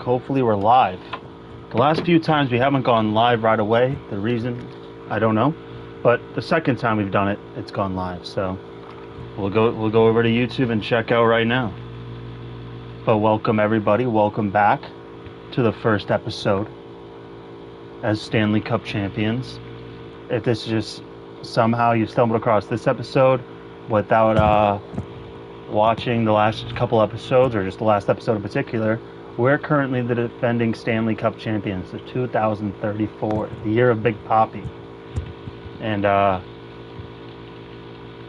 Hopefully we're live. The last few times we haven't gone live right away. The reason, I don't know. But the second time we've done it, it's gone live. So we'll go over to YouTube and check out right now. But welcome everybody. Welcome back to the first episode as Stanley Cup champions. If this is just somehow you stumbled across this episode without watching the last couple episodes, or just the last episode in particular, we're currently the defending Stanley Cup champions of 2034, the year of Big Papi. And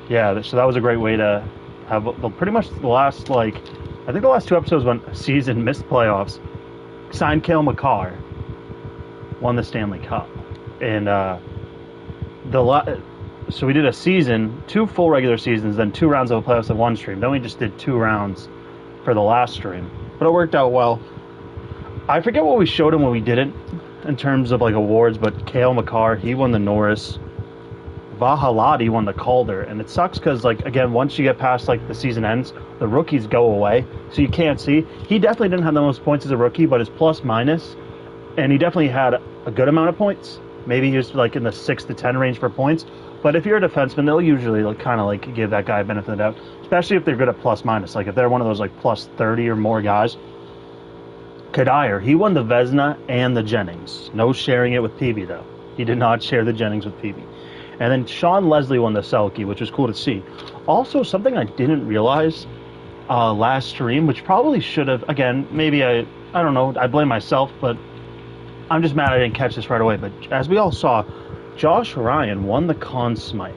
yeah, so that was a great way to have pretty much the last, I think the last two episodes went season, missed playoffs, signed Cale Makar, won the Stanley Cup. And so we did a season, 2 full regular seasons, then 2 rounds of playoffs and 1 stream. Then we just did 2 rounds for the last stream. But it worked out well. I forget what we showed him when we did it in terms of awards, but Cale Makar, he won the Norris. Vahalati won the Calder. And it sucks because, again, once you get past the season ends, the rookies go away. So you can't see. He definitely didn't have the most points as a rookie, but his plus minus, and he definitely had a good amount of points. Maybe he was in the 6 to 10 range for points. But if you're a defenseman, they'll usually give that guy a benefit of the doubt, especially if they're good at plus minus. If they're one of those plus 30 or more guys. Kadire, he won the Vezina and the Jennings. No sharing it with PB though. He did not share the Jennings with PB. And then Sean Leslie won the Selke, which was cool to see. Also, something I didn't realize last stream, which probably should have, again, maybe I don't know, I blame myself, but I'm just mad I didn't catch this right away. But as we all saw, Josh Ryan won the Conn Smythe.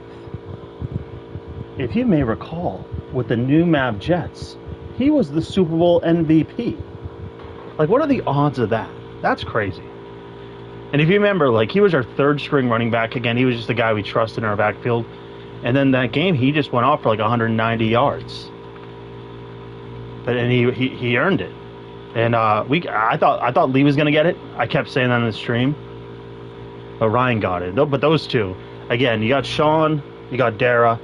If you may recall, with the new Mav Jets, he was the Super Bowl MVP. What are the odds of that? That's crazy. And if you remember, he was our 3rd string running back. Again, he was just the guy we trusted in our backfield. And then that game, he just went off for 190 yards. And he earned it. And I thought Lee was going to get it. I kept saying that in the stream. But Ryan got it. But those two, again, you got Sean, you got Dara.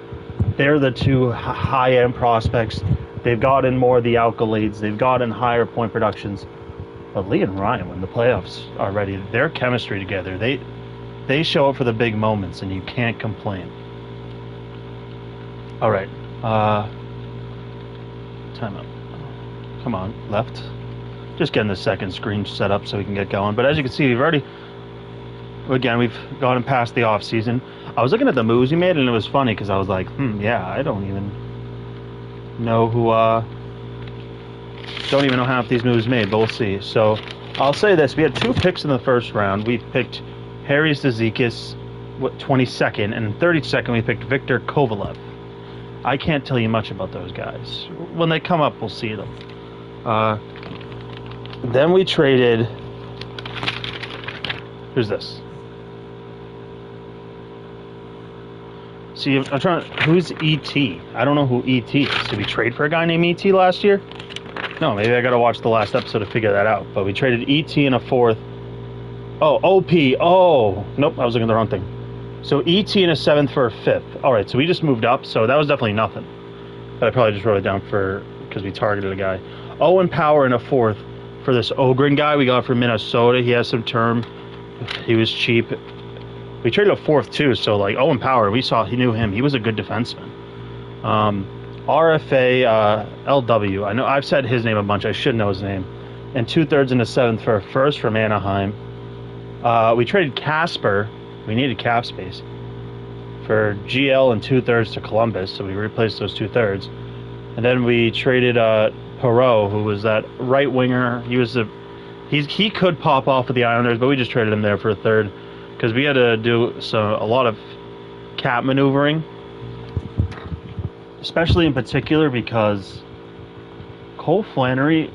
They're the 2 high-end prospects. They've gotten more of the accolades. They've gotten higher point productions. But Lee and Ryan, when the playoffs are ready, their chemistry together, they show up for the big moments, and you can't complain. All right. Time out. Come on, left. Just getting the second screen set up so we can get going. But as you can see, we've gone past the off season. I was looking at the moves he made, and it was funny because I was like, yeah, I don't even know half these moves made, but we'll see. So I'll say this: we had 2 picks in the first round. We picked Harry Zazikis, 22nd, and 32nd we picked Victor Kovalev. I can't tell you much about those guys. When they come up, we'll see them. Then we traded. Who's this? See, I'm trying. Who's ET? I don't know who ET is. Did we trade for a guy named ET last year? No, maybe I gotta watch the last episode to figure that out. But we traded ET in a 4th. Oh, OP. Oh, nope, I was looking at the wrong thing. So ET in a 7th for a 5th. All right, so we just moved up. So that was definitely nothing. But I probably just wrote it down because we targeted a guy. Owen Power in a 4th for this Ogren guy we got from Minnesota. He has some term. He was cheap. We traded a 4th too, so Owen Power, he knew him. He was a good defenseman. RFA LW. I know I've said his name a bunch. I should know his name. And 2/3 and a 7th for a 1st from Anaheim. We traded Casper. We needed cap space for GL and 2/3 to Columbus, so we replaced those 2/3. And then we traded Perot, who was that right winger. He could pop off with the Islanders, but we just traded him there for a 3rd. Because we had to do a lot of cap maneuvering, especially in particular because Cole Flannery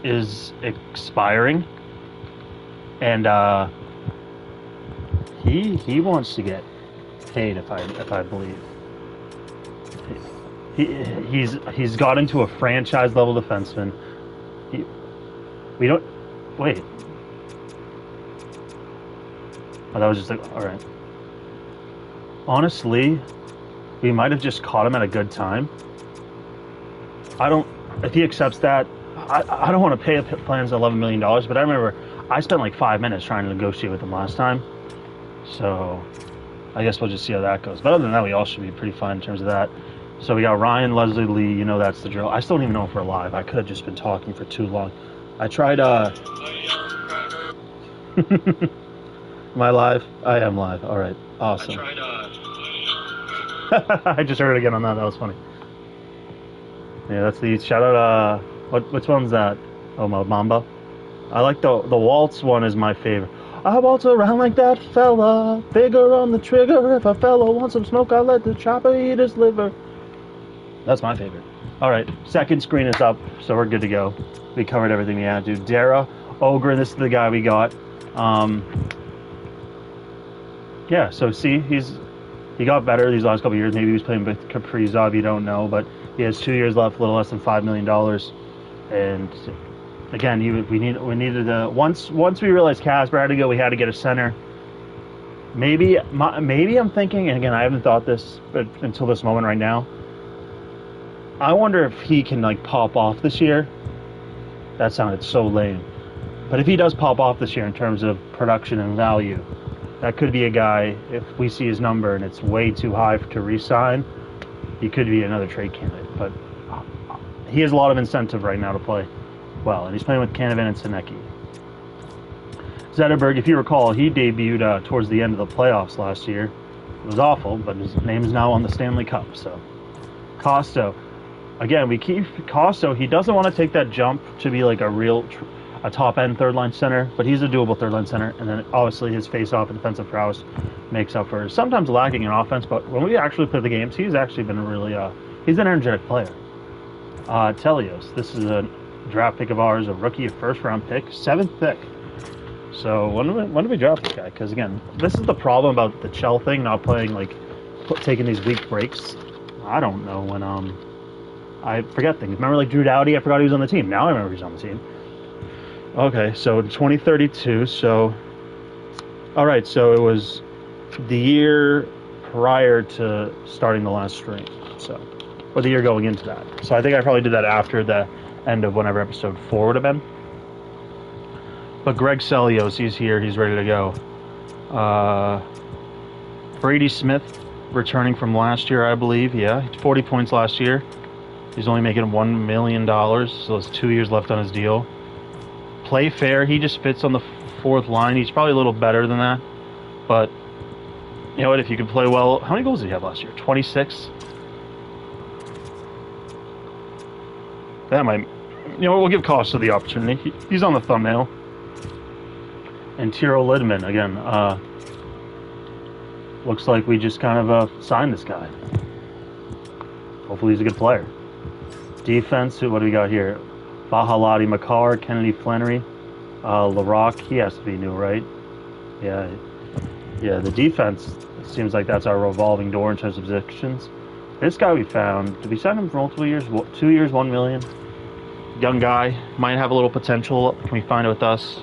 is expiring, and he wants to get paid. If I believe he's got into a franchise level defenseman. We don't wait. Oh, that was just all right. Honestly, we might have just caught him at a good time. If he accepts that, I don't want to pay plans $11 million, but I remember I spent like 5 minutes trying to negotiate with them last time. So I guess we'll just see how that goes. But other than that, we all should be pretty fine in terms of that. So we got Ryan, Leslie Lee, you know that's the drill. I still don't even know if we're live. I could have just been talking for too long. I tried, Am I live? I am live. All right. Awesome. I just heard it again on that. That was funny. Yeah, that's the shout out. Which one's that? Oh, Mamba. I like the waltz one is my favorite. I waltz around like that fella, finger on the trigger. If a fella wants some smoke, I'll let the chopper eat his liver. That's my favorite. All right, second screen is up, so we're good to go. We covered everything we had to do. Dara, Ogre, this is the guy we got. Yeah, so see, he got better these last couple of years. Maybe he was playing with Kaprizov, you don't know, but he has 2 years left, a little less than $5 million. And again, we needed to once we realized Casper had to go, we had to get a center. Maybe I'm thinking, and again, I haven't thought this but until this moment right now. I wonder if he can like pop off this year. That sounded so lame, but if he does pop off this year in terms of production and value, that could be a guy. If we see his number and it's way too high to re-sign, he could be another trade candidate. But he has a lot of incentive right now to play well, and he's playing with Canavan and Senecki. Zetterberg, if you recall, he debuted towards the end of the playoffs last year. It was awful, but his name is now on the Stanley Cup. So, Costo, again, we keep Costo. He doesn't want to take that jump to be like a top-end third-line center, but he's a doable third-line center, and then obviously his face-off and defensive prowess makes up for sometimes lacking in offense, but when we actually play the games, he's actually been he's an energetic player. Telios, this is a draft pick of ours, a rookie, a first-round pick, 7th pick. So when do we draft this guy? Because again, this is the problem about the Chell thing, not playing, like, taking these week breaks. I don't know when, I forget things. Remember, like, Drew Doughty, I forgot he was on the team. Now I remember he's on the team. Okay, so 2032, so... Alright, so it was the year prior to starting the last stream, so... Or the year going into that. So I think I probably did that after the end of whenever episode 4 would have been. But Greg Celios, he's here, he's ready to go. Brady Smith, returning from last year, I believe, yeah. 40 points last year. He's only making $1 million, so it's 2 years left on his deal. Play fair, he just fits on the fourth line. He's probably a little better than that. But, you know what, if you can play well... How many goals did he have last year? 26? That might... You know what, we'll give Costa the opportunity. He's on the thumbnail. And Tiro Lidman, again, looks like we just kind of signed this guy. Hopefully he's a good player. Defense, what do we got here? Bahalati Makar, Kennedy Flannery, LaRock, he has to be new, right? Yeah, the defense, it seems like that's our revolving door in terms of positions. This guy we found, did we sign him for multiple years? 2 years, $1 million. Young guy, might have a little potential. Can we find it with us?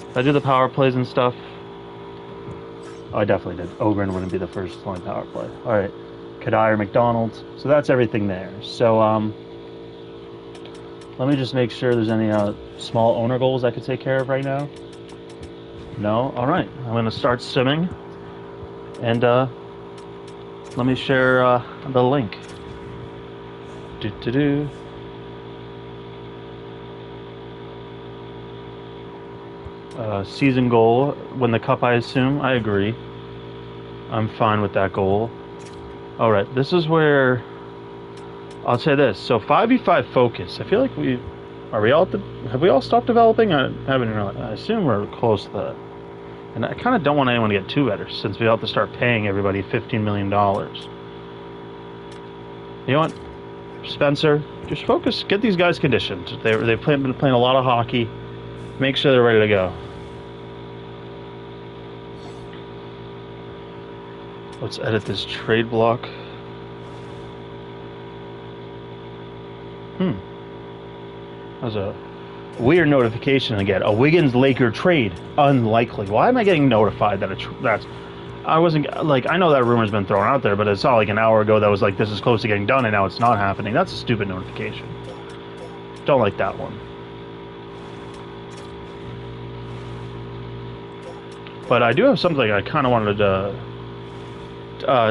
Did I do the power plays and stuff? Oh, I definitely did. Ogren wouldn't be the first line power play. All right, Kadir McDonald. So that's everything there. So let me just make sure there's any small owner goals I could take care of right now. No? All right. I'm going to start simming. And let me share the link. Season goal, win the cup, I assume. I agree. I'm fine with that goal. Alright, this is where... I'll say this. So 5v5 focus. I feel like have we all stopped developing? I haven't really. I assume we're close to that. And I kind of don't want anyone to get too better since we have to start paying everybody $15 million. You know what? Spencer, just focus. Get these guys conditioned. They've been playing a lot of hockey. Make sure they're ready to go. Let's edit this trade block. That was a weird notification again. A Wiggins-Laker trade. Unlikely. Why am I getting notified that that's... I wasn't... Like, I know that rumor's been thrown out there, but it's not like an hour ago that was like, this is close to getting done, and now it's not happening. That's a stupid notification. Don't like that one. But I do have something I kind of wanted to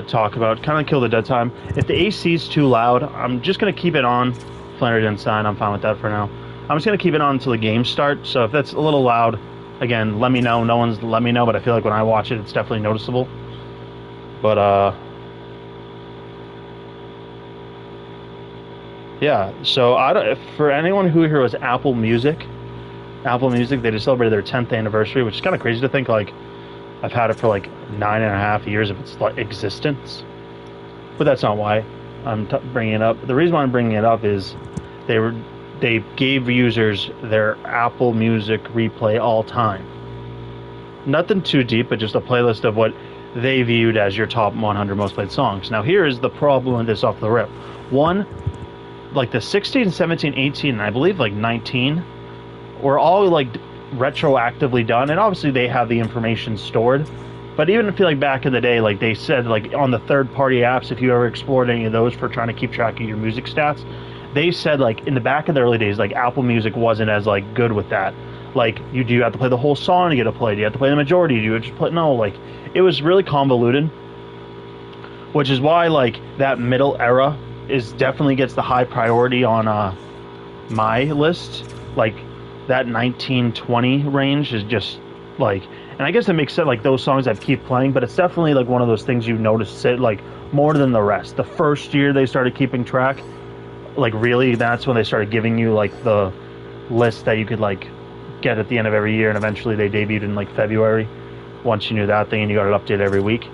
talk about, kind of kill the dead time. If the AC is too loud, I'm just going to keep it on. Flannery didn't sign, I'm fine with that for now. I'm just going to keep it on until the game starts, so if that's a little loud, again, let me know. No one's let me know, but I feel like when I watch it, it's definitely noticeable. But, yeah, so for anyone who here was Apple Music, they just celebrated their 10th anniversary, which is kind of crazy to think, like, I've had it for like 9.5 years of its existence. But that's not why I'm bringing it up. The reason why I'm bringing it up is they gave users their Apple Music replay all time. Nothing too deep, but just a playlist of what they viewed as your top 100 most played songs. Now here is the problem with this off the rip. One, like the 16, 17, 18, and I believe like 19 were all like retroactively done, and obviously they have the information stored, but even if you like back in the day, like they said, like on the third-party apps, if you ever explored any of those for trying to keep track of your music stats, they said like in the back of the early days, like Apple Music wasn't as like good with that. Like you do have to play the whole song to get a play, do you have to play the majority, do you just play, no, like it was really convoluted, which is why like that middle era is definitely gets the high priority on my list. Like that 1920 range is just like, and I guess it makes sense, like those songs that keep playing, but it's definitely like one of those things you notice it like more than the rest. The first year they started keeping track, like really, that's when they started giving you like the list that you could like get at the end of every year, and eventually they debuted in like February once you knew that thing and you got it updated every week.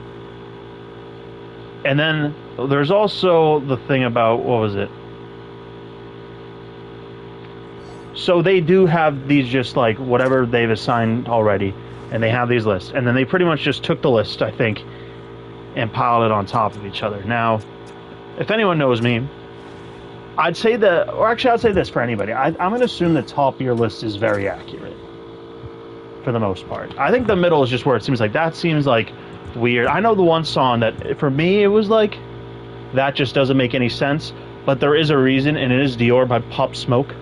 And then there's also the thing about, what was it? So they do have these just like whatever they've assigned already, and they have these lists, and then they pretty much just took the list, I think, and piled it on top of each other. Now, if anyone knows me, I'd say that, or actually I'd say this for anybody, I'm going to assume the top of your list is very accurate for the most part. I think the middle is just where it seems like that seems like weird. I know the one song that for me it was like that just doesn't make any sense, but there is a reason, and it is Dior by Pop Smoke.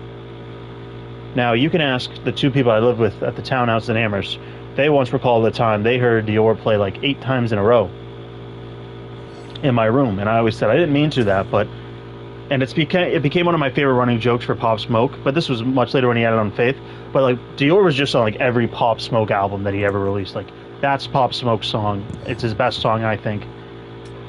Now, you can ask the two people I lived with at the townhouse in Amherst. They once recall the time they heard Dior play like 8 times in a row in my room. And I always said, I didn't mean to that, but... And it became one of my favorite running jokes for Pop Smoke, but this was much later when he had it on Faith. But like, Dior was just on like every Pop Smoke album that he ever released. Like, that's Pop Smoke's song. It's his best song, I think.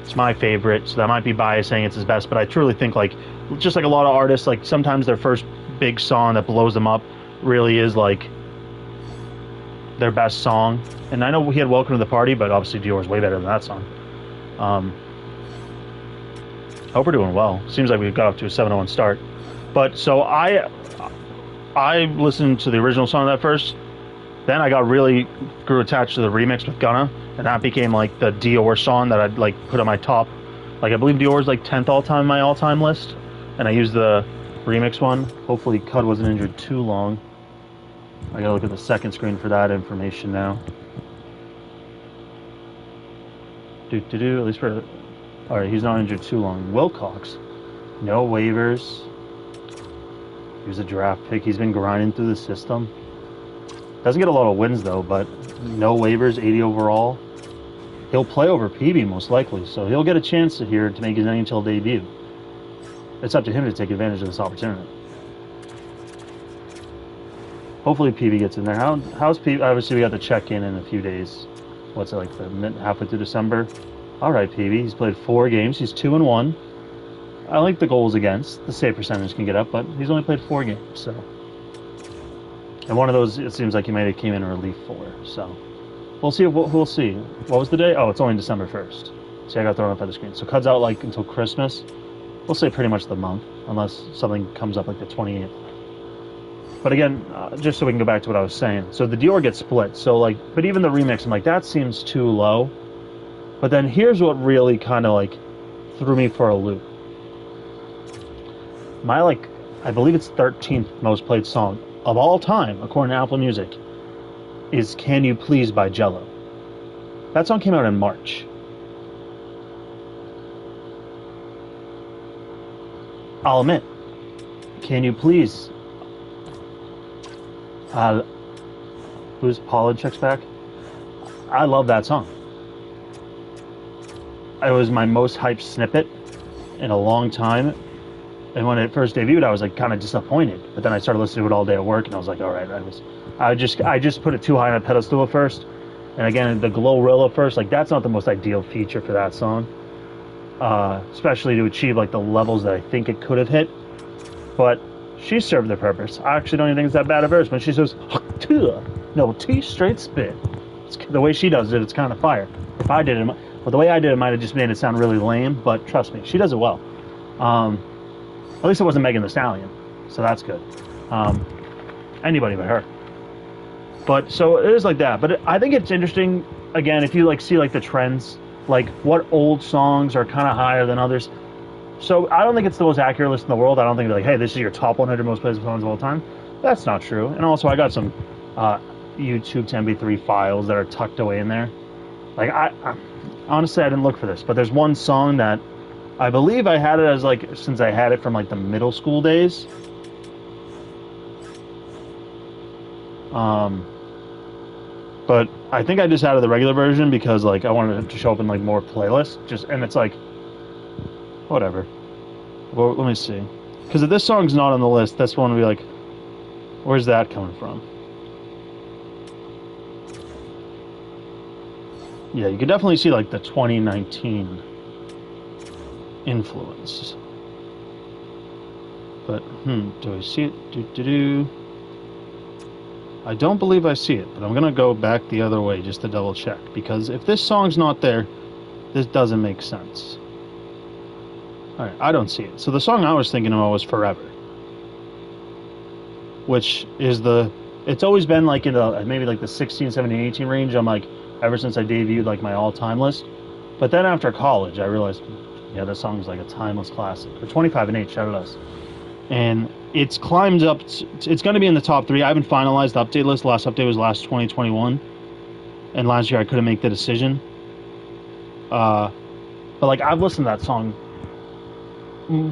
It's my favorite, so that might be biased saying it's his best, but I truly think like, just like a lot of artists, like sometimes their first big song that blows them up really is like their best song. And I know he had Welcome to the Party, but obviously Dior's way better than that song. I hope we're doing well. Seems like we got off to a 7-0 start. But so I listened to the original song that first, then I grew attached to the remix with Gunna, and that became like the Dior song that I'd like put on my top. Like I believe Dior's like 10th all-time my all-time list, and I used the remix one. Hopefully Cud wasn't injured too long. I gotta look at the second screen for that information now. At least for... Alright, he's not injured too long. Wilcox. No waivers. He was a draft pick. He's been grinding through the system. Doesn't get a lot of wins though, but no waivers, 80 overall. He'll play over PB most likely, so he'll get a chance here to make his NHL debut. It's up to him to take advantage of this opportunity. Hopefully PB gets in there. How's PB? Obviously we got to check in a few days. What's it like, halfway through December? All right, PB. He's played 4 games. He's 2-1. I like the goals against. The save percentage can get up, but he's only played 4 games, so. And one of those, it seems like he might have came in a relief for. So we'll see. We'll see. What was the day? Oh, it's only December 1st. See, I got thrown up on the screen. So Cud's out like until Christmas. We'll say pretty much the month, unless something comes up like the 28th. But again, just so we can go back to what I was saying. So the Dior gets split. So like, but even the remix, I'm like, that seems too low. But then here's what really kind of like threw me for a loop. My like, I believe it's 13th most played song of all time, according to Apple Music, is Can You Please by Jello. That song came out in March. I'll admit, Can You Please? Who's Pollard checks back? I love that song. It was my most hyped snippet in a long time. And when it first debuted, I was like kind of disappointed. But then I started listening to it all day at work, and I was like, all right, I just put it too high on a pedestal at first. And again, the Glorilla first, like that's not the most ideal feature for that song, especially to achieve like the levels that I think it could have hit. But she served the purpose. I actually don't even think it's that bad a verse. When she says, no T straight spit, the way she does it, it's kind of fire. If I did it, well, the way I did it might have just made it sound really lame. But trust me, she does it well. At least it wasn't Megan Thee Stallion, so that's good. Anybody but her. But so it is like that. But I think it's interesting. Again, if you like see like the trends, like what old songs are kind of higher than others. So I don't think it's the most accurate list in the world. I don't think they're like, hey, this is your top 100 most played songs of all time. That's not true. And also, I got some YouTube to MP3 files that are tucked away in there. Like I honestly, I didn't look for this, but there's one song that I believe I had it as like since I had it from like the middle school days. But I think I just added the regular version because like I wanted it to show up in like more playlists. And it's like whatever. Well, let me see. Because if this song's not on the list, that's one to be like, where's that coming from? Yeah, you can definitely see like the 2019 influence. But do I see it? I don't believe I see it, but I'm gonna go back the other way just to double check, because if this song's not there, this doesn't make sense. Alright, I don't see it. So the song I was thinking about was Forever, which is it's always been like in the maybe like the 16, 17, 18 range. I'm like, ever since I debuted like my all-time list. But then after college, I realized, yeah, this song's like a timeless classic. For 25 and 8, shout out us. And it's climbed up. It's going to be in the top 3. I haven't finalized the update list. Last update was last 2021. And last year I couldn't make the decision. But like I've listened to that song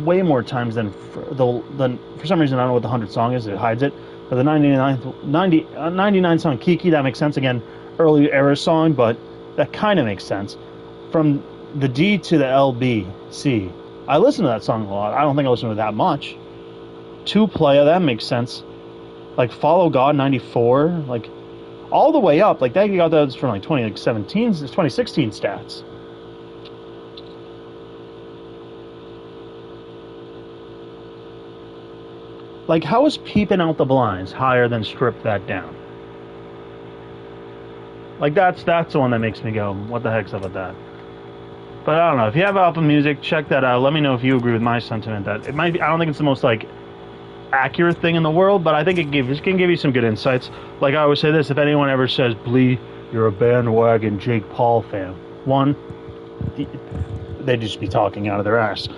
way more times than for some reason I don't know what the 100 song is. It hides it. But the 99 song Kiki, that makes sense. Again, early era song, but that kind of makes sense. From the D to the LBC, I listen to that song a lot. I don't think I listen to it that much. 2 Playa, that makes sense. Like Follow God 94, like all the way up. Like that, you got those from like 2016 stats. Like, how is Peeping Out the Blinds higher than Strip That Down? Like that's the one that makes me go, what the heck's up with that? But I don't know. If you have Apple Music, check that out. Let me know if you agree with my sentiment that it might be. I don't think it's the most like accurate thing in the world, but I think it can give you some good insights. Like I always say this: if anyone ever says, "Blee, you're a bandwagon Jake Paul fan," 1, they'd just be talking out of their ass.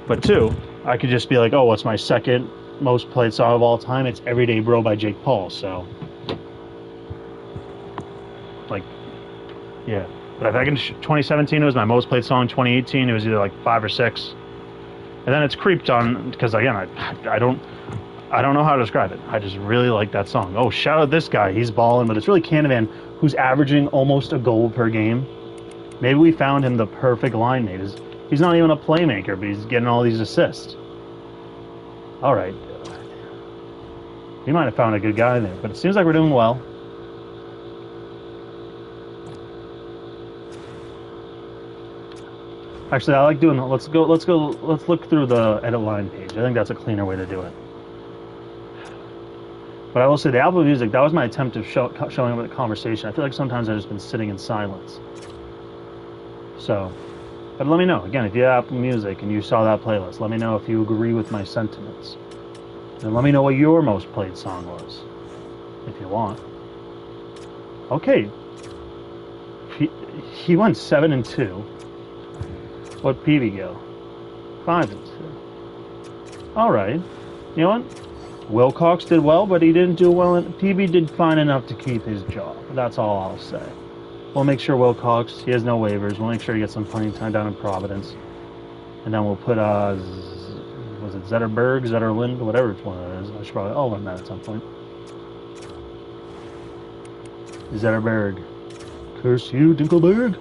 But 2, I could just be like, "Oh, what's my second most played song of all time? It's Everyday Bro by Jake Paul." So, like, yeah. But I think 2017 it was my most played song. 2018 it was either like 5 or 6, and then it's creeped on because again I don't know how to describe it. I just really like that song. Oh, shout out this guy, he's balling. But it's really Canavan who's averaging almost a goal per game. Maybe we found him the perfect line mate. He's not even a playmaker, but he's getting all these assists. All right, we might have found a good guy there, but it seems like we're doing well. Actually, I like doing that. Let's look through the edit line page. I think that's a cleaner way to do it. But I will say the Apple Music, that was my attempt of showing up the conversation. I feel like sometimes I've just been sitting in silence. So, but let me know. Again, if you have Apple Music and you saw that playlist, let me know if you agree with my sentiments. And let me know what your most played song was, if you want. Okay. He went 7 and 2. What PB go? 5 and 2. All right. You know what? Wilcox did well, but he didn't do well. PB did fine enough to keep his job. That's all I'll say. We'll make sure Wilcox, he has no waivers. We'll make sure he gets some playing time down in Providence. And then we'll put, was it Zetterlind, whatever one it is. I should probably, I'll learn that at some point. Zetterberg. Curse you, Dinkelberg.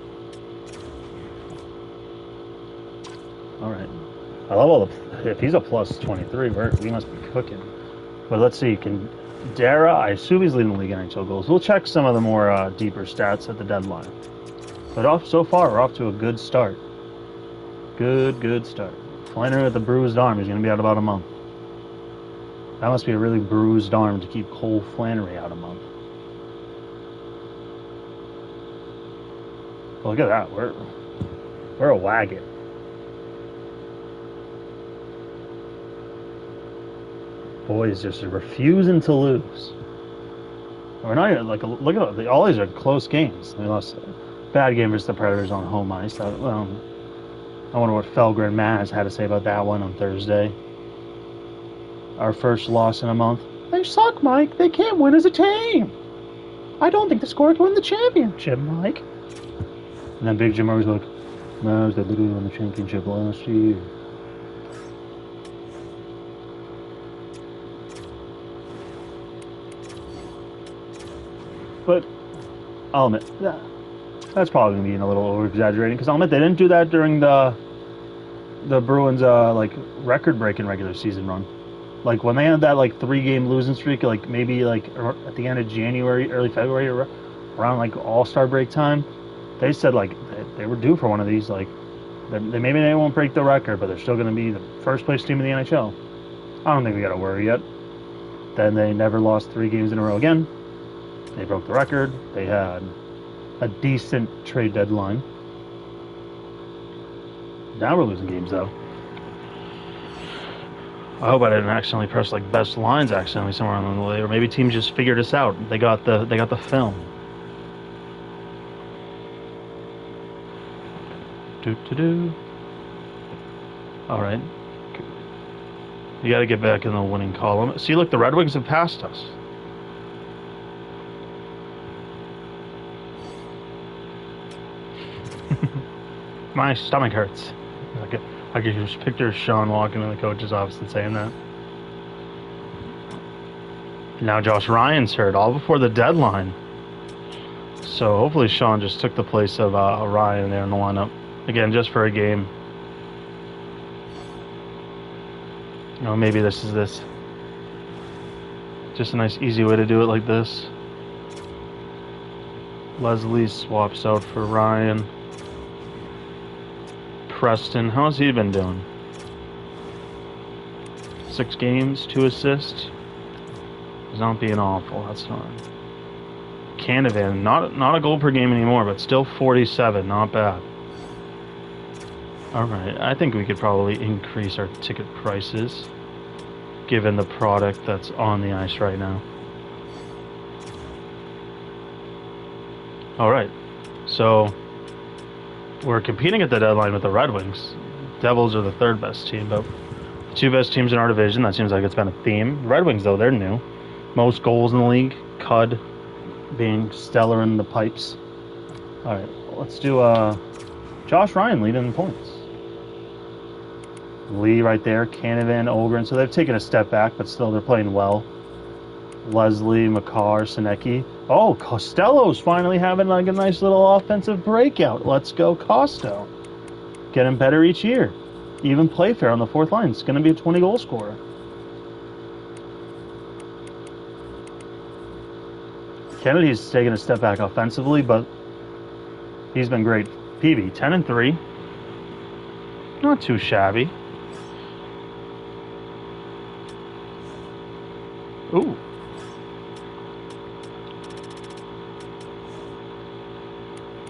All right. I love all the... If he's a plus 23, we must be cooking. But let's see. Dara, I assume he's leading the league in NHL goals. We'll check some of the more deeper stats at the deadline. But so far, we're off to a good start. Good start. Flannery with the bruised arm. He's going to be out about a month. That must be a really bruised arm to keep Cole Flannery out a month. Well, look at that. We're a wagon. Boys just refusing to lose. We're not even, like, look at all these are close games. We lost a bad game versus the Predators on home ice. I wonder what Felgren Maz had to say about that one on Thursday. Our first loss in a month. They suck, Mike. They can't win as a team. I don't think the score can win the championship, Mike. And then Big Jim Murray's like, Maz, they literally won the championship last year. But I'll admit, that's probably going to be a little over-exaggerating, because I'll admit they didn't do that during the Bruins like record-breaking regular season run. Like when they had that like 3-game losing streak, like maybe like at the end of January, early February, around like All-Star break time, they said like they were due for one of these. Like maybe they won't break the record, but they're still going to be the first place team in the NHL. I don't think we got to worry yet. Then they never lost 3 games in a row again. They broke the record. They had a decent trade deadline. Now we're losing games, though. I hope I didn't accidentally press like best lines accidentally somewhere along the way, or maybe teams just figured us out. They got the film. All right. You got to get back in the winning column. See, look, the Red Wings have passed us. My stomach hurts. I could just picture Sean walking in the coach's office and saying that. Now Josh Ryan's hurt, all before the deadline. So hopefully Sean just took the place of Ryan there in the lineup. Again, just for a game. You know, maybe this is this. Just a nice, easy way to do it like this. Leslie swaps out for Ryan. Preston, how's he been doing? 6 games, 2 assists. He's not being awful, that's fine. Canavan, not a goal per game anymore, but still 47, not bad. Alright, I think we could probably increase our ticket prices, given the product that's on the ice right now. Alright, so we're competing at the deadline with the Red Wings. Devils are the 3rd best team, but the 2 best teams in our division, that seems like it's been a theme. Red Wings, though, they're new. Most goals in the league. Cud being stellar in the pipes. Alright, let's do Josh Ryan leading in points. Lee right there, Canavan, Ogren. So they've taken a step back, but still they're playing well. Leslie, Makar, Sinecki. Oh, Costello's finally having like a nice little offensive breakout. Let's go, Costello. Getting better each year. Even Playfair on the 4th line. It's going to be a 20-goal scorer. Kennedy's taken a step back offensively, but he's been great. PB, 10-3. Not too shabby. Ooh.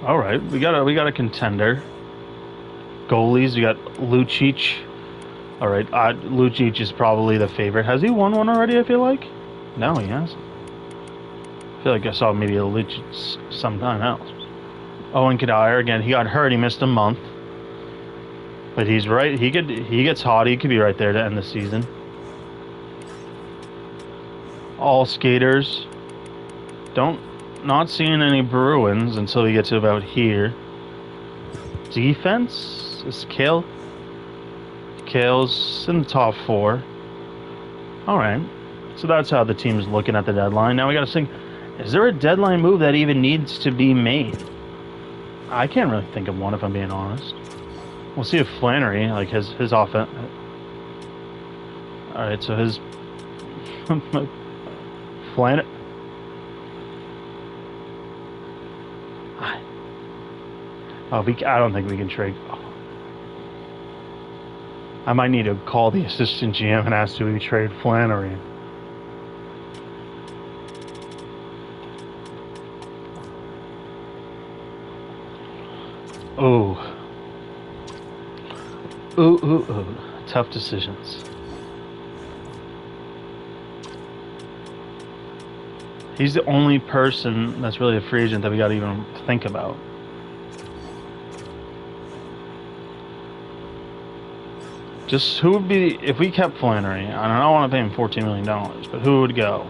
All right, we got a contender. Goalies, we got Lucic. All right, Lucic is probably the favorite. Has he won one already? I feel like. No, he hasn't. I feel like I saw maybe a Lucic sometime else. Owen Kadire again. He got hurt. He missed a month, but he's right. He gets hot. He could be right there to end the season. All skaters. Not seeing any Bruins until we get to about here. Defense is Kale's in the top 4. All right, so that's how the team's looking at the deadline. Now we got to think: is there a deadline move that even needs to be made? I can't really think of one if I'm being honest. We'll see if Flannery, like his offense. All right, so his Flannery. Oh, I don't think we can trade. I might need to call the assistant GM and ask, do we trade Flannery? Ooh. Ooh. Tough decisions. He's the only person that's really a free agent that we gotta even think about. Just who would be, if we kept Flannery, I don't want to pay him $14 million, but who would go?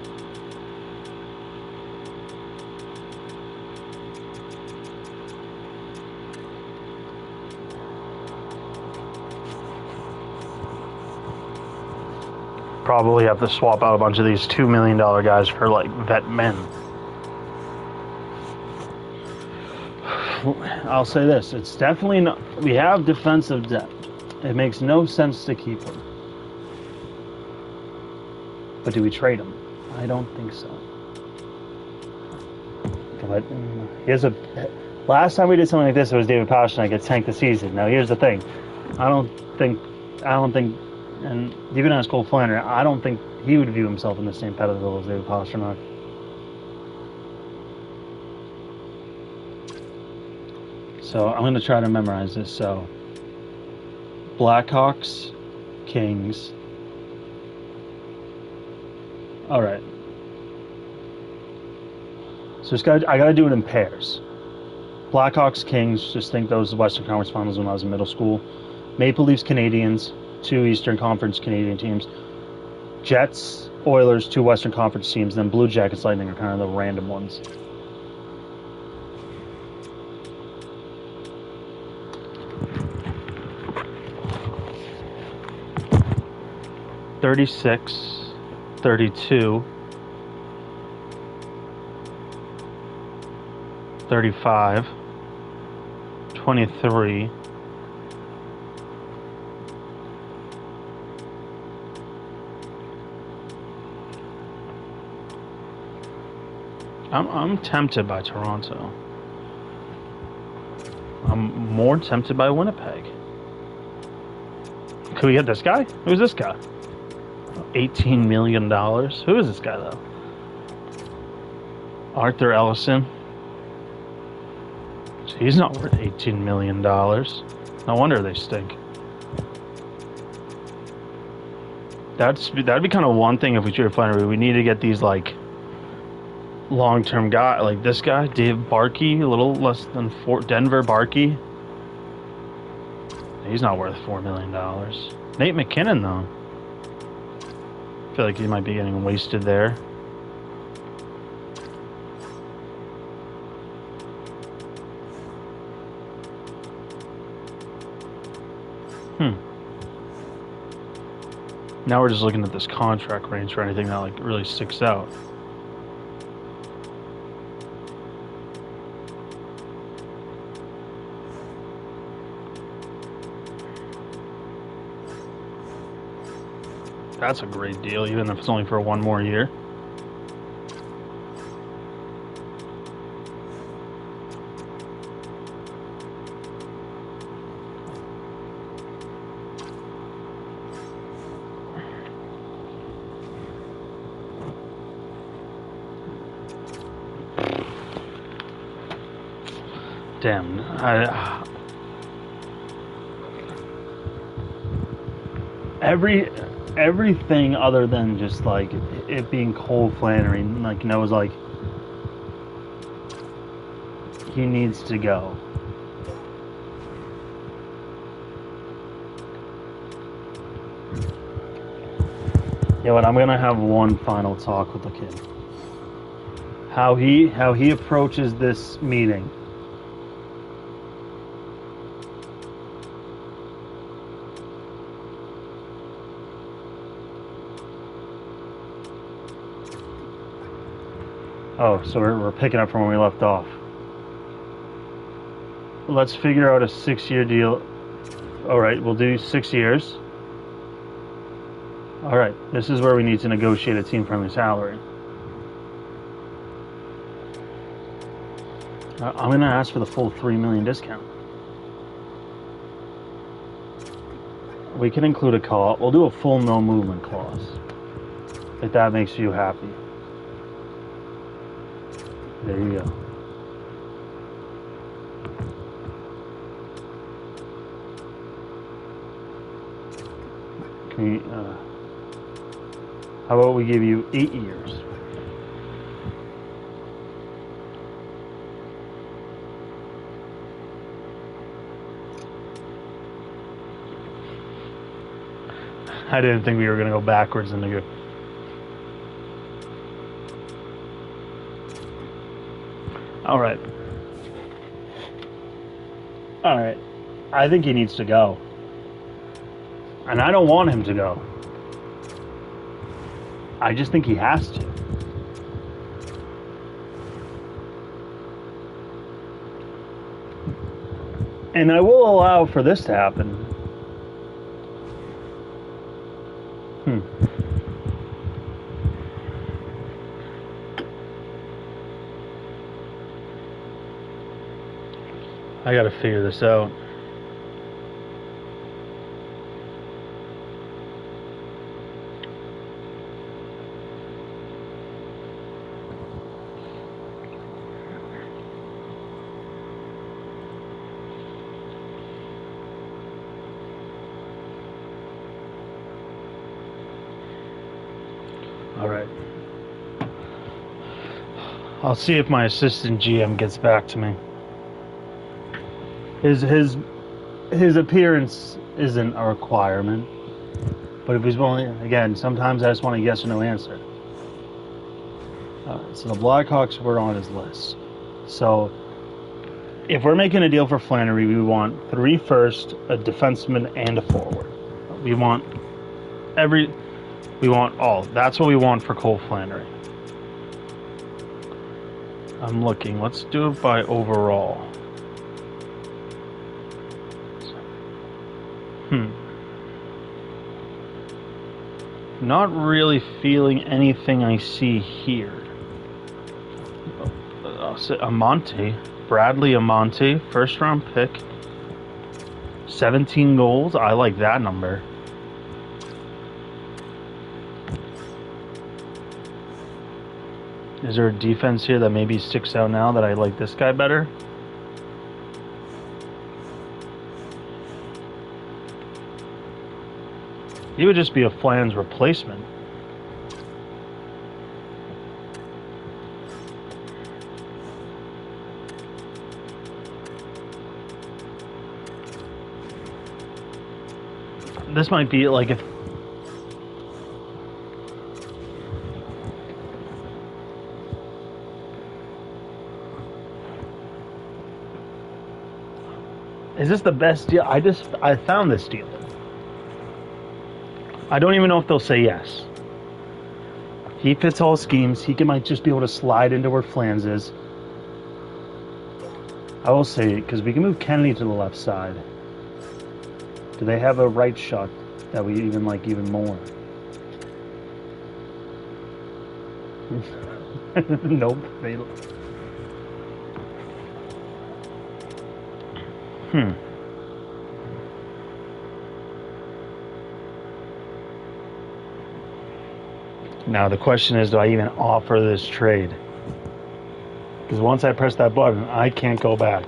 Probably have to swap out a bunch of these $2 million guys for like vet men. I'll say this, it's definitely not, we have defensive depth. It makes no sense to keep him. But do we trade him? I don't think so. But here's last time we did something like this, it was David Pastrnak gets tanked the season. Now here's the thing. I don't think, and even as Cole Flannery, I don't think he would view himself in the same pedestal as David Pastrnak. So I'm going to try to memorize this. So Blackhawks, Kings. All right. So I got to do it in pairs. Blackhawks, Kings. Just think those Western Conference Finals when I was in middle school. Maple Leafs, Canadiens. 2 Eastern Conference Canadian teams. Jets, Oilers, 2 Western Conference teams. Then Blue Jackets, Lightning are kind of the random ones. $36, $32, $35, $23. I'm tempted by Toronto. I'm more tempted by Winnipeg. Could we get this guy? Who's this guy? $18 million. Who is this guy, though? Arthur Ellison. He's not worth $18 million. No wonder they stink. That'd be kind of one thing if we traded Flannery. We need to get these, like, long-term guy, like this guy, Dave Barkey, a little less than Denver Barkey. He's not worth $4 million. Nate McKinnon, though. I feel like he might be getting wasted there. Now we're just looking at this contract range for anything that like really sticks out. That's a great deal, even if it's only for 1 more year. Damn, everything other than just like it being Cole Flannery, like knows like he needs to go. Yeah, but I'm gonna have one final talk with the kid. How he approaches this meeting. Oh, so we're picking up from where we left off. let's figure out a 6-year deal. All right, we'll do 6 years. All right, this is where we need to negotiate a team-friendly salary. I'm going to ask for the full $3 million discount. We can include a call. We'll do a full no movement clause, if that makes you happy. There you go. Can we, how about we give you 8 years? I didn't think we were going to go backwards in the good. All right. All right. I think he needs to go. And I don't want him to go. I just think he has to. And I will allow for this to happen. I gotta figure this out. All right. I'll see if my assistant GM gets back to me. His appearance isn't a requirement, but if he's willing, again, sometimes I just want a yes or no answer. So the Blackhawks were on his list. So if we're making a deal for Flannery, we want 3 first, a defenseman, and a forward. We want all. That's what we want for Cole Flannery. I'm looking. Let's do it by overall. Not really feeling anything I see here. Amante. Bradley Amante. First round pick. 17 goals. I like that number. Is there a defense here that maybe sticks out now that I like this guy better? He would just be a Flan's replacement. This might be like if... Is this the best deal? I found this deal. I don't even know if they'll say yes. He fits all schemes. He might just be able to slide into where Flans is. I will say it because we can move Kennedy to the left side. Do they have a right shot that we even like even more? Nope. Now the question is, do I even offer this trade? Because once I press that button, I can't go back.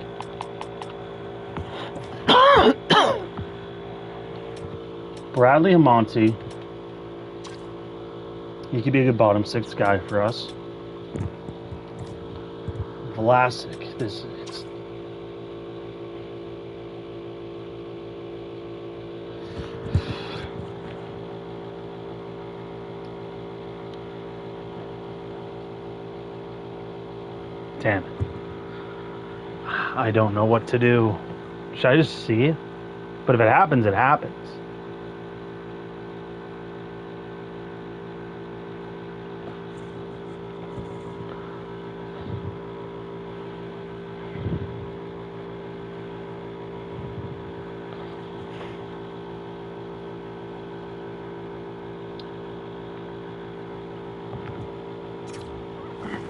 Bradley Amante. He could be a good bottom 6 guy for us. Vlasic. It's damn it. I don't know what to do. Should I just see it? But if it happens, it happens.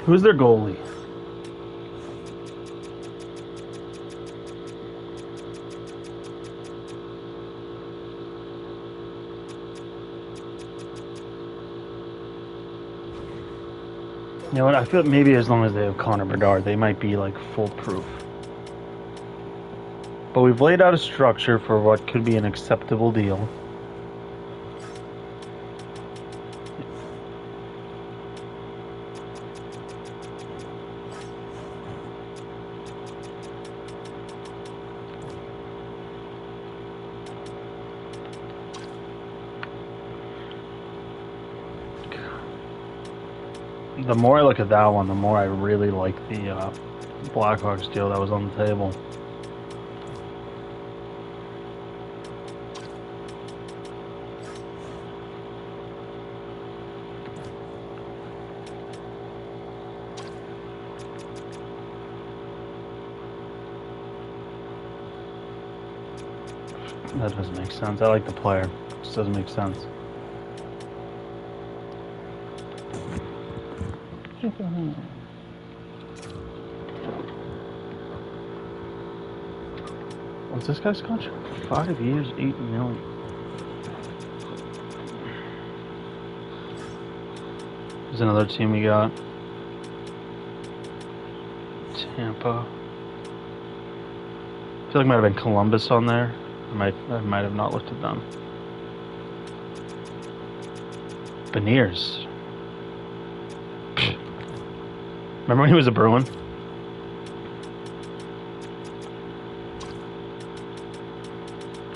Who's their goalie? You know what? I feel maybe as long as they have Connor Bedard, they might be like foolproof. But we've laid out a structure for what could be an acceptable deal. The more I look at that one, the more I really like the Blackhawks deal that was on the table. That doesn't make sense. I like the player. It just doesn't make sense. What's this guy's contract? 5 years, $8 million. There's another team we got. Tampa. I feel like it might have been Columbus on there. I might have not looked at them. Beniers. Remember when he was a Bruin?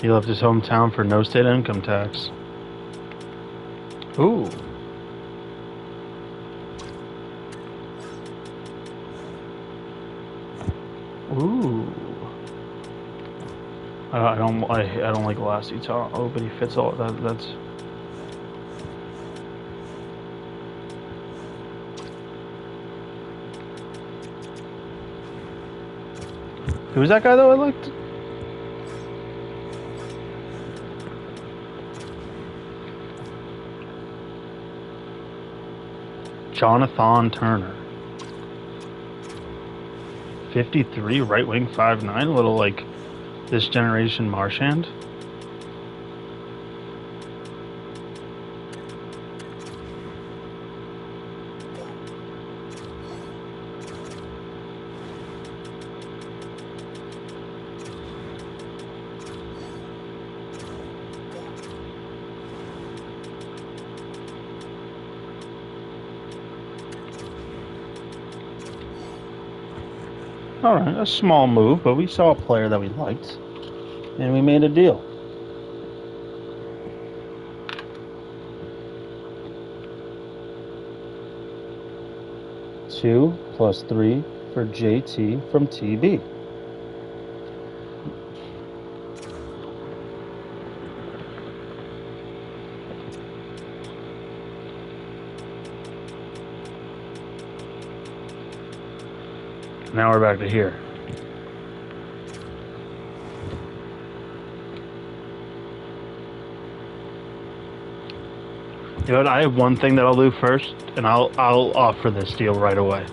He left his hometown for no state income tax. Ooh. Ooh. I don't like Lassie Tom. Oh, but he fits all that's. Who was that guy though I liked? Jonathan Turner. 53, right wing, 5'9", a little like this generation Marchand. Alright, a small move, but we saw a player that we liked, and we made a deal. Two plus 3 for JT from TB. Now we're back to here. You know what? I have one thing that I'll do first, and I'll offer this deal right away.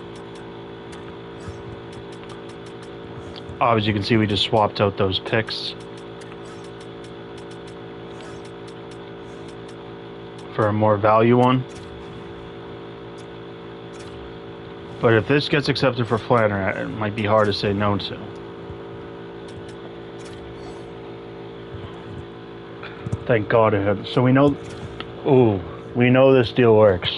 As you can see, we just swapped out those picks for a more value one. But if this gets accepted for Flannery, it might be hard to say no to. Thank God it had. So we know. Ooh, we know this deal works.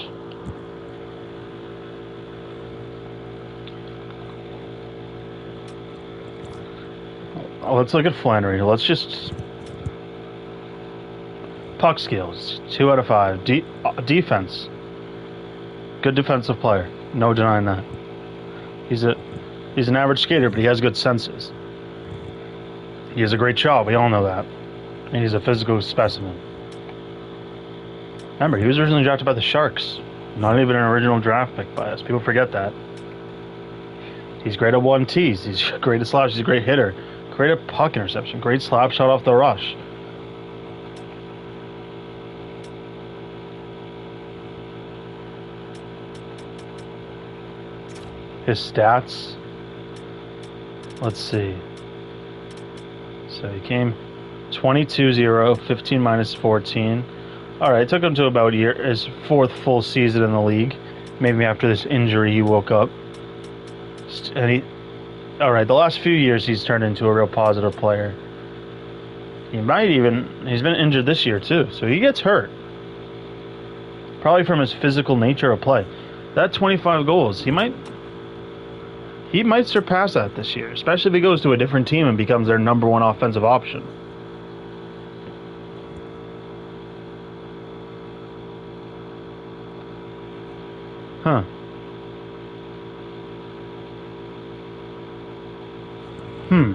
Let's look at Flannery. Let's just. Puck skills, 2 out of 5. Defense. Good defensive player. No denying that. He's an average skater, but he has good senses. He has a great shot. We all know that. And he's a physical specimen. Remember, he was originally drafted by the Sharks. Not even an original draft pick by us. People forget that. He's great at 1-Ts. He's great at slash. He's a great hitter. Great at puck interception. Great slap shot off the rush. his stats. Let's see. So he came 22-0, 15 minus 14. All right, it took him to about his fourth full season in the league. Maybe after this injury, he woke up. And all right, the last few years, he's turned into a real positive player. He's been injured this year too, so he gets hurt. Probably from his physical nature of play. That 25 goals, he might surpass that this year, especially if he goes to a different team and becomes their number one offensive option. Huh. Hmm.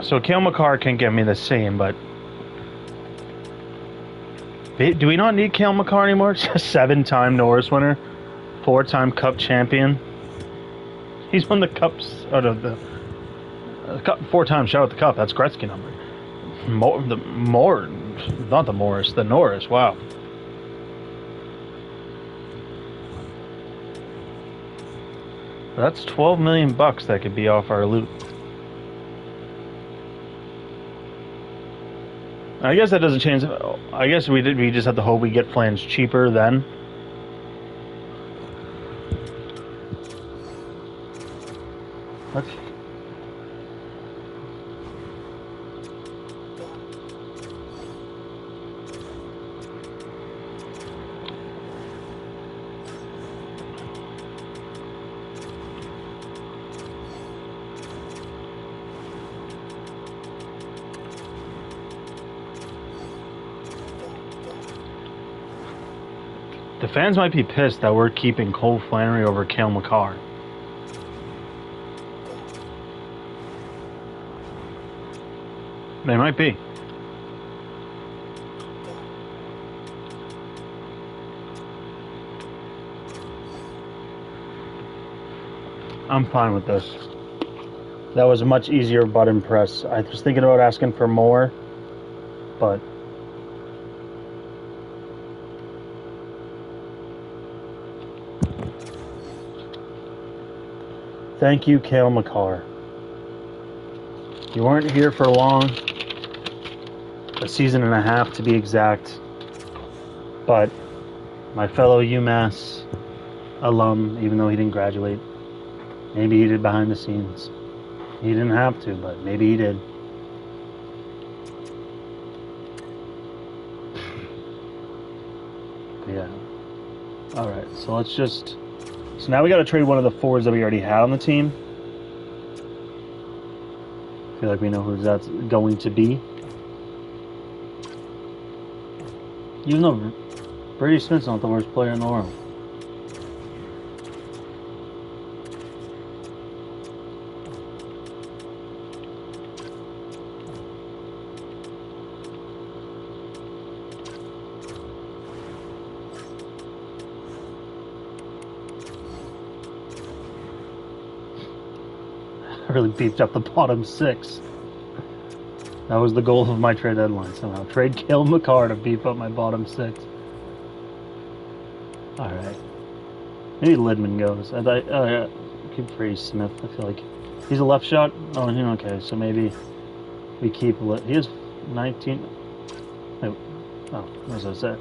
So Cale Makar can get me the same, but do we not need Cale Makar anymore? It's a 7-time Norris winner, 4-time Cup champion. He's won the Cups out of the Cup 4 times. Shout out the Cup. That's Gretzky number. The Norris. Wow. That's $12 million that could be off our loot. I guess that doesn't change. I guess we just have to hope we get plans cheaper then. Let's. The fans might be pissed that we're keeping Cole Flannery over Cale Makar. They might be. I'm fine with this. That was a much easier button press. I was thinking about asking for more, but thank you, Cale Makar. You weren't here for long, a season and a half to be exact, but my fellow UMass alum, even though he didn't graduate, maybe he did behind the scenes. He didn't have to, but maybe he did. Yeah. Alright, so let's just... So now we got to trade one of the forwards that we already had on the team. I feel like we know who that's going to be. Even though Brady Smith's not the worst player in the world. Really beefed up the bottom 6. That was the goal of my trade deadline somehow. Trade Cale Makar to beef up my bottom 6. Alright. Maybe Lidman goes. Keep Brady Smith. I feel like he's a left shot. Oh, okay. So maybe we keep. He is 19. Oh, what was I say?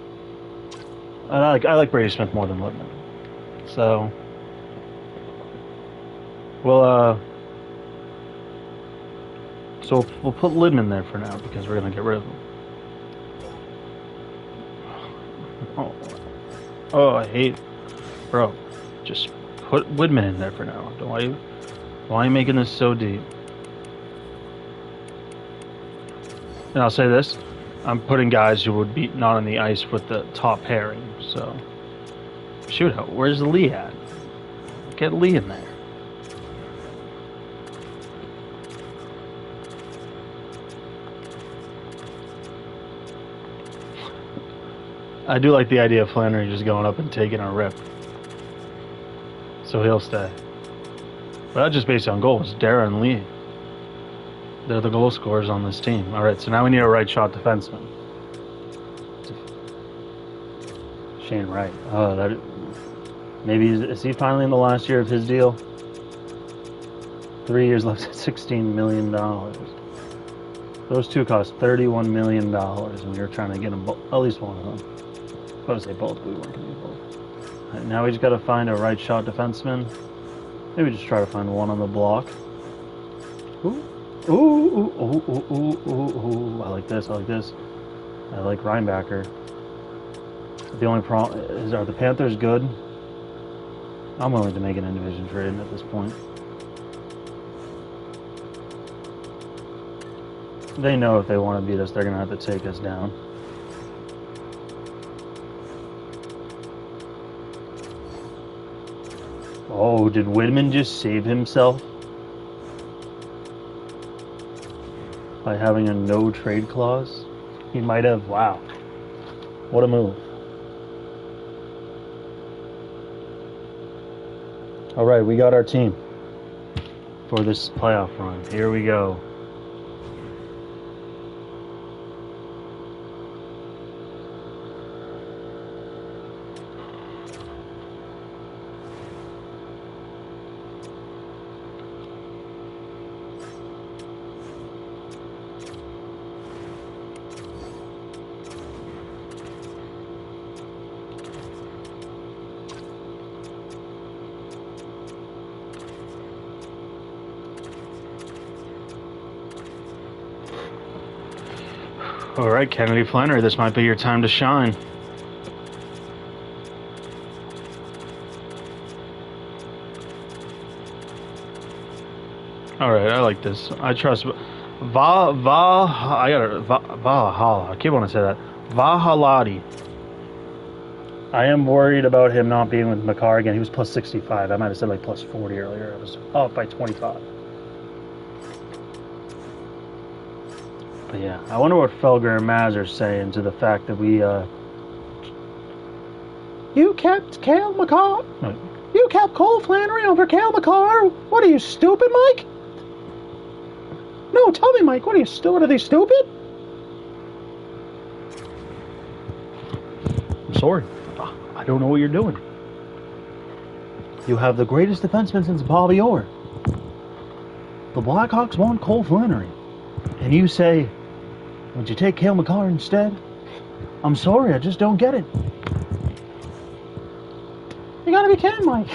I like Brady Smith more than Lidman. So So we'll put Lidman there for now because we're going to get rid of him. Oh, I hate... Bro, just put Widman in there for now. Why are you making this so deep? And I'll say this. I'm putting guys who would be not on the ice with the top pairing. So, shoot, where's Lee at? Get Lee in there. I do like the idea of Flannery just going up and taking a rip. So he'll stay. But that's just based on goals. Darren Lee. They're the goal scorers on this team. All right, so now we need a right shot defenseman. Shane Wright. Oh, that. Maybe is he finally in the last year of his deal? 3 years left at $16 million. Those two cost $31 million, and we were trying to get them at least one of them. I was going to say both, but we weren't going to get both. Right, now we just got to find a right shot defenseman. Maybe just try to find one on the block. Ooh. Ooh, ooh, ooh, ooh, ooh, ooh. I like this, I like this. I like Reinbacker. The only problem is, are the Panthers good? I'm willing to make an in-division trade at this point. They know if they want to beat us, they're going to have to take us down. Oh, did Whitman just save himself by having a no trade clause? He might have. Wow. What a move. All right, we got our team for this playoff run. Here we go. All right, Kennedy Flannery, this might be your time to shine. All right, I like this. I trust Valhalla. I keep wanting to say that. Vahalati. I am worried about him not being with Makar again. He was plus 65. I might have said like plus 40 earlier. I was off by 25. But yeah, I wonder what Felger and Maz are saying to the fact that we, You kept Cale Makar? No. You kept Cole Flannery over Cale Makar? What are you, stupid, Mike? No, tell me, Mike, what are you, stupid? Are they stupid? I'm sorry. I don't know what you're doing. You have the greatest defenseman since Bobby Orr. The Blackhawks want Cole Flannery. And you say, would you take Cale Makar instead? I'm sorry, I just don't get it. You gotta be kidding, Mike.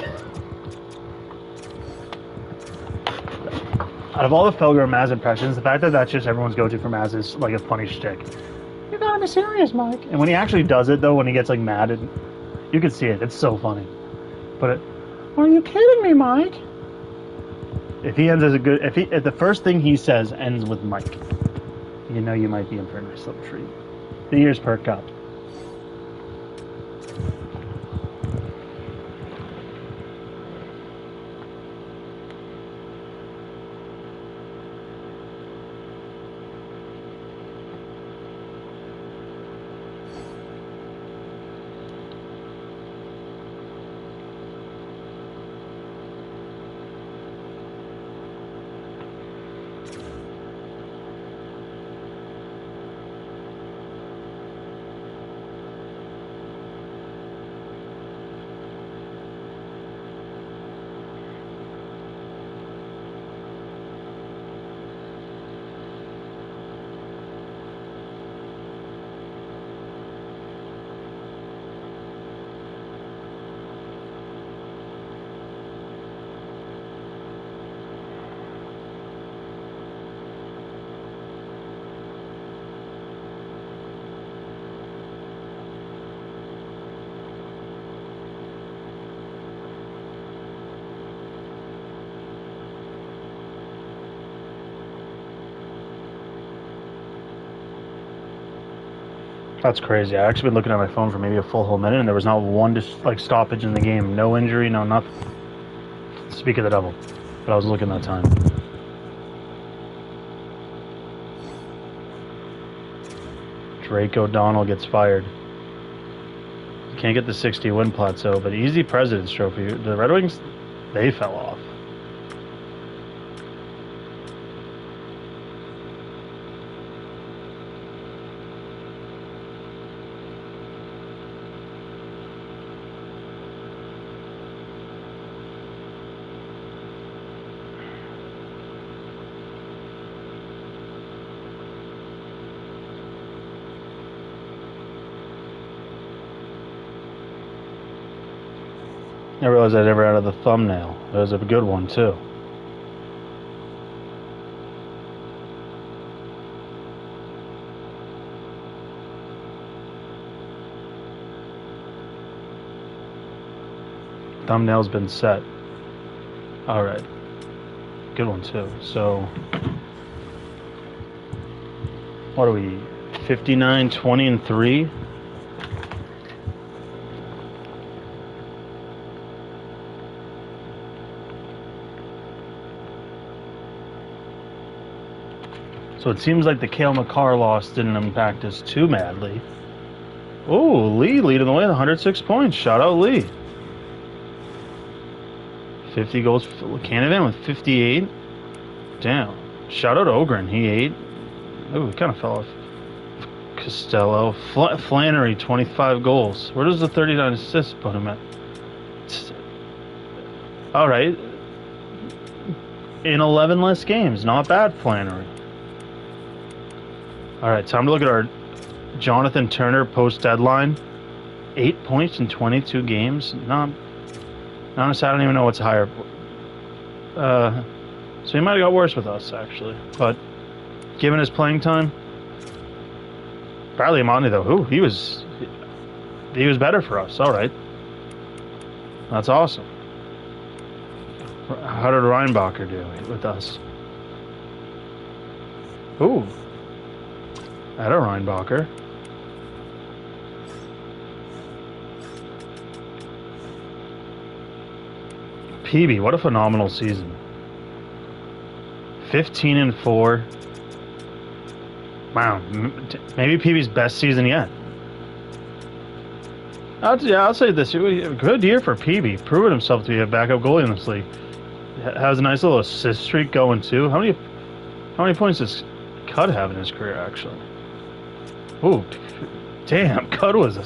Out of all the Felger and Maz impressions, the fact that that's just everyone's go-to for Maz is like a funny shtick. You gotta be serious, Mike. And when he actually does it, though, when he gets like mad, you can see it. It's so funny. But are you kidding me, Mike? If he ends as a good, if the first thing he says ends with Mike, you know you might be in for a nice little treat. The ears perk up. That's crazy. I actually been looking at my phone for maybe a full whole minute, and there was not one stoppage in the game. No injury, no nothing. Speak of the devil. But I was looking that time. Drake O'Donnell gets fired. You can't get the 60 win plateau, but easy President's Trophy. The Red Wings, they fell off. I realized I never added the thumbnail. That was a good one, too. Thumbnail's been set. Alright. Good one, too. So, what are we? 59, 20, and 3? So it seems like the Cale McCarr loss didn't impact us too madly. Oh, Lee leading the way with 106 points. Shout out Lee. 50 goals. Canavan with 58. Damn. Shout out Ogren. He 8. Oh, he kind of fell off. Costello. Flannery, 25 goals. Where does the 39 assists put him at? All right. In 11 less games. Not bad, Flannery. All right, time to look at our Jonathan Turner post-deadline. 8 points in 22 games. Honestly, I don't even know what's higher. So he might have got worse with us, actually. But given his playing time, Bradley Amani, though, he was better for us. All right, that's awesome. How did Reinbacher do with us? Ooh. At a Reinbacher. PB, what a phenomenal season. 15 and 4. Wow, maybe PB's best season yet. I'll say this: good year for PB. Proving himself to be a backup goalie in this league. Has a nice little assist streak going too. How many points does Cud have in his career actually? Ooh, damn! Cud was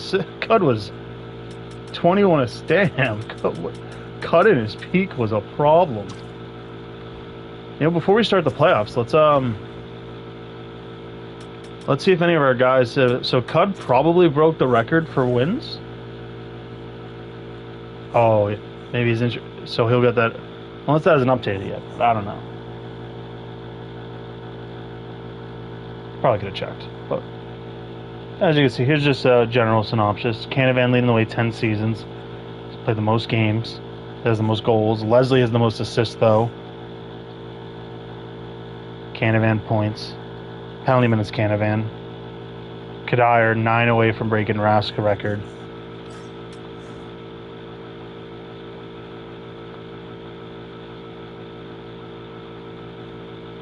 21 assists. Damn, Cud in his peak was a problem. You know, before we start the playoffs, let's see if any of our guys. So Cud probably broke the record for wins. Oh, maybe he's injured, so he'll get that. Unless that hasn't updated yet, I don't know. Probably could have checked, but. As you can see, here's just a general synopsis. Canavan leading the way 10 seasons. He's played the most games. Has the most goals. Leslie has the most assists, though. Canavan points. Penalty minutes, Canavan. Kadire, 9 away from breaking Raska record.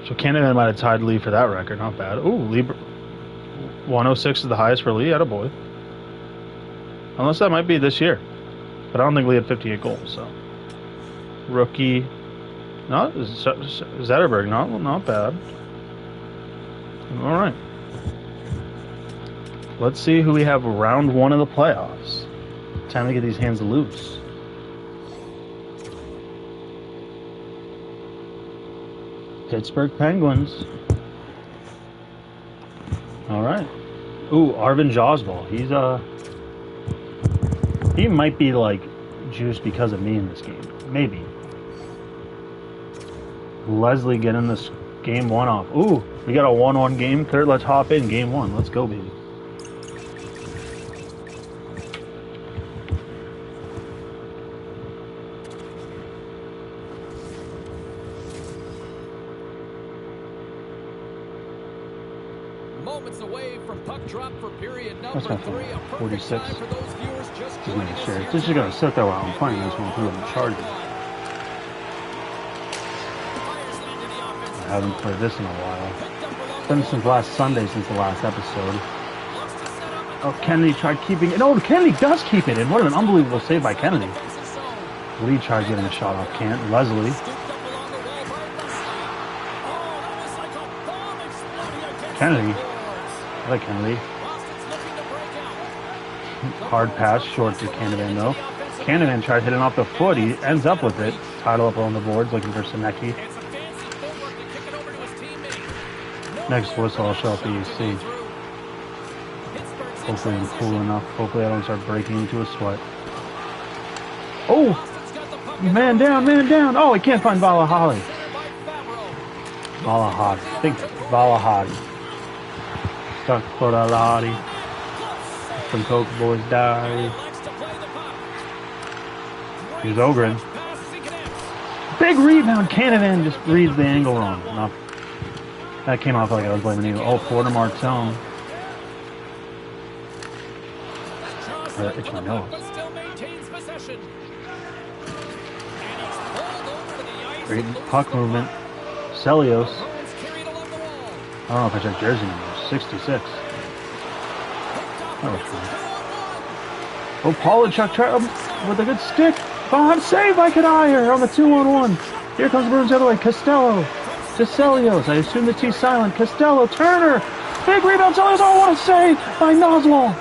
So Canavan might have tied Lee for that record. Not bad. Ooh, Lee... 106 is the highest for Lee. Attaboy. Unless that might be this year. But I don't think Lee had 58 goals, so. Rookie. No, Zetterberg. Not bad. Alright. Let's see who we have round 1 of the playoffs. Time to get these hands loose. Pittsburgh Penguins. All right. Ooh, Arvin Josbal. He might be like juiced because of me in this game. Maybe. Leslie getting this game 1 off. Ooh, we got a 1-1 game. Kurt, let's hop in game 1. Let's go, baby. Moments away from puck drop for period number 3. A 46. for those viewers just He's gonna share it. This is gonna sit there while I'm playing. I just want to put it in the charges. I haven't played this in a while. It's been since last Sunday, since the last episode. Oh, Kennedy tried keeping it. No, Kennedy does keep it in. What an unbelievable save by Kennedy. Lee tried getting a shot off Kent. Leslie. Kennedy. I like Kennedy. Hard pass, short to Canavan though. Canavan tried hitting off the foot. He ends up with it. Title up on the boards, looking for Sinecki. Next whistle, I'll show up the EC. Hopefully I'm cool enough. Hopefully I don't start breaking into a sweat. Oh! Man down, man down. Oh, he can't find Valahari. Valahari. I think Valahari. Stuck for the Lottie. Some Coke Boys Diary. Here's Ogren. Big rebound. Canavan just reads the angle wrong. No. That came off like I was blaming you. Oh, Porter Martone. Itch my nose. Great puck movement. Celios. I don't know if I checked jersey number. 66. That was cool. Oh, Polachuk with a good stick. Oh, saved by Kadair on the 2-on-1. Here comes Bruins the other way. Costello to Celios. I assume the T's silent. Costello. Turner. Big rebound. Celios. Oh, what a save by Noswald.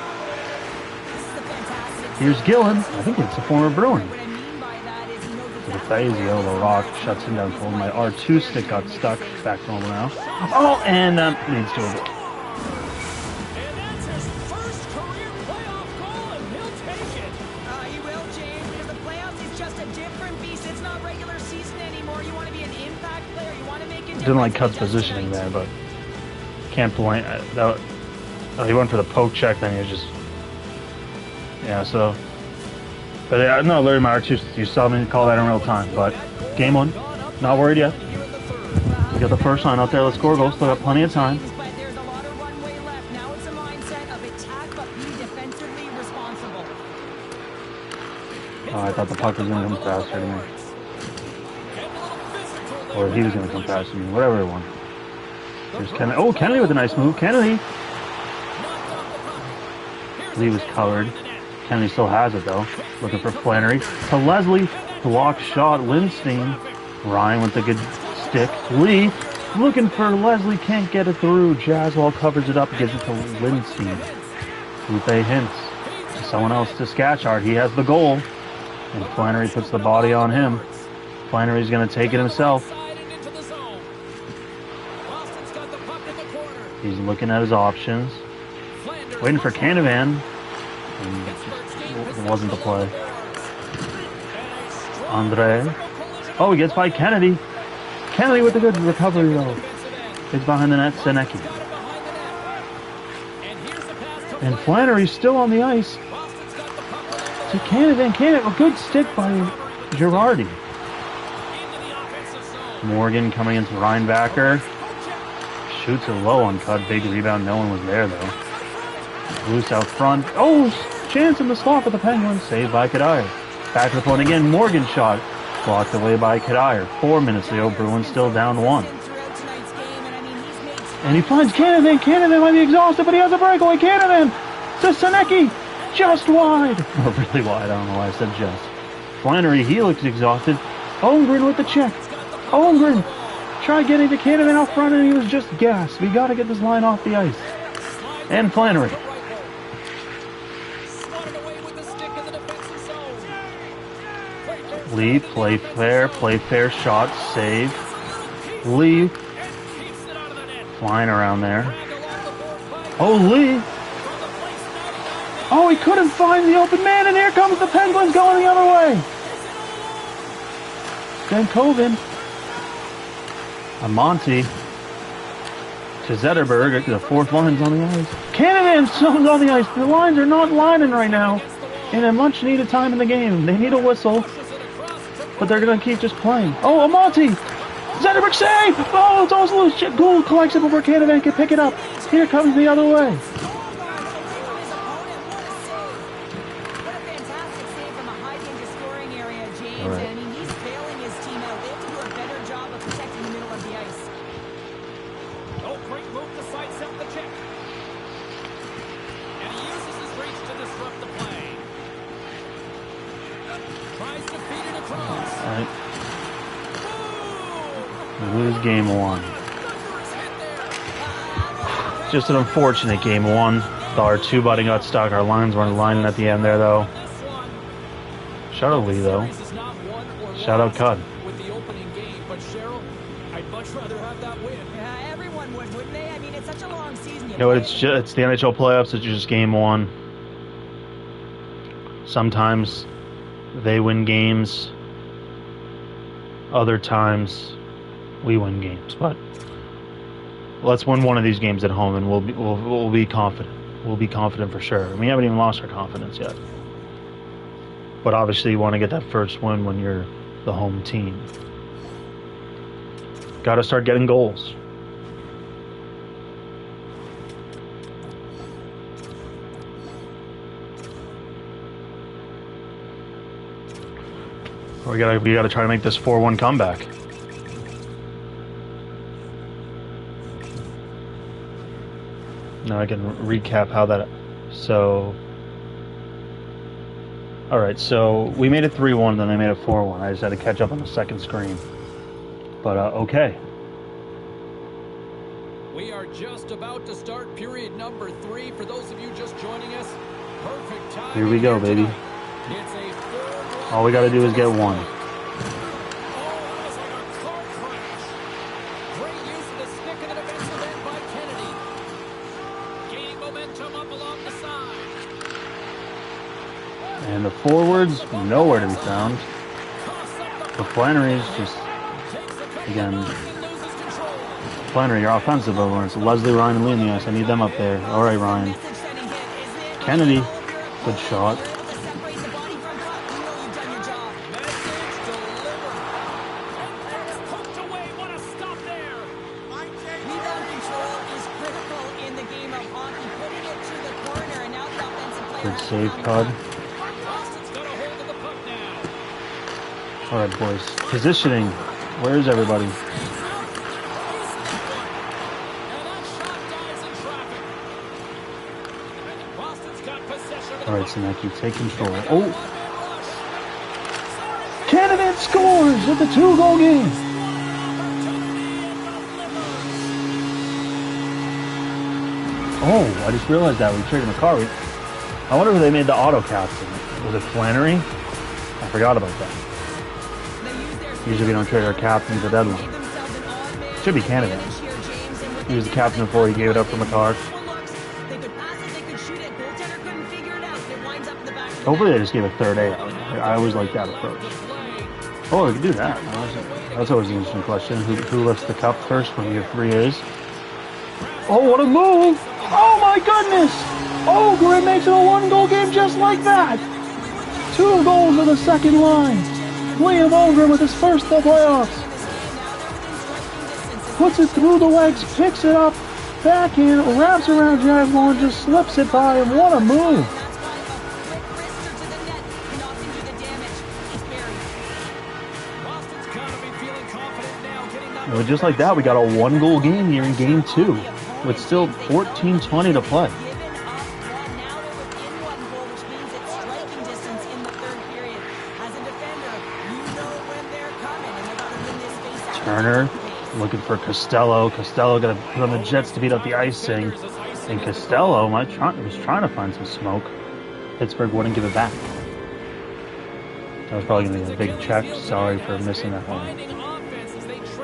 Here's Gillen. I think it's a former Bruin. Fazio, the rock, shuts him down. Full. My R2 stick got stuck. Back to normal now. Oh, and leads to a goal. And that's his first career playoff goal, and he'll take it. He will, James, because the playoffs is just a different beast. It's not regular season anymore. You want to be an impact player. You want to make a difference. Didn't like Cut's positioning there, but can't blame. He went for the poke check, then he was just. Yeah, so. But yeah, no, Larry Meyer, you saw me call that in real time. But game one, not worried yet. We got the first line out there. Let's score goals. Still got plenty of time. But there's a lot of runway left. Now it's a mindset of attack, but be defensively responsible. Oh, I thought the puck was going to come faster to me. Or he was going to come faster to me. Whatever it was. Here's Kennedy. Oh, Kennedy with a nice move. Kennedy. Lee was covered. Kennedy still has it, though. Looking for Flannery. To Leslie. Block shot. Lindstein. Ryan with the good stick. Lee. Looking for Leslie. Can't get it through. Jaswell covers it up. Gives it to Lindstein. Lupe hints. Someone else to Scatchard. He has the goal. And Flannery puts the body on him. Flannery's going to take it himself. He's looking at his options. Waiting for Canavan. It wasn't the play. Andre. Oh, he gets by Kennedy. Kennedy with a good recovery, though. It's behind the net, Senecki. And Flannery's still on the ice. To Canavan. Canavan, a good stick by Girardi. Morgan coming into Reinbacker. Shoots it low on Cut. Big rebound. No one was there, though. Loose out front. Oh, chance in the slot for the Penguins. Saved by Kadair. Back to the point again. Morgan shot. Blocked away by Kadair. 4 minutes ago. Bruins still down 1. And he finds Canavan. Canavan might be exhausted, but he has a breakaway. Canavan to Senecki. Just wide. Or really wide. I don't know why I said just. Flannery, he looks exhausted. Holmgren with the check. Holmgren tried getting to Canavan out front, and he was just gassed. We got to get this line off the ice. And Flannery. Lee, play fair shot, save. Lee, flying around there. Oh, Lee. Oh, he couldn't find the open man, and here comes the Penguins going the other way. Stankoven. Amonte. To Zetterberg. The fourth line's on the ice. Canavan's on the ice. The lines are not lining right now. In a much needed time in the game. They need a whistle. But they're going to keep just playing. Oh, Amonte! Zetterberg save! Oh, it's almost loose. Gould collects it before Canavan can pick it up. Here comes the other way. All right. I mean, he's bailing his team out. They have to do a better job of protecting the middle of the ice. Oh, great move to sidestep the check. And he uses his reach to disrupt the play. Tries to feed it across. All right. We lose game 1. Just an unfortunate game 1. The R2 body got stuck. Our lines weren't lining at the end there, though. Shout out Lee, though. Shout out Cud. With the opening game, but Cheryl, I'd much rather have that win. Everyone would, wouldn't they? I mean, it's such a long season. You know, it's the NHL playoffs. It's just game 1. Sometimes they win games. Other times, we win games, but let's win one of these games at home, and we'll be confident. We'll be confident for sure. We haven't even lost our confidence yet. But obviously, you want to get that first win when you're the home team. Got to start getting goals. We gotta try to make this 4-1 comeback. Now I can recap how that. So, all right. So we made it 3-1, then they made it 4-1. I just had to catch up on the second screen. But okay. We are just about to start period number 3. For those of you just joining us, perfect time. Here we go, baby. It's a full. All we gotta do is get one. Oh, that was like a car crash. Great use of the stick in the defensive end by Kennedy. Gaining momentum up along the side. And the forwards, nowhere to be found. The Flannery's just, again, Flannery, your offensive over. It's Leslie, Ryan, and Leonidas. I need them up there. All right, Ryan. Kennedy, good shot. Good save, Cud. All right, boys. Positioning. Where's everybody? All right, Senecki, take control. Oh! Candidate scores with the 2-goal game. Oh, I just realized that we traded McCarry. I wonder if they made the auto captain. Was it Flannery? I forgot about that. Usually we don't trade our captain at the deadline. Should be Canada. He was the captain before he gave it up for McCarr. Hopefully they just gave a third A out. I always like that approach. Oh, they can do that. That's always an interesting question. Who lifts the cup first when you have 3 A's? Oh, what a move! Oh my goodness! Ogren makes it a 1-goal game just like that! 2 goals of the second line. Liam Ogren with his first full playoffs. Puts it through the legs, picks it up, backhand, wraps around Jaguar and just slips it by him. What a move! And just like that, we got a 1-goal game here in game 2 with still 14:20 to play. Turner looking for Costello. Costello got to put on the Jets to beat up the icing. And Costello was trying to find some smoke. Pittsburgh wouldn't give it back. That was probably going to be a big check. Sorry for missing that one.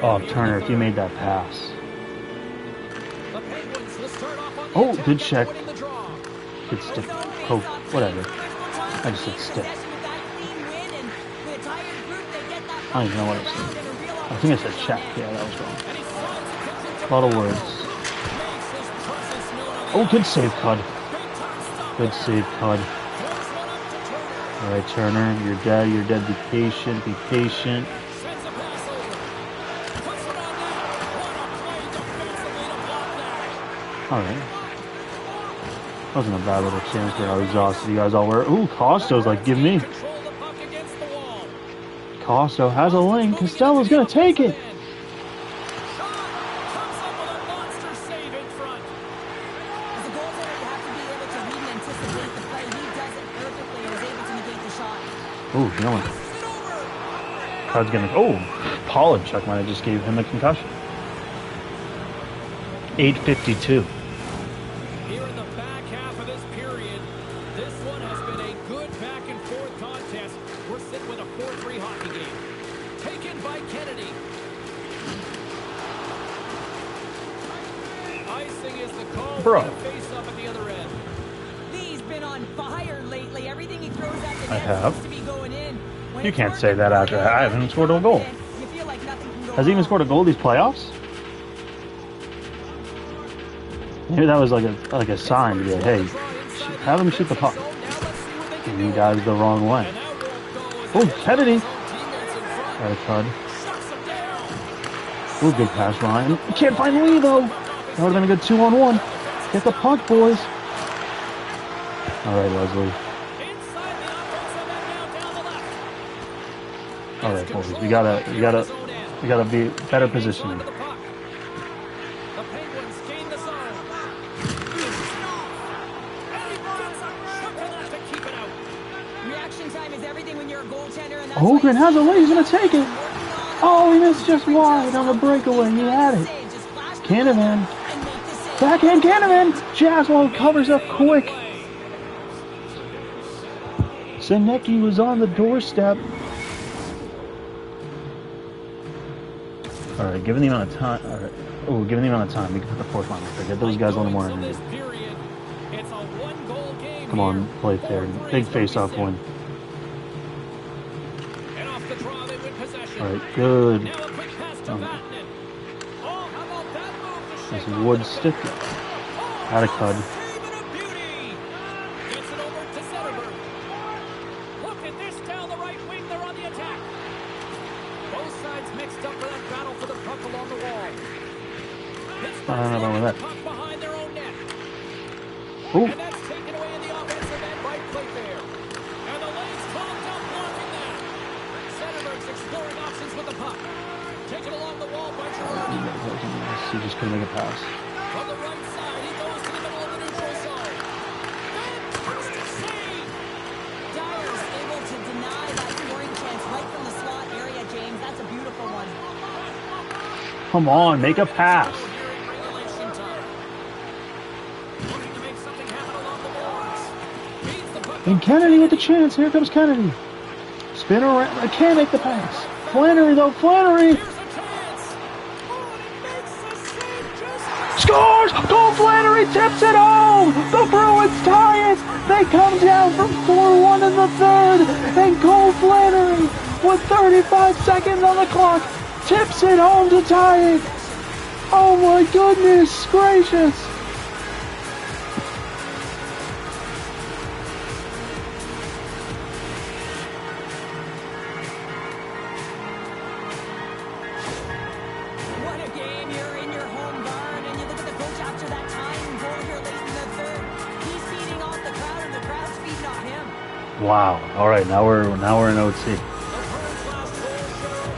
Oh, Turner, if you made that pass. Oh, good check. Good stick. Coke. Whatever. I just said stick. I don't even know what I said. I think I said check. Yeah, that was wrong. A lot of words. Oh, good save, Cud. Good save, Cud. All right, Turner, you're dead. You're dead. Be patient. Be patient. All right. Wasn't a bad little chance for how exhausted you guys all were. Ooh, Costo's like, give me. Costo has a link. Costello's going to take it. Ooh, you know what? Cud's going to... Oh, Polachuk might have just gave him a concussion. 8:52. Here in the back half of this period, this one has been a good back and forth contest. We're sitting with a 4-3 hockey game. Taken by Kennedy. Icing is the call. Bro. Face up at the other end. He's been on fire lately. Everything he throws at the I net have. seems to be going in. When You it's can't working say that for after him, I haven't scored a goal. you feel Has he even scored a goal these playoffs? Maybe that was like a sign to be like, hey, have him shoot the puck. And he dives the wrong way. Oh, Kennedy. Got a cut. Oh, good pass, Ryan. Can't find Lee, though. That would have been a good 2-on-1. Get the puck, boys. All right, Leslie. All right, boys. We gotta be better positioning. Hogan has a lead. He's gonna take it. Oh, he missed just wide on the breakaway. He had it. Canavan. Backhand Canavan. Jaslow covers up quick. Sinecki was on the doorstep. All right, given the amount of time. All right. Oh, given the amount of time, we can put the fourth line right there. Get those guys a little more energy. Come on, play fair. Big face-off win. All right, good. This is Wood stick. Had a cut. I don't know about that. Ooh. And that's taken away in the offensive end by Playfair. And the legs called up blocking that. Centerberg's exploring options with the puck. Taken along the wall by Girardi. He just couldn't make a pass. From the right side, he goes to the middle of the neutral zone. Fantastic save! Dyer's able to deny that scoring chance right from the slot area, James. That's a beautiful one. Come on, make a pass. And Kennedy with the chance. Here comes Kennedy. Spin around. I can't make the pass. Flannery, though. Flannery. Scores! Cole Flannery tips it home. The Bruins tie it. They come down from 4-1 in the third. And Cole Flannery, with 35 seconds on the clock, tips it home to tie it. Oh my goodness gracious. Wow. All right, now we're in OT.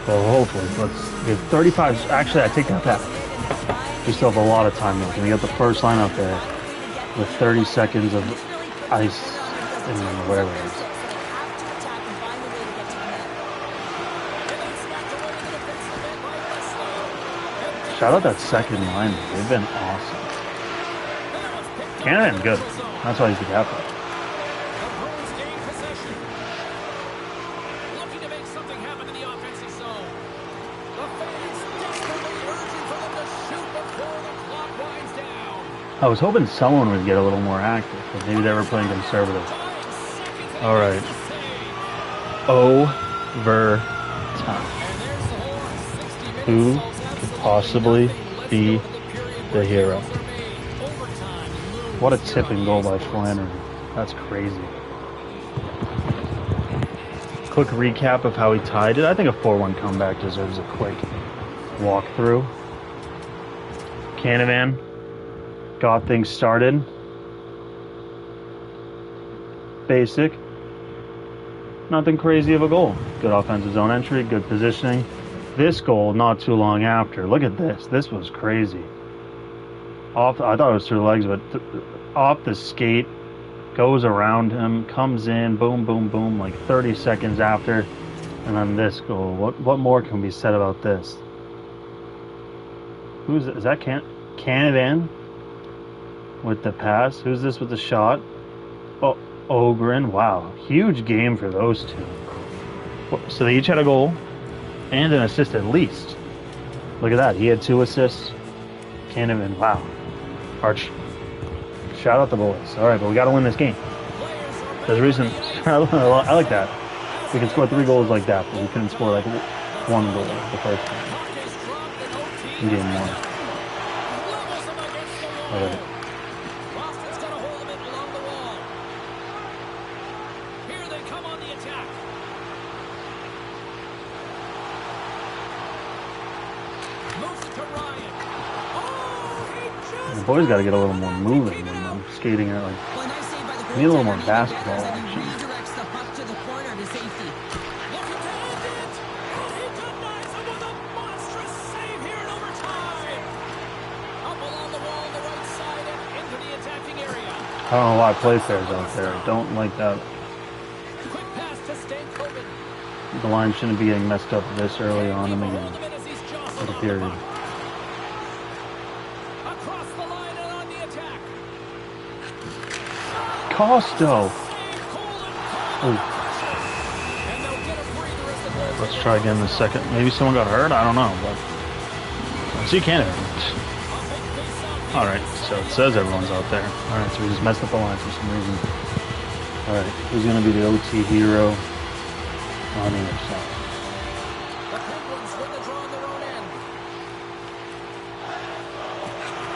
Well, hopefully, let's get 35. Actually, I take that back. We still have a lot of time left. We got the first line out there with 30 seconds of ice and whatever it is. Shout out that second line. They've been awesome. Canavan's good. That's why he's the captain. I was hoping someone would get a little more active, but maybe they were playing conservative. All right. Overtime. Who could possibly be the hero? What a tipping goal by Flannery. That's crazy. Quick recap of how he tied it. I think a 4-1 comeback deserves a quick walkthrough. Canavan got things started. Basic. Nothing crazy of a goal. Good offensive zone entry, good positioning. This goal not too long after. Look at this. This was crazy. I thought it was through the legs, but off the skate, goes around him, comes in, boom, boom, boom, like 30 seconds after. And then this goal. What more can be said about this? Is that Canavan? With the pass. Who's this with the shot? Oh, Ogren. Wow. Huge game for those two. So they each had a goal and an assist at least. Look at that. He had 2 assists. Canavan. Wow. Arch. Shout out the boys. All right, but we got to win this game. There's a reason. I like that. We can score 3 goals like that, but we couldn't score like 1 goal the first time. in game 1. Levels him against the wall. All right. Boston's got a hold of it along the wall. Here they come on the attack. Moves it to Ryan. Oh, he just The boys got to get a little more moving when I'm skating it. Like, Well, nice save by the need a little more goaltender basketball as he action. redirects the puck to the corner to safety. looking to end it. And he denies him with a monstrous save here in overtime. Up along the wall on the right side and into the attacking area. I don't know why Playfair's out there. I don't like that. Quick pass to Stankoven. The line shouldn't be getting messed up this early on in the game. For the period. Across the line and on the attack. Costo! Oh, And they'll get a breather as the goal. let's try again in a second. Maybe someone got hurt? I don't know. But I see Canada. Alright, so it says everyone's out there. Alright, so we just messed up the line for some reason. Alright, who's going to be the OT hero on either side? The Penguins win the draw on their own end.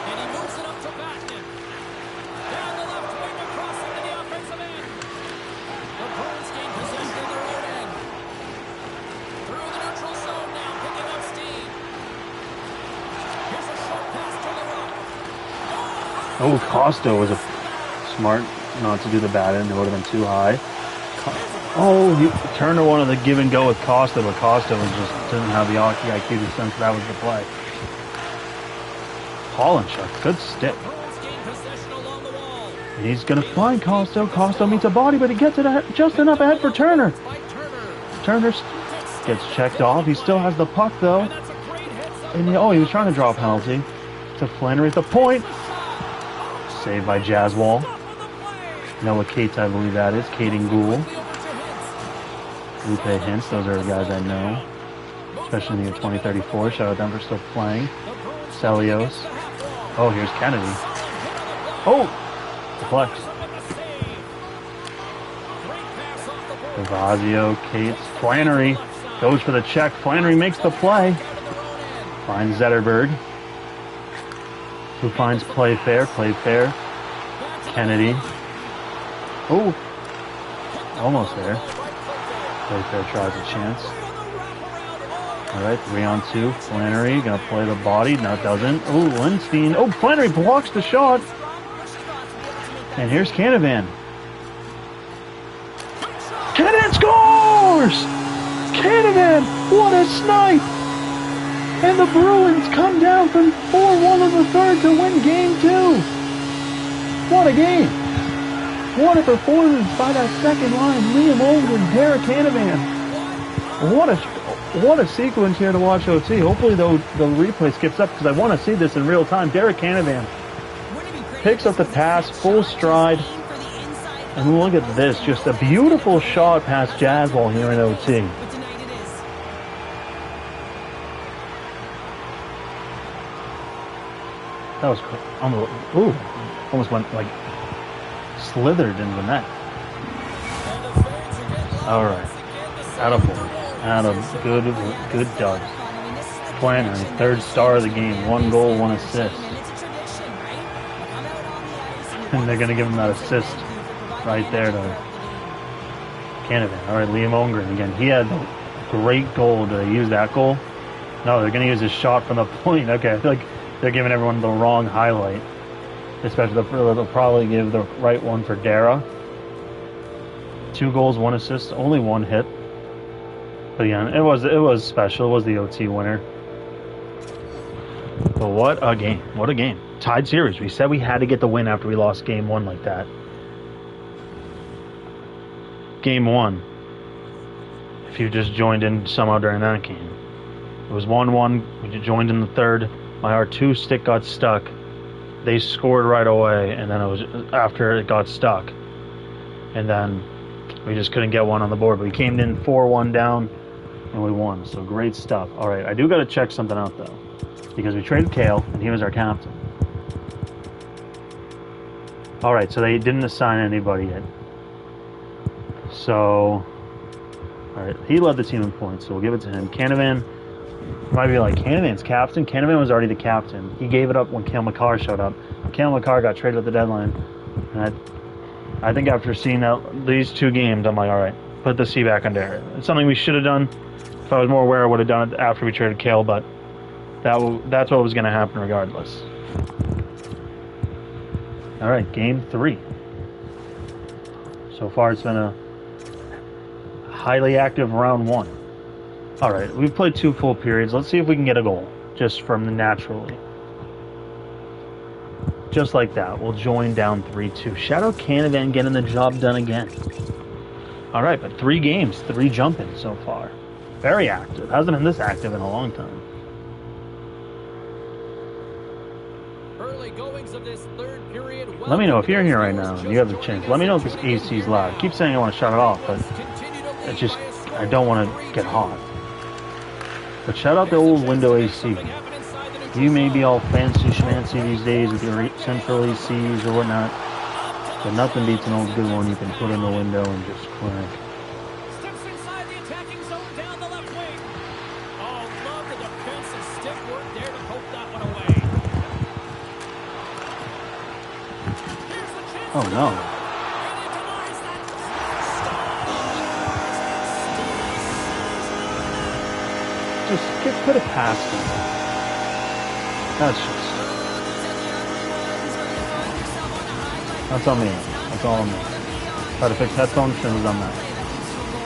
And he moves it up to Batman. Down the left wing across into the offensive end. The Bruins gain possession in their own end. Through the neutral zone now, picking up steam. Here's a short pass to the right. Oh, Costo was a smart not to do the bad end. It would have been too high. Oh, he turned to one of the give and go with Costa, but Costa was just didn't have the hockey IQ to sense that was the play. Hollandchuk, good stick. Bruins gain possession along the wall. And he's gonna find Costa. Costa meets a body, but he gets it just enough ahead for Turner. By Turner. Turner gets checked off. He still has the puck though. And that's a great hit. And he was trying to draw a penalty to Flannery at the point. Saved by Jazzwall. Noah Cates, I believe that is. Caden Gould. Lupe Hintz, those are the guys I know. Especially in the year 2034. Shout out them for still playing. Celios. Oh, here's Kennedy. Oh! Deflects. Davazio, Cates, Flannery goes for the check. Flannery makes the play. Finds Zetterberg. Who finds Playfair. Playfair. Kennedy. Oh! Almost there. Playfair tries a chance. Alright, 3-on-2. Flannery gonna play the body. No, it doesn't. Oh, Lindstein. Oh, Flannery blocks the shot. And here's Canavan. Canavan scores! Canavan! What a snipe! And the Bruins come down from 4-1 in the third to win game 2. What a game! What a performance by that second line. Liam Olden, Derek Canavan. What a sequence here to watch OT. Hopefully the replay skips up because I want to see this in real time. Derek Canavan picks up the pass, full stride. And look at this, just a beautiful shot past Jazzwall here in OT. That was unbelievable. Ooh, almost went like slithered into the net. All right, attaboy. Good dubs. Flannery, third star of the game, 1 goal, 1 assist. And they're gonna give him that assist right there to Canavan. All right, Liam Holmgren again. He had a great goal. Do they use that goal? No, they're gonna use his shot from the point. Okay, I feel like they're giving everyone the wrong highlight. Especially they'll probably give the right one for Dara. 2 goals, 1 assist, only 1 hit. But yeah, it was special. It was the OT winner. But what a game! What a game! Tied series. We said we had to get the win after we lost game 1 like that. Game 1. If you just joined in somehow during that game, it was 1-1. We joined in the third. My R2 stick got stuck. They scored right away, and then it was after it got stuck, and then we just couldn't get one on the board. But we came in 4-1 down, and we won. So great stuff. All right, I do got to check something out though, because we traded Kale, and he was our captain. All right, so they didn't assign anybody yet. So, all right, he led the team in points, so we'll give it to him. Canavan Might be like Canavan's captain. Canavan was already the captain. He gave it up when Cale Makar showed up. Cale Makar got traded at the deadline. And I think after seeing these 2 games, I'm like, all right, put the C back on Derek. It's something we should have done. If I was more aware, I would have done it after we traded Cale, but that's what was going to happen regardless. All right, game 3. So far, it's been a highly active round 1. All right, we've played 2 full periods. Let's see if we can get a goal just from the naturally. Just like that, we'll join down 3-2. Shout out Canavan getting the job done again. All right, but 3 games, 3 jump-ins so far. Very active. Hasn't been this active in a long time. Early goings of this third period. Let me know if you're here right now and you have the chance. Let me know if this AC is loud. I keep saying I want to shut it off, but it's just, I don't want to get hot. But shout out the old window AC. You may be all fancy schmancy these days with your central ACs or whatnot, but nothing beats an old good one you can put in the window and just crank. Steps inside the attacking zone down the left wing. Oh, love the defensive stick work there to poke that one away. Here's the chance. Oh no. And he denies that. Just put it past him. That's on me. That's all on me. Try to fix headphones, shouldn't have done that.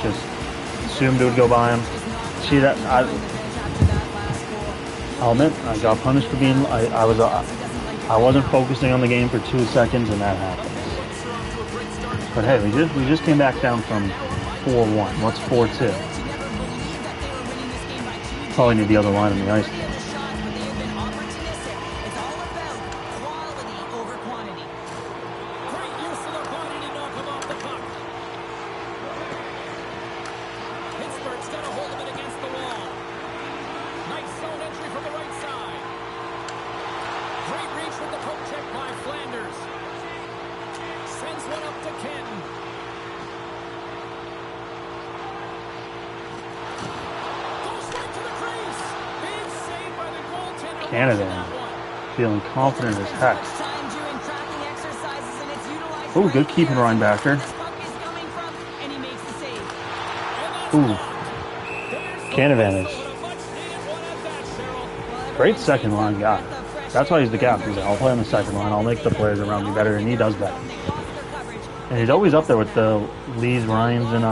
Just assumed it would go by him. See that? I'll admit, I got punished for being. I wasn't focusing on the game for 2 seconds, and that happens. But hey, we just came back down from 4-1. What's 4-2? Probably need the other line on the ice. Canavan feeling confident as heck. Oh, good keeping linebacker. Ooh. Canavan is great second line guy. That's why he's the captain. He's like, I'll play on the second line. I'll make the players around me better, and he does that. And he's always up there with the Lees, Ryans, and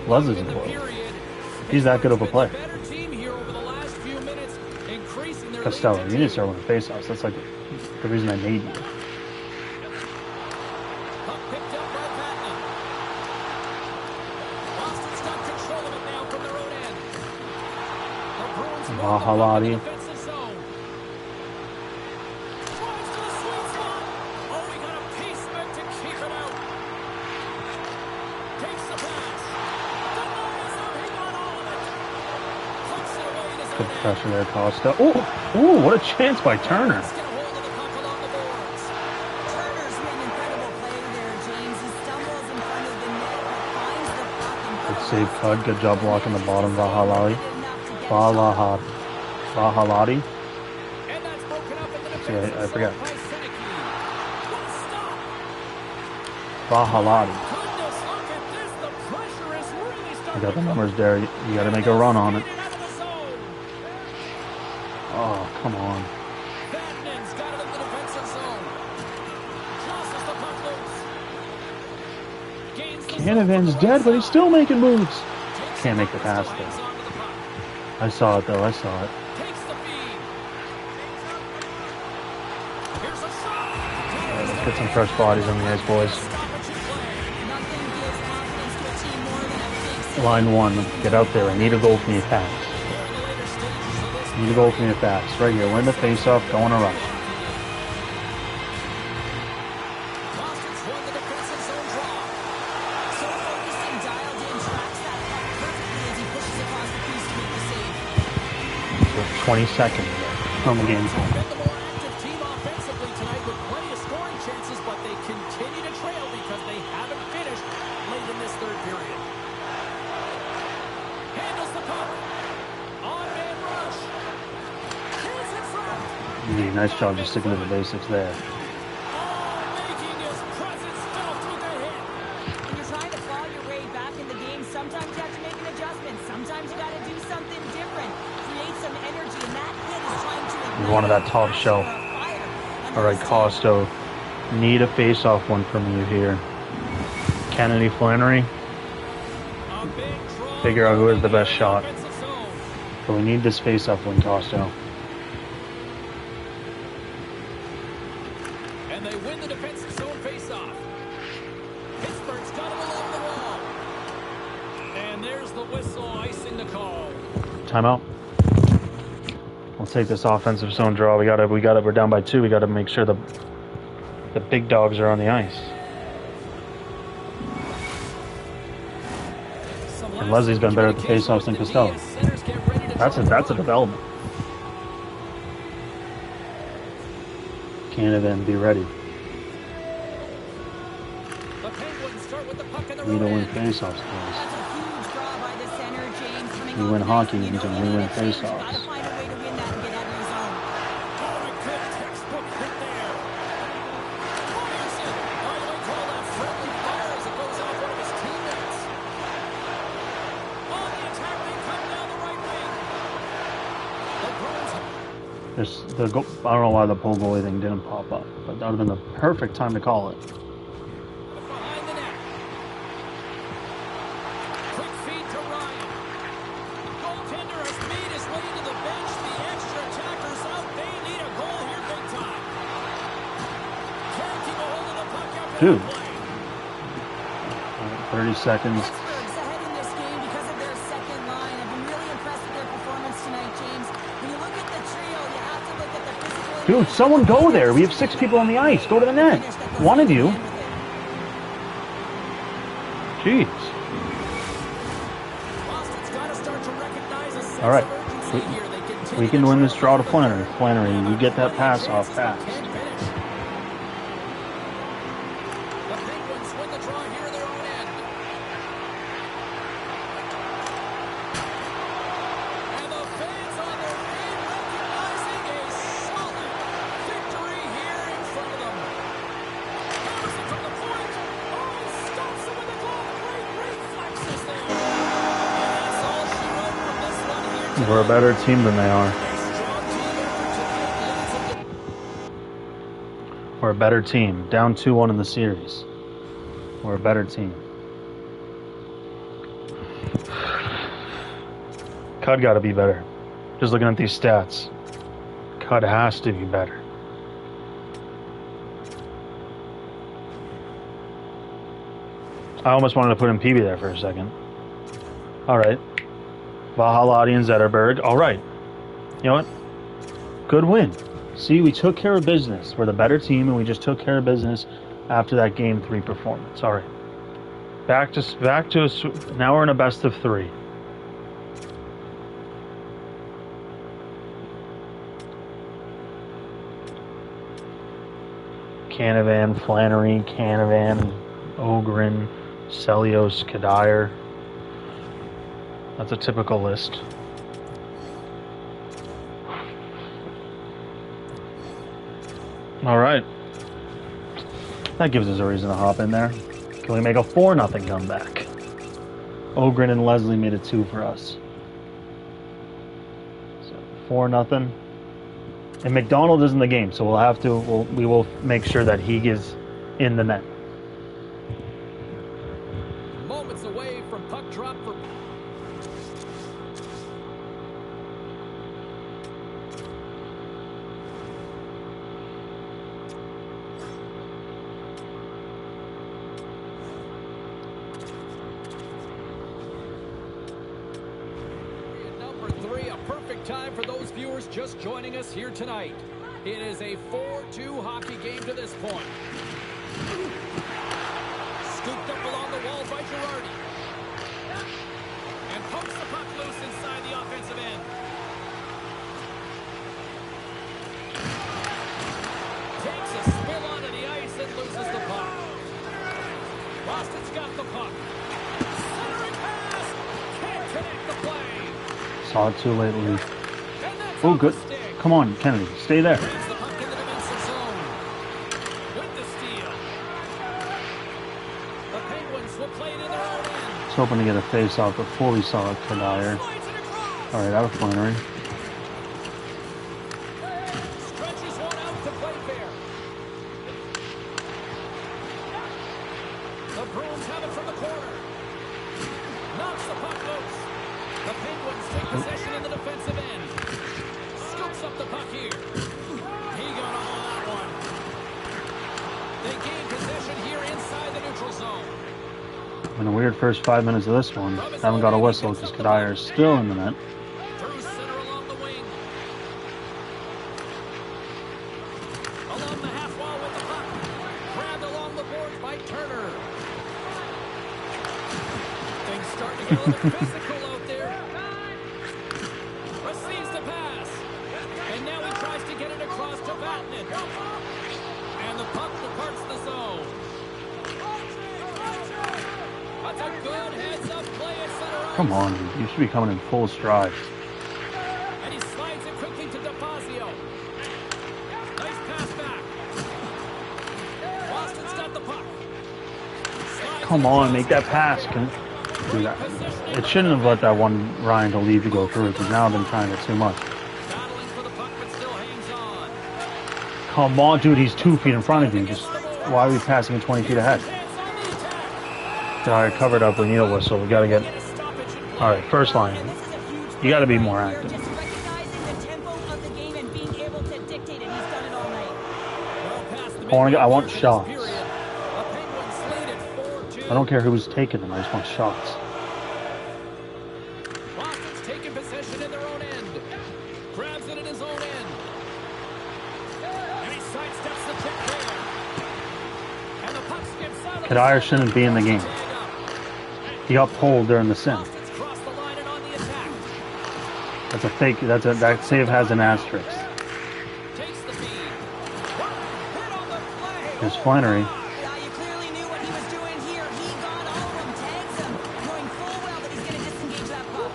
Leslie's and boys. He's that good of a player. Costello, you need to start winning faceoffs. That's like the reason I made you. Mahalati. Good pressure there, Costa. Ooh, what a chance by Turner. Good save, Cud. Good job blocking the bottom, Vahalati. See, I forget. Vahalati. You got the numbers there. You got to make a run on it. Oh, come on. Canavan's dead, but he's still making moves. Can't make the pass though. I saw it though, I saw it. Right, let's get some fresh bodies on the ice, boys. Line 1, get out there. I need a goal from you fast. Need a goal from you fast. Right here, win the face-off, go on a rush. So 20 seconds on the game. nice job just sticking to the basics there. Making his presence felt through the hit. When you're trying to claw your way back in the game, sometimes you have to make an adjustment. Sometimes you got to do something different. Create some energy, and that hit is trying to ignite He's one of that top passion shelf. or fire under All right, his team. Costo. Need a face-off one from you here. Kennedy, Flannery. A big draw Figure out who has the in the best shot. offensive zone. But we need this face-off one, Costo. And they win the defensive zone face-off. Pittsburgh's got him along the wall. And there's the whistle, icing the call. Timeout. We'll take this offensive zone draw. We're down by 2. We gotta make sure the big dogs are on the ice. And Leslie's been better at the face-offs than Costello. That's a development. Canada, be ready. The Penguins start with the puck in the We need to road win end. face-offs, guys. That's a huge draw by the center, James. Coming We off win the hockey ice, you games know and you we need win a change. You face-offs. gotta find a way to win that and get out of your zone. Oh, a good textbook hit there. Ryerson, by the way, called that friendly fire as it goes off one of his teammates. On the attack, they come down the right wing. The Bruins I don't know why the pole goalie thing didn't pop up, but that would have been the perfect time to call it. behind the net. Quick feed to Ryan. Goaltender has made his way to the bench. The extra attackers out. They need a goal here big time. Can't keep a hold of the puck after Dude. the play. 30 seconds. Pittsburgh's ahead in this game because of their second line. I've been really impressed with their performance tonight, James. When you look at the trio, you have to look at the physical... Dude, someone go there. We have 6 people on the ice. Go to the net. One of you. Jeez. Boston's got to start to recognize a sense All right. of urgency here. They continue We can to win try this draw to to Flannery. Flannery, you get that pass chances, off but fast. can't finish. The Penguins win the draw here in their own end. And the fans on their feet recognizing a solid victory here in front of them. Harrison from the point. Oh, he stops him with the goal. Great reflexes there. And that's all she wrote from this one here tonight. We're a better team than they are. A strong team effort to get leads of the We're a better team. Down 2-1 in the series. We're a better team. Cud got to be better. Just looking at these stats. Cud has to be better. I almost wanted to put in PB there for a second. All right. Vahaladi and Zetterberg. All right. You know what? Good win. See, we took care of business. We're the better team, and we just took care of business after that Game 3 performance. All right. Back to now we're in a best of 3. Canavan, Flannery, Canavan, Ogren, Celios, Kadire. That's a typical list. All right. That gives us a reason to hop in there. Can we make a 4-0 comeback? Ogren and Leslie made it 2 for us. So 4-0. And McDonald is in the game, so we will make sure that he is in the net. moments away from puck drop for... Number 3, a perfect time for those viewers just joining us here tonight. It is a 4-2 hockey game to this point. Scooped up along the wall by Girardi. And pokes the puck loose inside the offensive end. Takes a spill onto the ice and loses the puck. Boston's got the puck. Centering pass. Can't connect the play. Saw it too late, Lee. And that's Oh, off good. the stick. Come on, Kennedy. Stay there. Brings the puck was hoping to get a face-off before we saw Ryder. All right, out of Flannery. Stretches one out to play fair. The Bruins have it from the corner. Knocks the puck loose. The Penguins take possession in the defensive end. Scoops up the puck here. He got all of that one. They gain possession here inside the neutral zone. In a weird first 5 minutes of this one, haven't got a whistle because Ryder is still in the net. Through center along the wing. Along the half wall with the puck. Grabbed along the boards by Turner. Things start to get a little physical out there. Receives the pass. And now he tries to get it across to Vatanen. And the puck departs the zone. That's a good heads-up play at center ice. Come on, dude. You should be coming in full stride. And he slides it quickly to DeFazio. Nice pass back. Boston's got the puck. Slides Come it on, across. make that pass. Dude, it shouldn't have let that one Ryan to leave to go through because now I've been trying it too much. Battling for the puck, but still hangs on. Come on, dude. He's 2 feet in front of you. Just why are we passing it 20 feet ahead? Chance on the attack. All right, covered up. We need a whistle. We got to get. Stoppage in play. All right, first line. And this is a huge You got to be play more here, active. just recognizing the tempo of the game and being able to dictate it. He's done it all night. Well past the I want midway shots. period. The Penguins lead it 4-2. I don't care who's taking them. I just want shots. Boston's taking possession in their own end. Grabs it in his own end. And he sidesteps the check there. And the puck skips out of the Ryder zone. shouldn't be in the game. Tag up. He got pulled during the sim. Boston's crossed the line and on the attack. That's a fake. That save has an asterisk. Takes the feed. Hit on the play. There's Flannery. Yeah, you clearly knew what he was doing here. He got all of them, tags them, knowing full well that he's going to disengage that puck.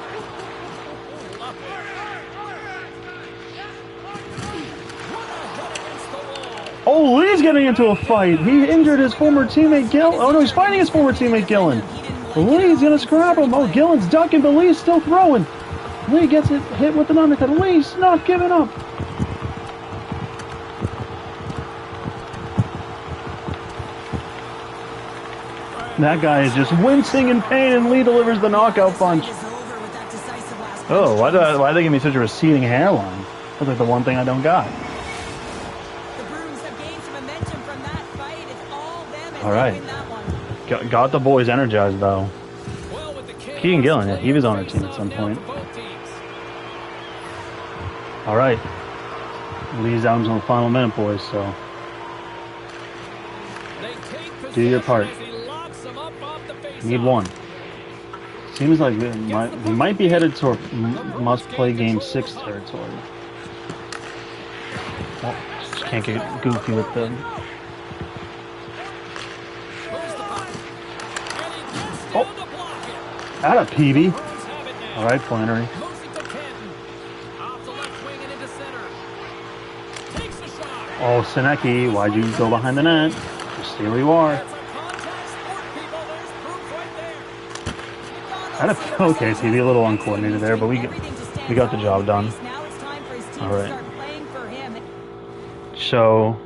Up it. What a hit against the wall. Oh, Lee's getting into a fight. He injured his former teammate Gillen. Oh no, he's fighting his former teammate Gillen. Lee's gonna scrap him. Oh, Gillen's ducking, but Lee's still throwing. Lee gets it hit with an undercut. Lee's not giving up. That guy is just wincing in pain, and Lee delivers the knockout punch. Is over with that decisive last punch. Oh, why they give me such a receding hairline? That's like the one thing I don't got. The Bruins have gained some momentum from that fight. It's all them as All right. they win that one. Got the boys energized though. Well, with the chaos Keegan Gillen, yeah, he was on our face team at off some now point. for both teams. All right, Lee's out until the final minute, boys. So They take Do your possession part. as he locks them up off the faceoff. need one. Seems like we might be headed toward must-play game 6 territory. Oh, just can't get goofy with them. Moves the puck. And he gets Oh. down to block it. Out of PB. Bruins have it now. All right, Flannery. Moves it to Canton. Off the left wing and into center. Takes the shot. Oh, Senecki, why'd you go behind the net? Just stay where you are. That's a contact sport, people. There's proof right there. Out of okay, TV a little uncoordinated there, but we got the job done. Now it's time for his team All to right. start playing for him. So,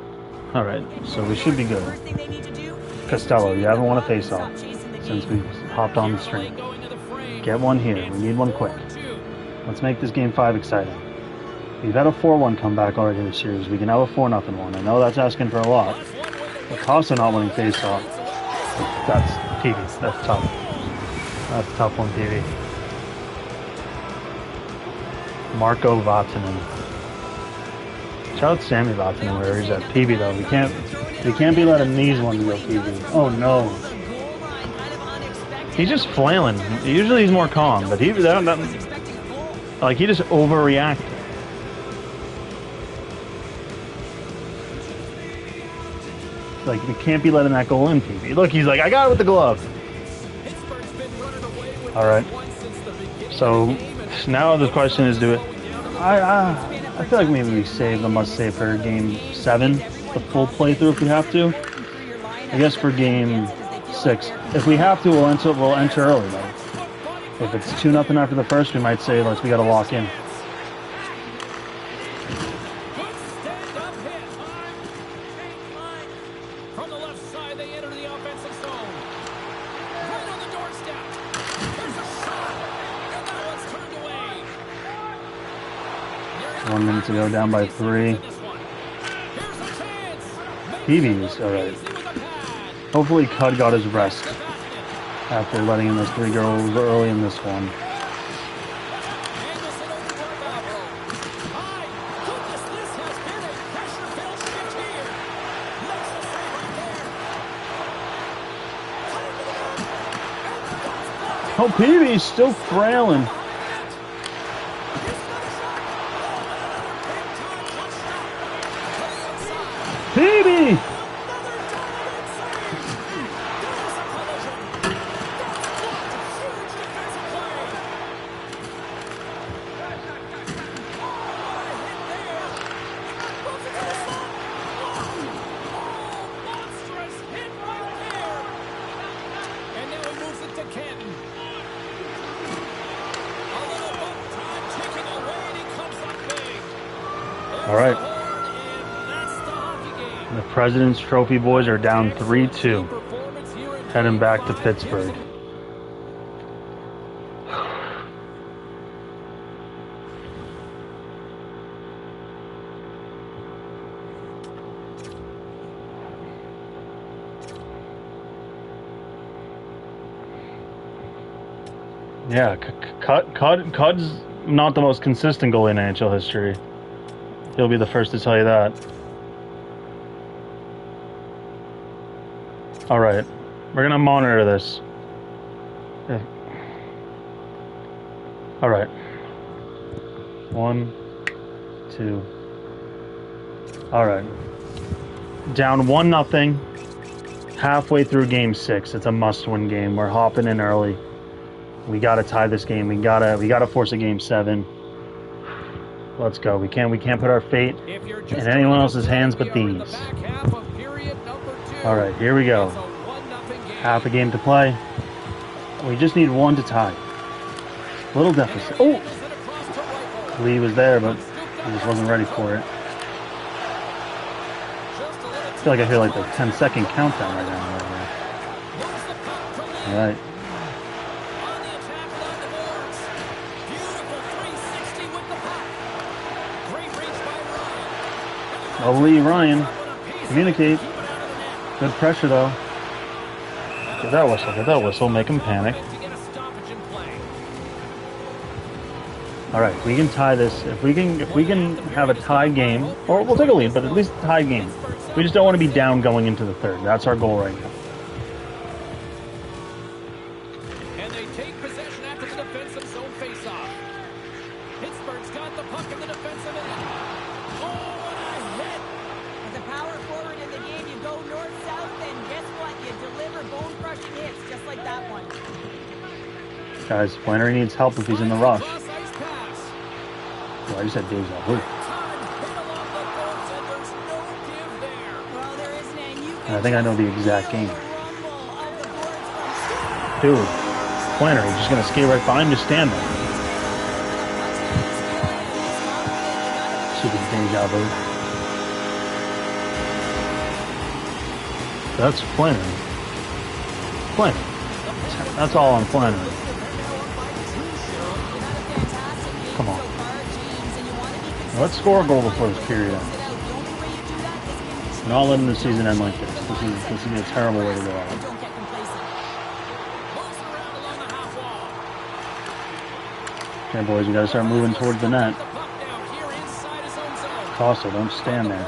all right, so we should be good. First thing they need to do is Costello, you haven't won a stop face-off chasing the since game. we hopped on the stream. Going to the frame. Get one here. We need one quick. 4-2. Let's make this game 5 exciting. We've had a 4-1 comeback already this series. We can have a 4-0 one. I know that's asking for a lot. That's one way to The win. cost of not winning face-off, that's TV. That's tough. That's a tough one, TV. Marco Vatanen. Shout out Sammy Vatanen where he's at PB though. We can't be letting these ones go PB. Oh no. The goal line kind of unexpected. He's just flailing. Usually he's more calm, but he Expecting a goal. like he just overreacted. Like we can't be letting that goal in, PB. Look, he's like, I got it with the glove. Pittsburgh's been running away with All right. this one since the beginning So of the game, and now the question is, do it. down the I feel like maybe we save the must-save for game 7, the full playthrough if we have to. I guess for game 6. If we have to, we'll enter early, though. If it's 2-0 after the first, we might say, we got to lock in. From the left side, they enter the offensive zone. Right on the doorstep. Here's a shot, and that one's turned away. 1 minute to go, down by 3. PBs, all right. Hopefully Cud got his rest after letting in those 3 goals early in this one. Oh, PB's still frailing. PB! All right. The President's Trophy boys are down 3-2, heading back to Pittsburgh. Yeah, Cud's not the most consistent goalie in NHL history. He'll be the first to tell you that. All right, we're gonna monitor this. Yeah. All right. 1, 2. All right. Down 1-0. Halfway through Game 6. It's a must-win game. We're hopping in early. We gotta tie this game. We gotta force a Game 7. Let's go. We can't put our fate in anyone else's hands but these. All right, here we go. Half a game to play. We just need 1 to tie. Little deficit. Oh! Lee was there, but he just wasn't ready for it. I feel like I hear like the 10-second countdown right now. All right. Oh, Lee, Ryan, communicate. Good pressure, though. Get that whistle, make him panic. All right, we can tie this. If we can have a tie game, or we'll take a lead, but at least a tie game. We just don't want to be down going into the third. That's our goal right now. And they take possession after the defensive zone face-off. Pittsburgh's got the puck in the defensive end. As a power forward in the game, you go north-south, and guess what? You deliver bone-crushing hits just like that one. Guys, Flannery needs help if he's in the rush. Oh, I just had deja vu. And I think I know the exact game. Dude, Flannery just going to skate right behind him, just stand there. Super deja vu. That's Flannery. Flannery. That's all on Flannery. Come on. Let's score a goal before this period ends. Not letting the season end like this. This is a terrible way to go out. Okay, boys, we got to start moving towards the net. Costo, don't stand there.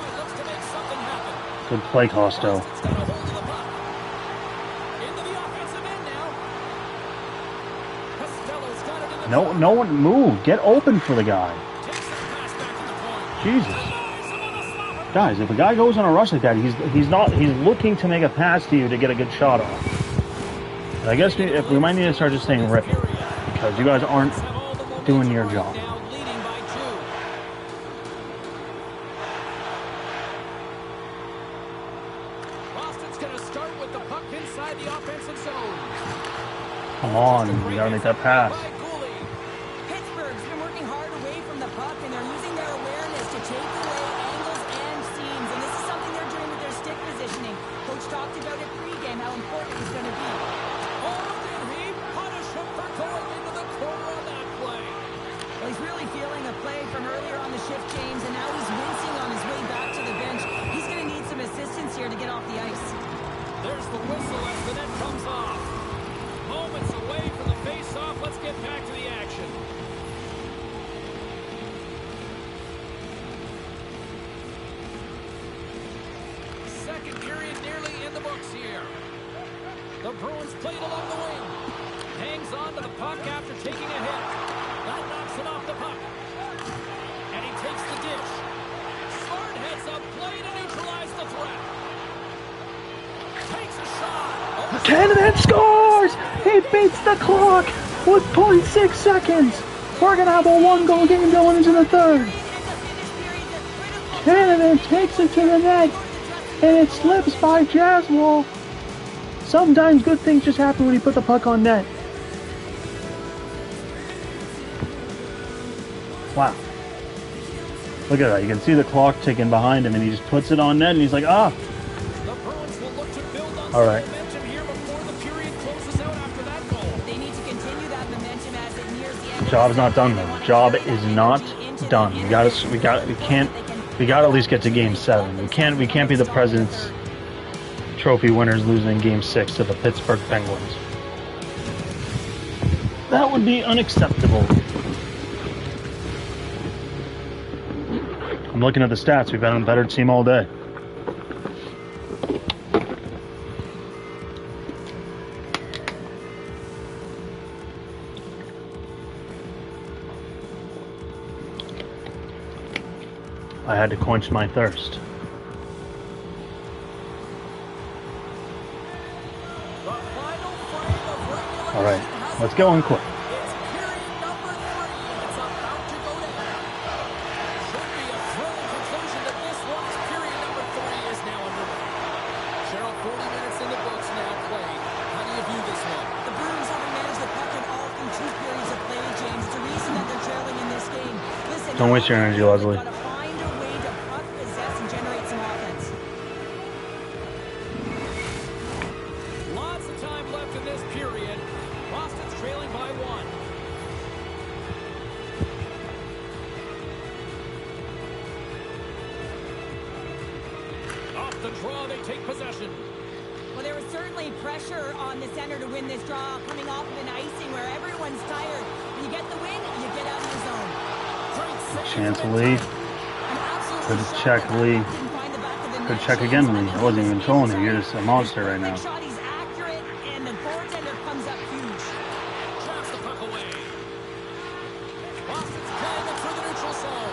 Good play, Costo. No one move. Get open for the guy. Jesus. Guys, if a guy goes on a rush like that, he's looking to make a pass to you to get a good shot off. And I guess we might need to start just saying rip it, because you guys aren't doing your job. Boston's going to start with the puck inside the offensive zone. Come on, you gotta make that pass. Pittsburgh's been working hard away from the puck, and they're using their awareness to take away angles and seams. And this is something they're doing with their stick positioning. Coach talked about it pregame, how important it was going to be. Oh, did he punish him for going into the corner on that play? Well, he's really feeling a play from earlier on the shift, James, and now he's wincing on his way back to the bench. He's going to need some assistance here to get off the ice. There's the whistle as the net comes off. Moments away from the face-off. Let's get back to the action. Second period nearly in the books here. The Bruins played along the wing. Hangs on to the puck after taking a hit. That knocks it off the puck. And he takes the dish. Smart heads up play to neutralize the threat. Takes a shot. Canada scores! He beats the clock with 0.6 seconds. We're gonna have a one-goal game going into the third. Canada takes it to the net, and it slips by Jaswall. Sometimes good things just happen when you put the puck on net. Wow. Look at that. You can see the clock ticking behind him, and he just puts it on net, and he's like, ah. The Bruins will look to build on All right. momentum here before the period closes out after that goal. They need to continue that momentum as it nears the end. Job's not done though. Job is not done. We gotta at least get to game 7. We can't be the President's Trophy winners losing in game 6 to the Pittsburgh Penguins. That would be unacceptable. I'm looking at the stats. We've had a better team all day. I had to quench my thirst. All right, let's go in quick. It's period number 3, and it's about to go down. Should be a thrilling conclusion that this one's period number 3 is now underway. Cheryl, 40 minutes in the books now played. How do you view this one? The Bruins haven't managed the puck in all through 2 periods of play, James. It's a reason that they're trailing in this game. Listen, Don't waste your energy, Leslie. They've got to find a way to puck possess and generate some offense. Lots of time left in this period. Boston's trailing by 1. Off the draw, they take possession. Well, there was certainly pressure on the center to win this draw, coming off of an icing where everyone's tired. When you get the win, you get out of your zone. Chance Lee. Good check, Lee. Good check again, Lee. I wasn't even trolling you. You're just a monster right now. Shot, he's accurate, and the goaltender comes up huge. Drops the puck away. Boston's playing it through the neutral zone.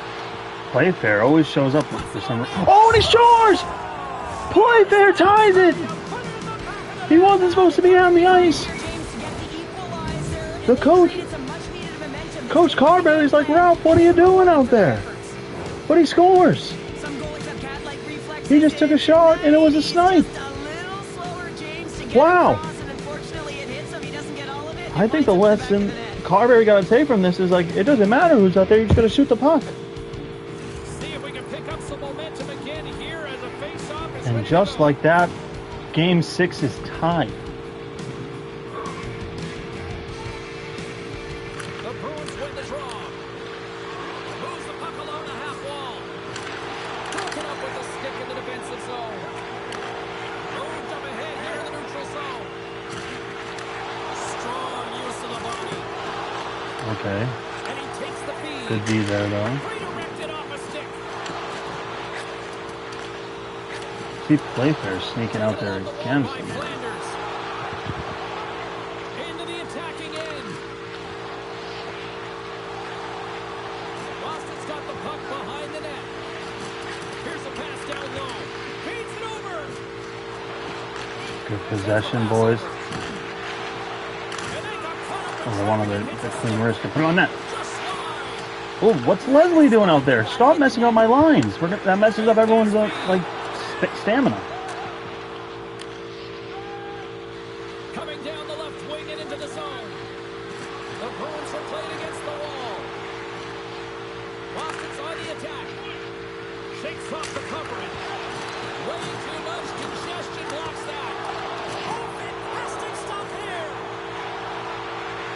Playfair always shows up for some reason. Oh, and he scores! Playfair ties it! He wasn't supposed to be on the ice. The coach, Coach Carberry's like, Ralph, what are you doing out there? But he scores. He just took a shot, and it was a snipe. Wow. I think the lesson Carberry got to take from this is like, it doesn't matter who's out there, you just got to shoot the puck. See if we can pick up some momentum again here as a face-off. And just like that, Game 6 is tied. The Bruins win the draw. Moves the puck along the half wall. Broken up with the stick in the defensive zone. Moved up ahead here in the neutral zone. Strong use of the body. Okay. And he takes the feed. Good D there, though. Redirected off a stick. See Playfair sneaking out there against him. Flanders. Into the attacking end. Boston's got the puck behind the net. Here's a pass down low. Feeds it over. Good possession, boys. And they got caught up Oh, one of the clean wrist. Put it on net. Oh, what's Leslie doing out there? Stop messing up my lines. That messes up everyone's like stamina. off the covering. Way too much congestion blocks that. Oh, fantastic stop here.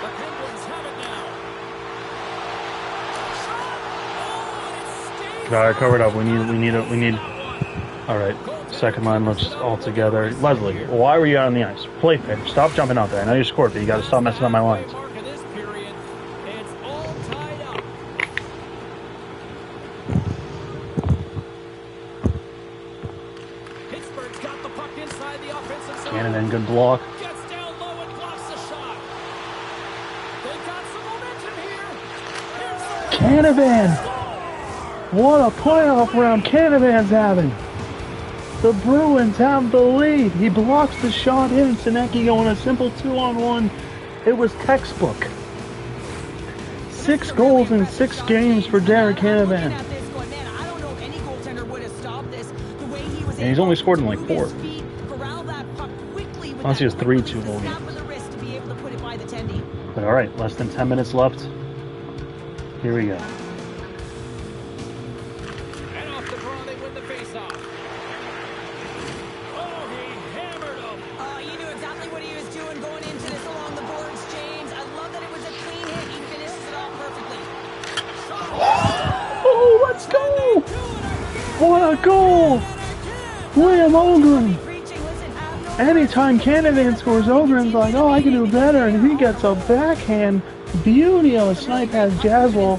The Penguins have it now. Shot. Oh, and it stays. All right, cover it up. We need. All right, second line looks all together. Leslie, why were you out on the ice? Play fair. Stop jumping out there. I know you scored, but you got to stop messing up my lines. Mark of this period. It's all tied up. Pittsburgh's got the puck inside the offensive zone. Cannon, good block. Gets down low and blocks the shot. They've got some momentum here. Here's the Canavan! What a playoff round Canavan's having. The Bruins have the lead. He blocks the shot in. Sinecki going a simple 2-on-1. It was textbook. 6 goals in 6 games for Derek Canavan. And he's only scored in like 4. Unless he has 3 2-goal games. But alright, less than 10 minutes left. Here we go. And off the draw, they win the faceoff. Oh, he hammered him. He knew exactly what he was doing going into this along the boards, James. I love that it was a clean hit. He finishes it off perfectly. Oh, let's go! What a goal! Liam Ogren! Anytime Canavan scores, Ogren's like, oh, I can do better, and he gets a backhand beauty of a snipe past Jaswell.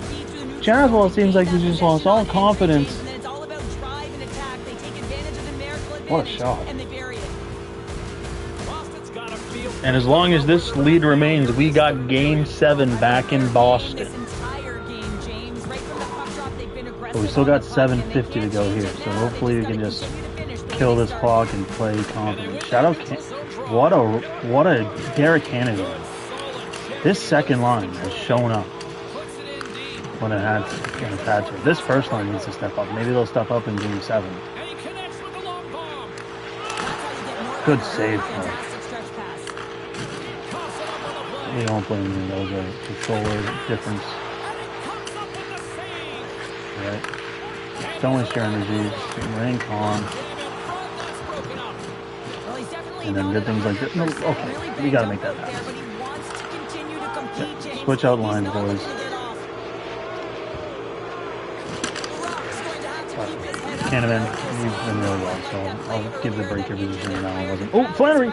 Jaswell seems like he's just lost all confidence. What a shot. And as long as this lead remains, we got Game 7 back in Boston. But we still got 7:50 to go here, so hopefully we can just kill this clock and play confident. Shout out, what a Derek Canavan. This second line has shown up when it had to. This first line needs to step up. Maybe they'll step up in Game 7. Good save, though. We don't blame me. That was a controller difference. Right. Don't waste your energy. Remain calm. And then good things like this. No, okay. We gotta make that happen. Yeah. Switch out lines, boys. Canavan, you've been really well, so I'll give the breaker position and that one wasn't. Oh, Flannery!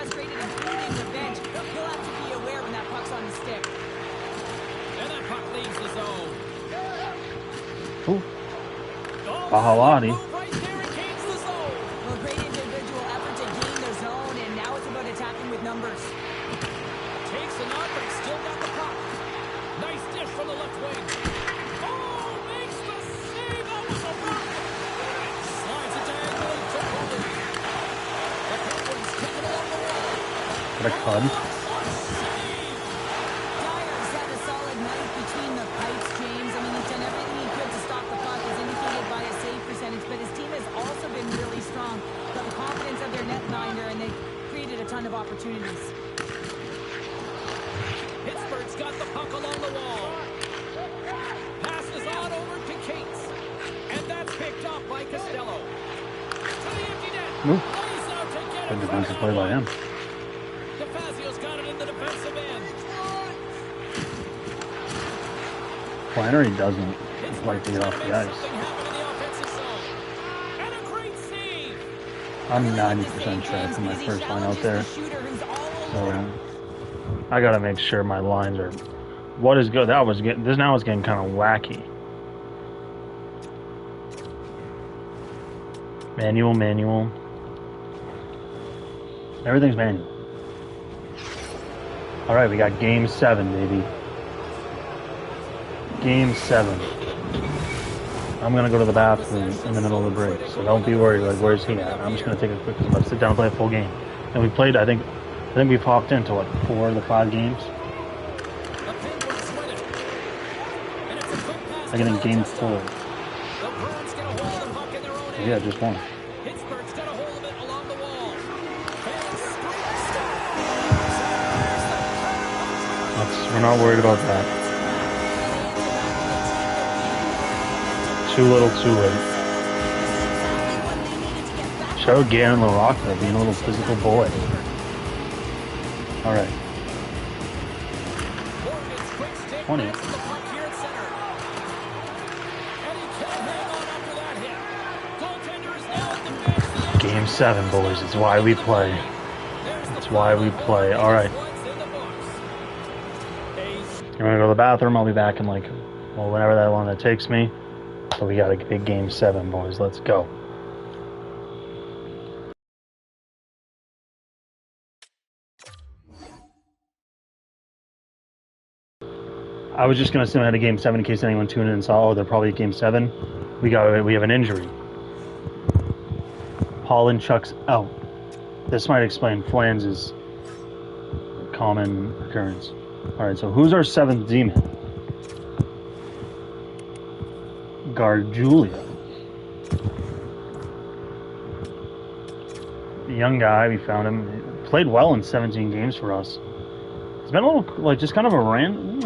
Oh, Bahalati. Well, great individual effort to gain the zone, and now it's about attacking with numbers. Takes a knock, but he's still got the puck. Nice dish from the left wing. Oh, makes the save. That was a rock. Slides it diagonally to Bowman. The Penguins kick it along the wall. What a cud. Dyer's had a solid night between the pipes, James. I mean, he's done everything he could to stop the puck, as indicated by a save percentage, but his team has also been really strong. Got the confidence of their netminder, and they've created a ton of opportunities. Pittsburgh's got the puck along the wall. Passes on over to Cates. And that's picked up by Costello. To the empty net. Ooh. Lays out to get Good it. defensive play by him. DeFazio's got it in the defensive end. Flannery doesn't like to get off the ice. Something happened in the offensive zone. And a great save. I'm 90% sure I put my first line out there. So I gotta make sure my lines are. What is good? That was getting. This now is getting kind of wacky. Manual. Everything's manual. All right, we got Game 7, baby. Game 7. I'm gonna go to the bathroom in the middle of the break, so don't be worried. Like, where's he at? I'm just gonna take a quick. I'm gonna sit down and play a full game. And we played. I think we've hopped into what 4 of the 5 games. The Penguins win it. And it's a quick pass. I get in Game 4. The Bruins get a hold of the puck in their own end. Yeah, just one. Pittsburgh's got a hold of it along the wall. We're not worried about that. Too little, too late. Shout out Gannon LaRock there, being a little physical boy. All right. Morgan's quick stick 20. lands the puck here at center. And he can't hang on after that hit. Goaltender is now at the bench. The Game 7, boys. It's why we play. There's the It's why we play. All right. points in the books. I'm gonna go to the bathroom. I'll be back in like, well, whenever that long that takes me. So we got a big Game 7, boys. Let's go. I was just gonna say I had a Game 7 in case anyone tuned in and saw. Oh, they're probably at Game 7. We have an injury. Chuck's out. This might explain Flans's common occurrence. All right, so who's our 7th D-man? Gargiulo. The young guy, we found him. He played well in 17 games for us. It's been a little, like, just kind of a random.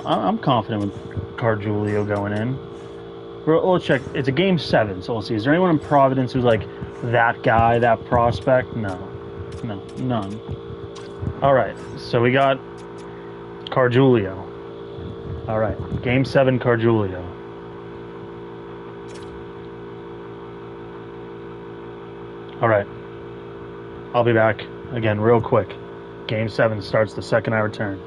I'm confident with Gargiulo going in. We'll check. It's a Game 7, so we'll see. Is there anyone in Providence who's like that guy, that prospect? No, none. All right, so we got Gargiulo. All right, Game 7, Gargiulo. All right, I'll be back again real quick. Game 7 starts the second I return.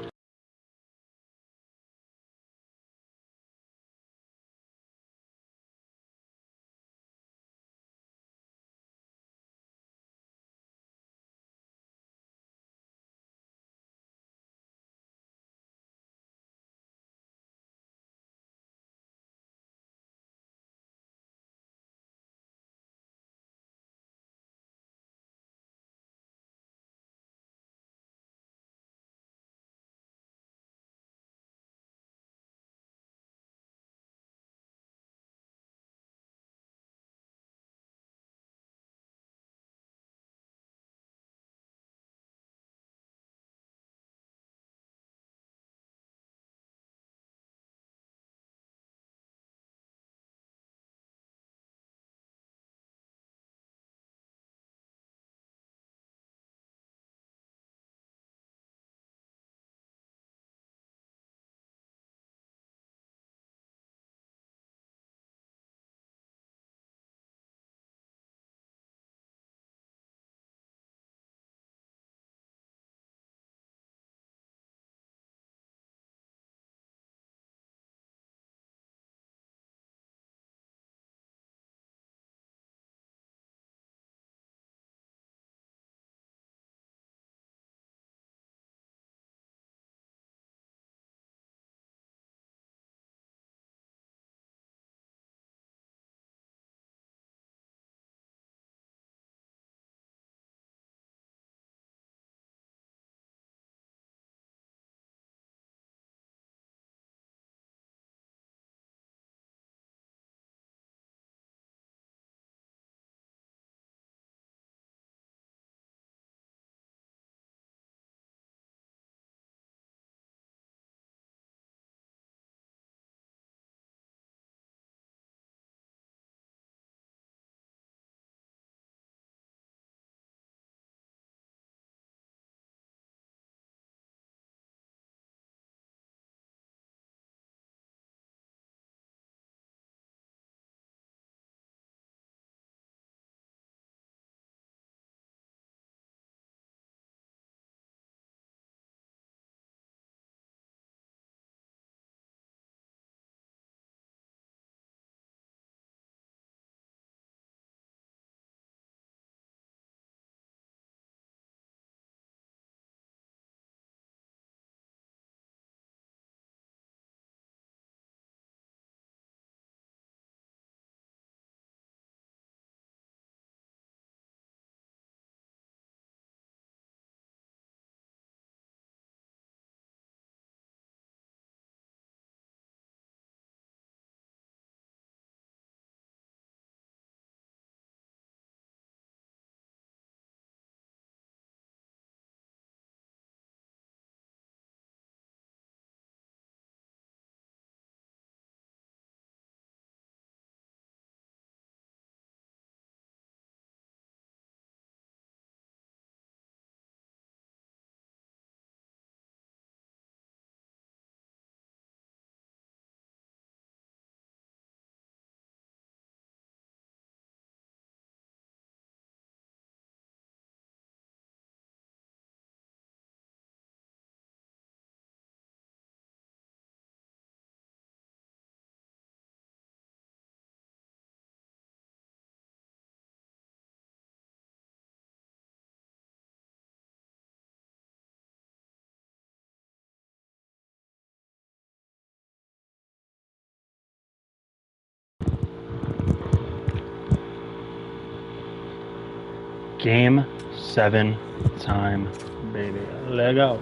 Game 7 time, baby. Let go.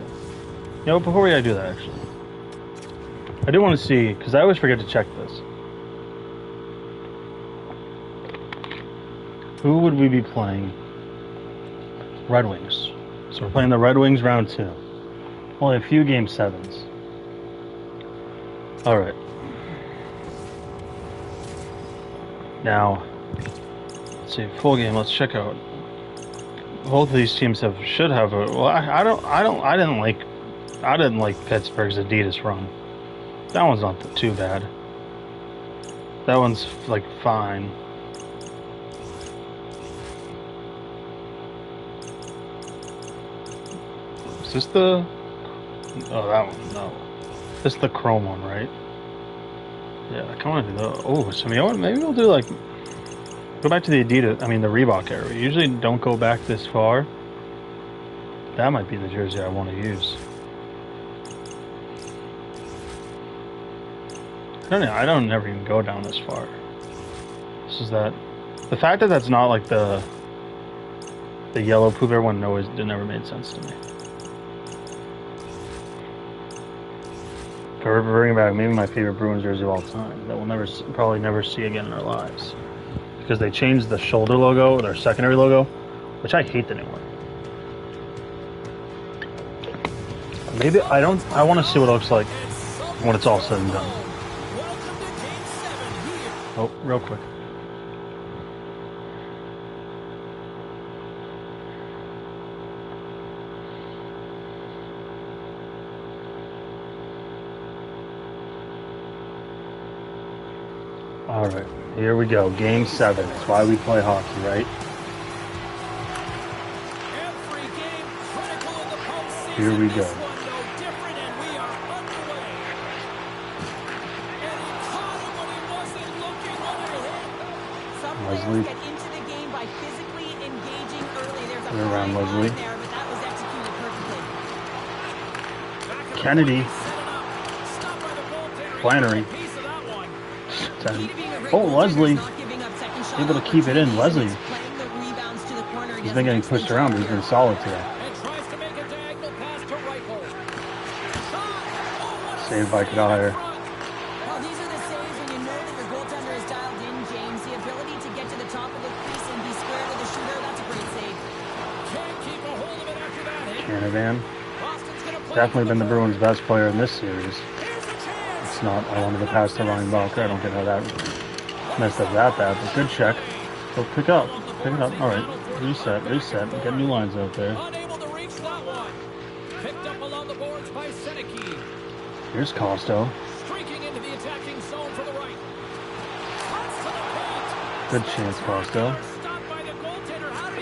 You know, before we gotta do that, actually, I do want to see, because I always forget to check this. Who would we be playing? Red Wings. So we're playing the Red Wings round 2. Only a few game 7s. Alright. Now, let's see, full game, let's check out. Both of these teams should have a, well, I didn't like Pittsburgh's Adidas run. That one's not too bad. That one's like fine. Is this the, oh, that one, no. This is the chrome one, right? Yeah, I kind of do that. Oh, so you know what? Maybe we'll do like, go back to the Adidas, I mean the Reebok era. We usually don't go back this far. That might be the jersey I want to use. I don't never even go down this far. This is that. The fact that that's not like the yellow poop everyone knows, it never made sense to me. We're bringing back maybe my favorite Bruins jersey of all time that we'll probably never see again in our lives, because they changed the shoulder logo, their secondary logo, which I hate the new one. Maybe I want to see what it looks like when it's all said and done. Oh, real quick. Alright, here we go. Game 7. That's why we play hockey, right? Here we go. Leslie. We're around Leslie. Kennedy. Flannery. Oh, Leslie. Able to keep it in. Leslie. He's been getting pushed around, but he's been solid today. Saved by Kadire. Canavan. Definitely been the Bruins' best player in this series. It's not, I wanted to pass to Ryan Balker. I don't get how that messed up that bad, but good check. So pick up. Pick it up. Alright. Reset. Get new lines out there. Here's Costo. Good chance, Costo.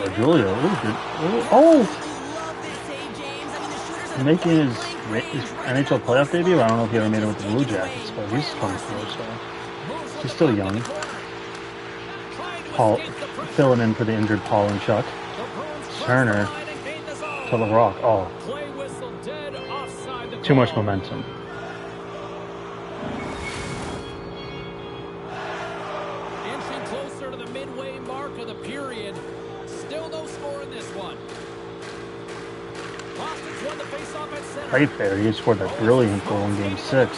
Oh, Julio. Ooh, good. Oh! Making his NHL playoff debut. I don't know if he ever made it with the Blue Jackets, but he's 24, so he's still young. Paul filling in for the injured Paul and Chuck. Turner to the Rock. Oh, too much momentum. Inching closer to the midway mark of the period. Still no score in this one. Right there, he scored that brilliant goal in Game 6.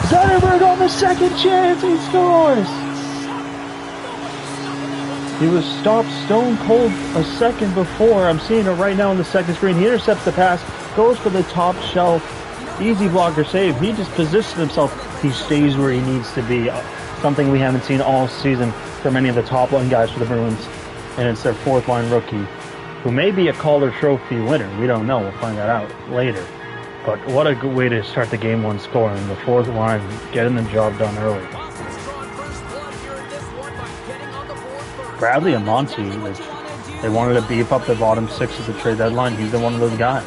Zetterberg on the second chance, he scores! He was stopped stone cold a second before. I'm seeing it right now on the second screen. He intercepts the pass, goes for the top shelf, easy blocker save. He just positioned himself. He stays where he needs to be. Something we haven't seen all season from any of the top line guys for the Bruins. And it's their fourth line rookie, who may be a Calder Trophy winner. We don't know. We'll find that out later. But what a good way to start the game one scoring. The fourth line getting the job done early. Bradley and Monty, they wanted to beef up the bottom six at the trade deadline. He's been one of those guys.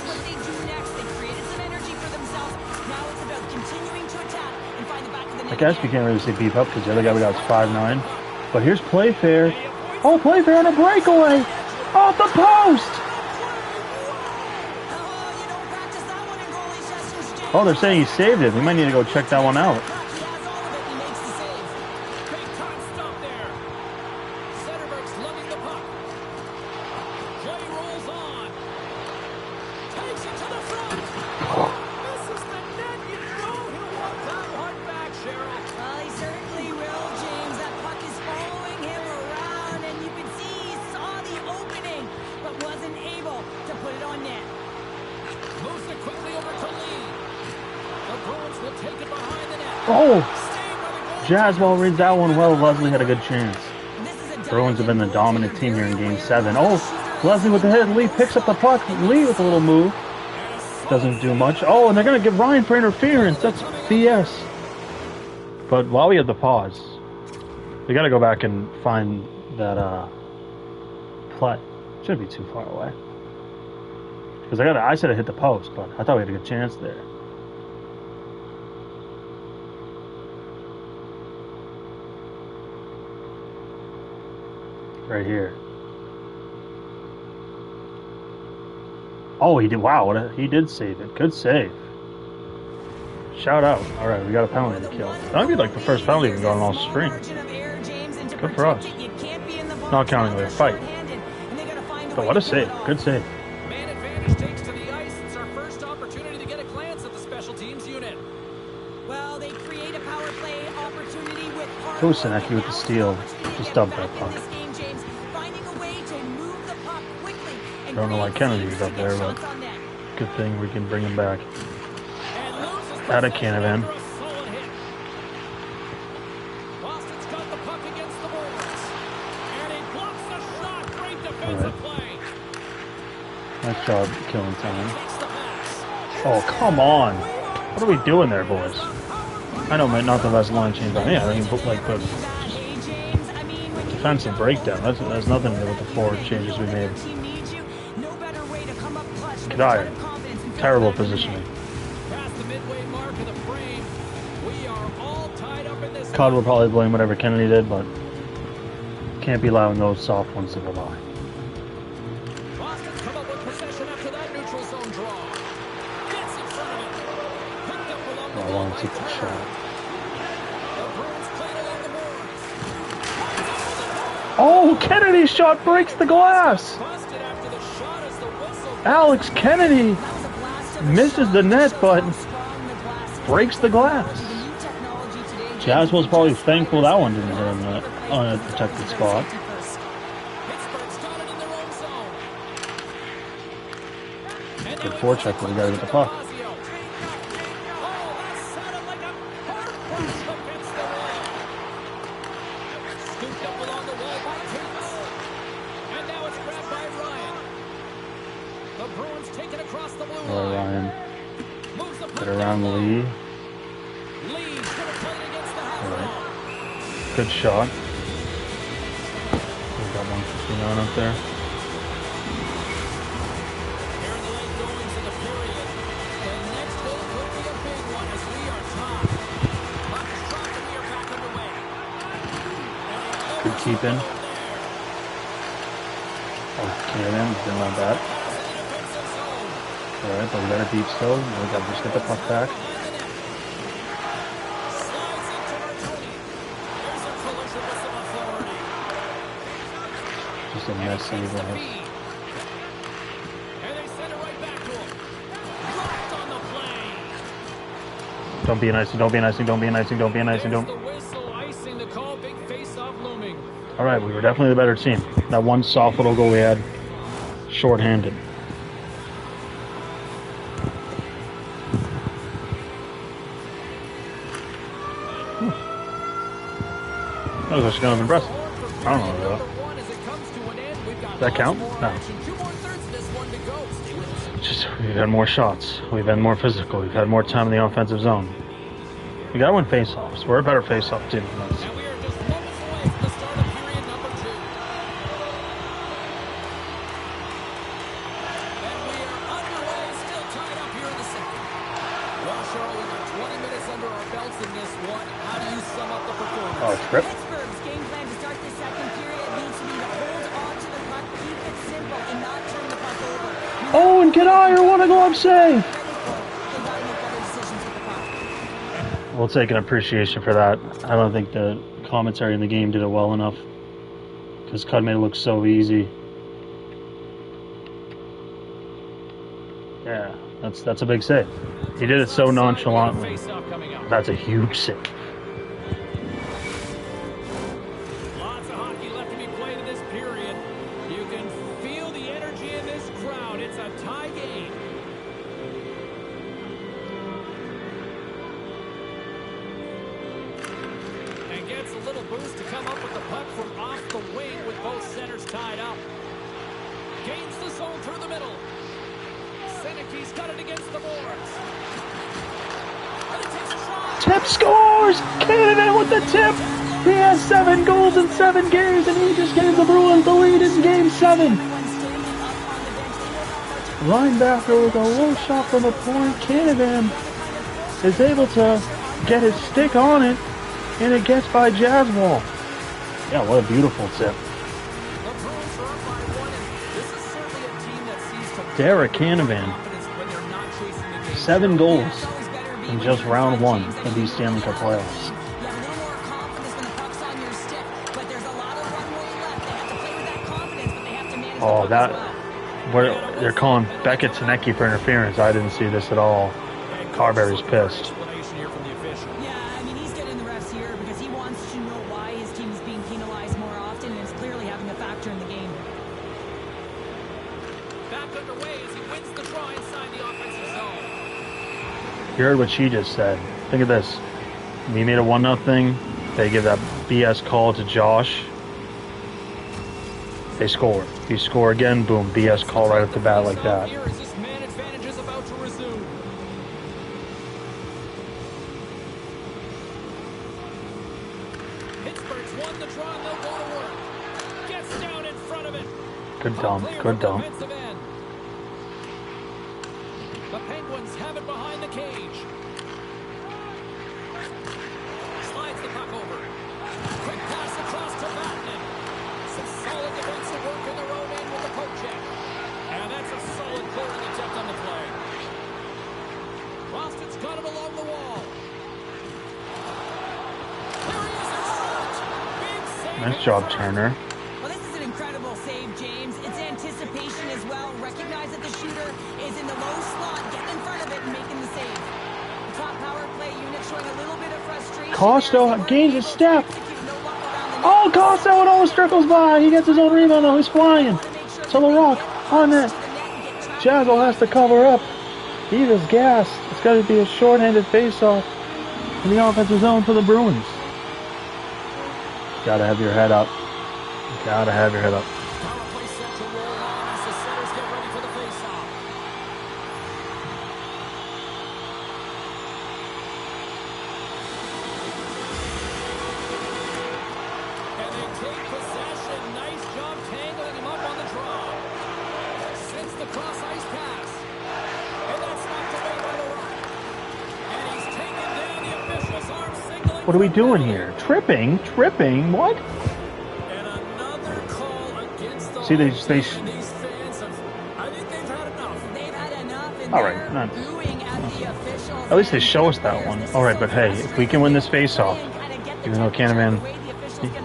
I guess we can't really say beef up because the other guy we got is 5'9". But here's Playfair. Oh, Playfair on a breakaway! Off the post! Oh, they're saying he saved it. We might need to go check that one out. He has all of it. He makes the save. Big time stop there. Zetterberg's lugging the puck. Jay rolls on. Takes it to the front. Misses the net. You know he'll want that one back, Cheryl. Well, he certainly will, James. That puck is following him around, and you can see he saw the opening, but wasn't able to put it on net. Moves it quickly over to Lee. The Bruins will take it behind the net. Oh! Stayed by the goal. Jaswell reads that one well. Leslie had a good chance. This is a Bruins have been the dominant team here in Game 7. Oh, shooter. Leslie with the hit. Lee picks up the puck. Lee with a little move. Doesn't do much. Oh, and they're going to give Ryan for interference. That's BS. But while we have the pause, we got to go back and find that play. Shouldn't be too far away. Because I said I hit the post, but I thought we had a good chance there. Right here. Oh, he did. Wow, he did save it. Good save. Shout out. All right, we got a penalty to kill. That'd be like the first penalty we've gotten all spring. Good for us. Not counting the fight. But what a save. Good save. Man advantage takes to the ice. It's our first opportunity to get a glance at the special teams unit. Well, they create a power play opportunity with hard Who's work, Senecki and with the now steal? it's an opportunity Just to dump get that back puck. in this game, James. Finding a way to move the puck quickly and Don't know why create Kennedy's space up to there, get but shots on net. good thing we can bring him back. And loses Out of possession Canavan. after a solid hit. Boston's got the puck against the boards. And he blocks the shot. Great defensive play. Nice job killing time. Takes the pass. Oh, come on. What are we doing there, boys? I know, not the best line change, but yeah, I mean, like the defensive breakdown. That's nothing to do with the forward changes we made. Kadire, terrible positioning. Past the midway mark of the frame. We are all tied up in this. Cod will probably blame whatever Kennedy did, but can't be allowing those soft ones to go by. Boston's come up with possession after that neutral zone draw. Gets in front of it. Picked up along the I wall want by to take the Turner. shot. The Bruins played along the boards. Oh, Kennedy's shot breaks the glass. Busted after the shot as the whistle. Alex Kennedy misses the net, but breaks the glass. Jaswell's probably thankful that one didn't hit him on a protected spot. Pittsburgh's got it in their own zone. And Good now forecheck, but we gotta get the puck. Fazio. Oh, that sounded like a hard push against the wall. Scooped up along the wall by Tate. And now it's grabbed by Ryan. The Bruins take it across the blue All right, line. Ryan. Moves the puck Get around down Lee. low. Lee's gonna play it against the half All right. wall. Good shot. We got 159 up there. Here in the late goings of the period, the next goal could be a big one as we are tied. Puck is dropped and we are back underway. Good keep in. Oh, Cannon, didn't let that. All right, but we got a deep still. We got to just get the puck back. Slides into Martoni. There's a collision with some authority. Just a mess Takes the save. feed. And they send it right back to him. Dropped on the play. Don't be an icing, don't be an icing, don't be an icing, don't be an icing, There's don't. the whistle, icing the call, big face-off looming. All right, we were definitely the better team. That one soft little goal we had, short-handed. That was actually kind of impressive. I don't know about that. That count? No. Just we've had more shots. We've been more physical. We've had more time in the offensive zone. We got to win face-offs. We're a better face-off team than us. And we are just moments away from the start of period number 2. And we are underway, still tied up here in the second. Well, Cheryl, we've got 20 minutes under our belts in this one. How do you sum up the performance? Oh, it's grip. Pittsburgh's game plan to start the second period needs to be to hold on to the puck, keep it simple, and not turn the puck over. Oh, and Kadire, what a glove save! They gotta make better decisions we'll take an appreciation for that. I don't think the commentary in the game did it well enough. Because Cud made it look so easy. Yeah, that's a big save. He did it so nonchalantly. That's a huge save. Lots of hockey left to be played in this period. You can feel the energy in this crowd. It's a tie game. And gets a little boost to come up with the puck from off the wing with both centers tied up. Gains the zone through the middle. Seneke's got it against the boards. And it takes a shot. Tip scores! Canavan with the tip! He has 7 goals in 7 games, and he just gave the Bruins the lead in Game 7. Linebacker with a low shot from the point. Canavan is able to get his stick on it, and it gets by Jaswal. Yeah, what a beautiful tip. Derek Canavan, 7 goals in just round 1 of these Stanley Cup playoffs. Oh, they're calling Beckett Senecki for interference. I didn't see this at all. Carberry's pissed. Yeah, I mean, he's getting the refs here because he wants to know why his team is being penalized more often, and it's clearly having a factor in the game. Back underway as he wins the draw inside the offensive zone. You heard what she just said. Think of this. We made a 1-0. They give that BS call to Josh. They score. If you score again, boom, BS call right off the bat like that. Here as this man advantage is about to resume. Pittsburgh's won the draw and they'll go to work. Gets down in front of it. Good dump. Good dump. Defensive end. The Penguins have it behind the cage. Slides the puck over. Quick pass across to Vatanen. Some solid defensive work in their own end with the poke check. And that's a solid clearing attempt on the play. Boston's got him along the wall. There he is in front. Big save. Nice job, Turner. Well, this is an incredible save, James. It's anticipation as well. Recognize that the shooter is in the low slot, getting in front of it and making the save. The top power play unit showing a little bit of frustration. Costo gains a step. Oh, Costo, it almost trickles by. He gets his own rebound, though. He's flying to the rock on it. Jaswal has to cover up. He is gassed. It's got to be a short-handed face-off in the offensive zone for the Bruins. Gotta have your head up. Gotta have your head up. Power play set to roll on as the centers get ready for the faceoff. And they take possession. Nice job tangling him up on the draw. Sends the cross ice pass. And that's knocked away by the rock. And he's taken down the official's arm signaling. What are we doing here? Tripping? Tripping? What? And another call against the See, they these fans have, I think they've had enough. They've had enough, and All right, they're none. booing at the officials. At least they show us that one. All right, but hey, if we can win this face-off, even though Canavan,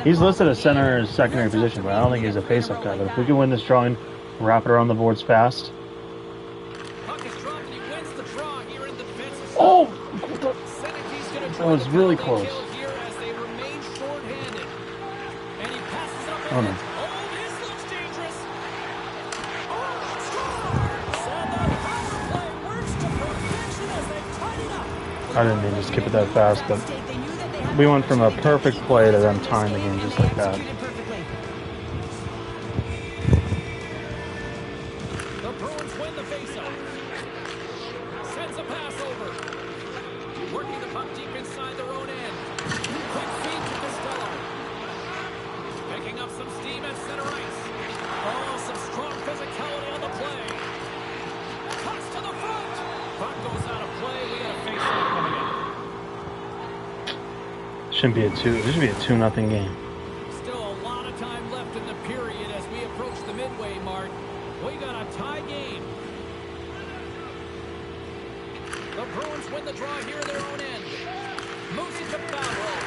he's listed as center as secondary position, but I don't think he's a face-off guy. But if we can win this drawing, wrap it around the boards fast. Puck is dropped and he wins the draw here in the defensive zone. Oh! Seneke's gonna That try was to really fill the close. kill here as they remain short-handed. And he passes it up Oh, no. ahead. Oh, this looks dangerous. Oh, scores! And the power play works to perfection as they tied it up. I didn't mean to skip it that fast, but we went from a perfect play to them tying the game just like that. The Bruins win the faceoff. Sends a pass over. Working the puck deep inside their own end. Quick feed to Costello. Picking up some steam at center ice. Oh, some strong physicality on the play. Cuts to the front. Puck goes out of play. We got a faceoff coming in. Shouldn't be a 2. This should be a 2-0 game. Still a lot of time left in the period as we approach the midway mark. We got a tie game. The Bruins win the draw here in their own end. Moves it to Maverick.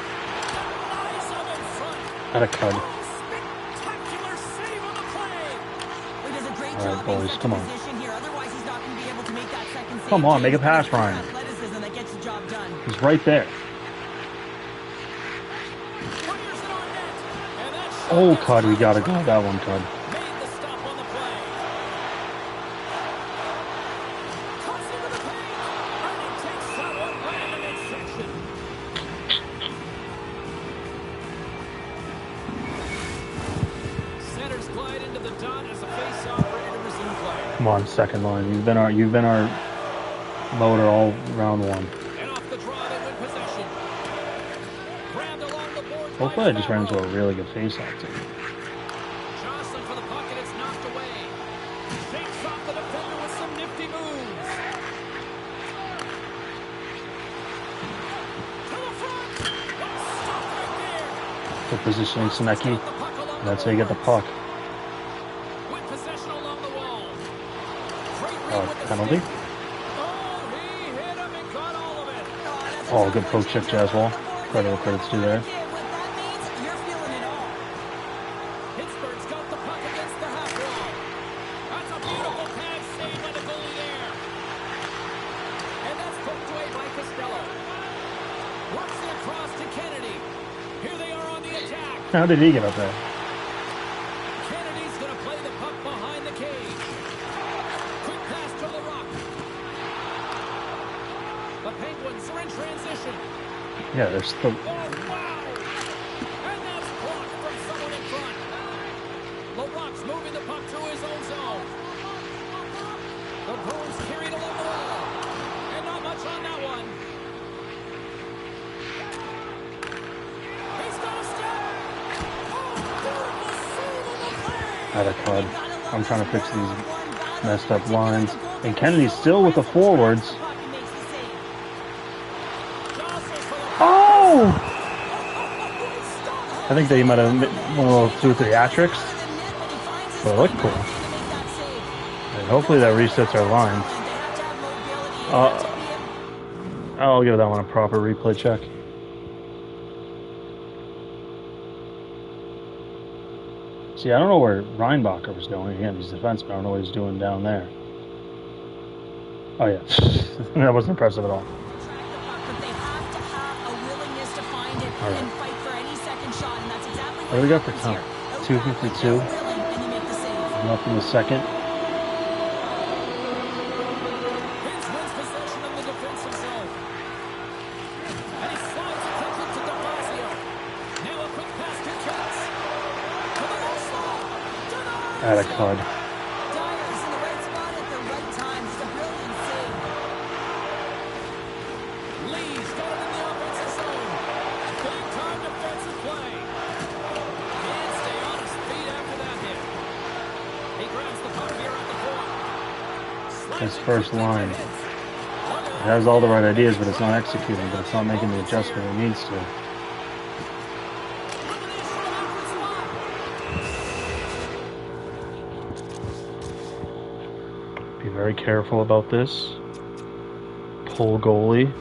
Nice up in front. At a cut. Spectacular save on the play. He does a great All right, job boys, in such come a on. position here. Otherwise, he's not going to be able to make that second save. Come on, make a James, pass, but it's Ryan. athleticism that gets the job done. He's right there. Fires it on net. And that shot Oh, gets Cud, we caught gotta in go front. that one, Cud. Made the stop on the play. Cuts into the paint. And he takes that one right in the midsection. Centers glide into the dot as a face-off ready to resume play. Come on, second line. You've been our motor all round one. And off the draw, they win possession. Grabbed along the boards. Hopefully, by I just ran into a Maverick. really good face-off team. Jostling for the puck and it's knocked away. Shakes off the defender with some nifty moves. To the front. Stop right there. Good positioning, Senecki. The puck along That's the how you get the boards. puck. With possession along the wall. Great read Oh, with the penalty? stick. Oh, he hit him and got all of it. That's a Oh, tough good one, poke check, James. You're Jaswell. on the board Credit there. where credit's due there. What that means, you're feeling it all. Pittsburgh's got the puck against the half wall. That's a beautiful pad save by the goalie there. And that's poked away by Costello. Works it across to Kennedy. Here they are on the attack. How did he get up there? Kennedy's going to play the puck behind the cage. Quick pass to the rock. The Penguins are in transition. Yeah, there's still. Oh, wow! And that's blocked from someone in front. LaRock's moving the puck through his own zone. The Bruins carried along the wall. And not much on that one. He's got a step. Oh, beautiful save on the play. At a Cud. I'm trying to fix these messed up lines. And Kennedy's still with the forwards. Oh! I think they might have one of those 2 or 3 hat-tricks. But it looked cool. And hopefully that resets our lines. I'll give that one a proper replay check. See, I don't know where Reinbacher was going. Again, he's defenseman. I don't know what he's doing down there. Oh, yeah. That wasn't impressive at all. But they have to have a willingness to find it All right. and fight for any second shot, and that's exactly What do we got for happens time? here. 2:52. Willing, and you make the save. Nothing the second. Hins wins possession of the defensive zone. And he slides it quickly to DeFazio. Now a quick pass to Katz. To the low slot. Denies At a it. Cud. Dyer's in the right spot at the right time. Just a brilliant save. Lee's got it in the offensive zone. Big time defensive play. Can't stay on his feet after that hit. He grabs the puck here at the point. Slides His it first quickly to line. Hintz. It has all the right ideas, but it's not executing. But it's not making the adjustment it needs to. Be very careful about this. Pull goalie.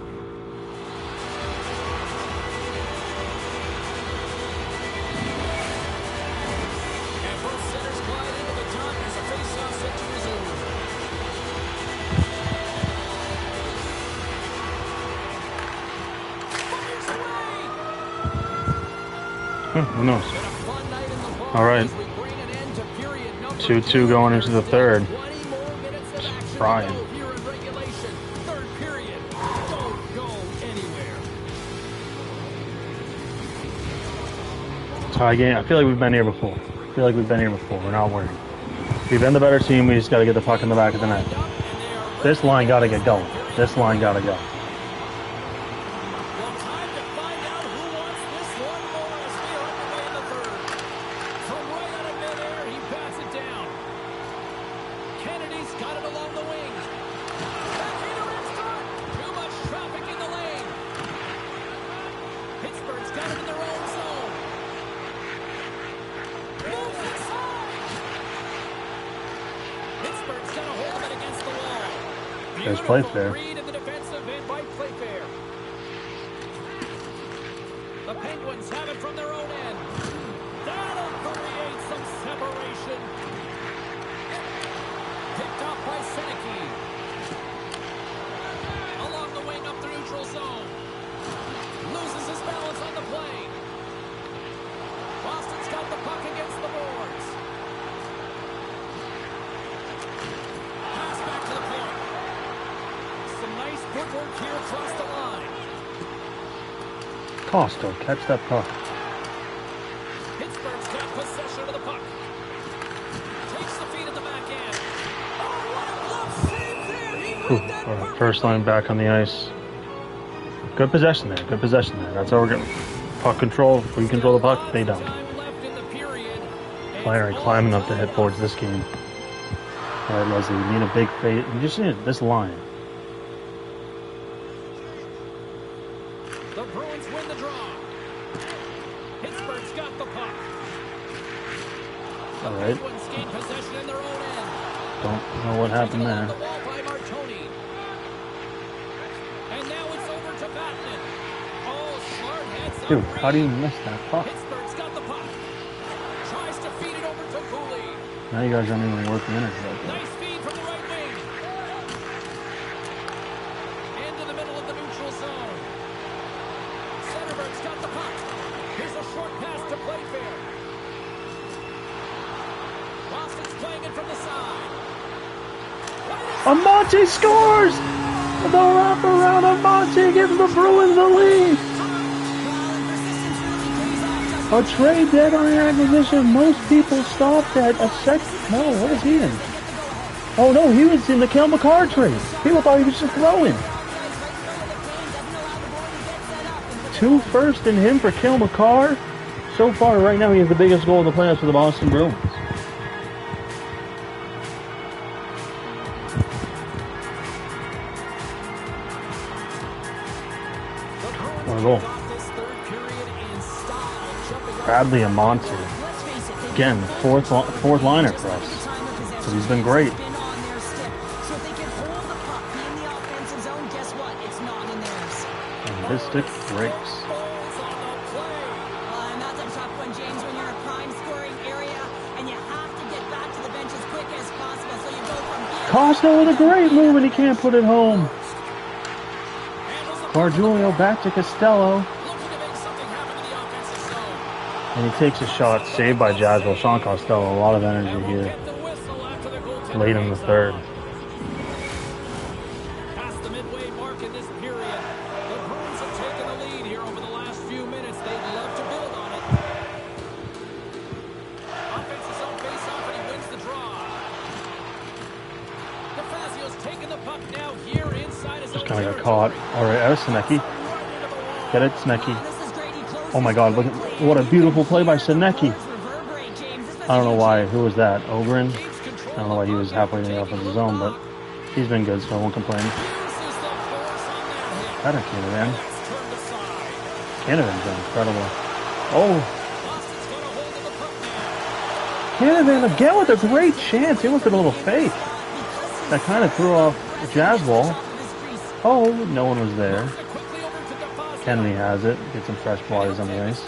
And both centers glide into the dot as a face-off set to resume. Fires away! Who knows? Been a fun night in the bar All right. as we bring an end to period number 2-2 going into the third. 20 more minutes of action to Brian. go here in regulation. Third period. Don't go anywhere. Tie game. I feel like we've been here before. We're not worried. We've been the better team. We just got to get the puck in the back of the net. And they are This line got to get going. This line got to go. well, time to find out who wants this one more as we are underway in the third. From right out of midair, he bats it down. Kennedy's got it along the wing. Back into in front. Too much traffic in the lane. Pittsburgh's got it in their own zone. Moves inside. Pittsburgh's got a hold of it against the wall. There's Beautiful Playfair. read in the defensive end by Playfair. footwork here across the line. Costa, catch that puck. Pittsburgh's got possession of the puck. Takes the feed at the back end. Oh, what a glove save there. He read that All right, perfectly. first line back on the ice. Good possession there. Good possession there. That's how we're going. Puck control. If we control the puck, they don't. Time left in the period. Fire climbing up the head towards this game. All right, Leslie, you need a big face. You just need this line. The Bruins win the draw. Pittsburgh's got the puck. All right. Penguins gain possession in their own end. Don't know what happened Taken along there. the wall by Martoni. And now it's over to Batman. Oh, smart heads up. Dude, how do you miss that puck? Pittsburgh's got the puck. Tries to feed it over to Cooley. Now you guys aren't even working energy right there. Nice feed from the right wing. Into the middle of the neutral zone. Centerberg's got the puck. Here's a short pass to Playfair. Boston's playing it from the side. Amonte scores! The wraparound Amonte gives the Bruins the lead. A trade deadline acquisition. Most people stopped at a second. No, what is he in? Oh no, he was in the Kel McCarr trade. People thought he was just throwing. 2 first in him for Kel McCarr. So far, right now, he has the biggest goal in the playoffs for the Boston Bruins. What a goal. Bradley Amonte. Again, fourth liner for us. So he's been great. And his stick breaks. Costa with a great move and he can't put it home. Gargiulo back to Costello. And he takes a shot, saved by Jaswell. Sean Costello, a lot of energy here. Late in the third. Past the midway mark in this period, the Bruins have taken the lead here over the last few minutes. They'd love to build on it. Offensive zone face-off and he wins the draw. DeFazio's taking the puck now here inside his own Just kind of got territory. caught. All right, there's Senecki. Get it, Senecki. Oh my God, look at what a beautiful play by Senecki. I don't know why. Who was that? Ogren? I don't know why he was halfway in the offensive zone, but he's been good, so I won't complain. Better Canavan. Canavan's been incredible. Oh. Canavan again with a great chance. He looked at a little fake. That kind of threw off Jaswell. Oh, no one was there. Kennedy has it. Get some fresh bodies on the ice.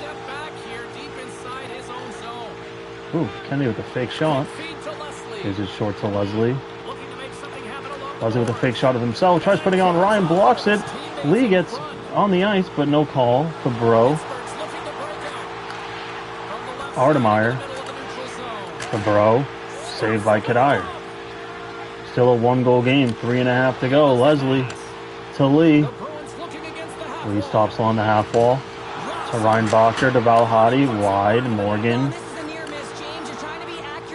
Ooh, Kennedy with a fake shot. Here's his short to Leslie. Leslie with a fake shot of himself. Tries putting on Ryan, blocks it. Lee gets on the ice, but no call to Bro. Artemeyer to Bro. Saved by Kadire. Still a 1-goal game. 3.5 to go. Leslie to Lee. Lee stops along the half wall. To Reinbacher to Valhady. Wide. Morgan.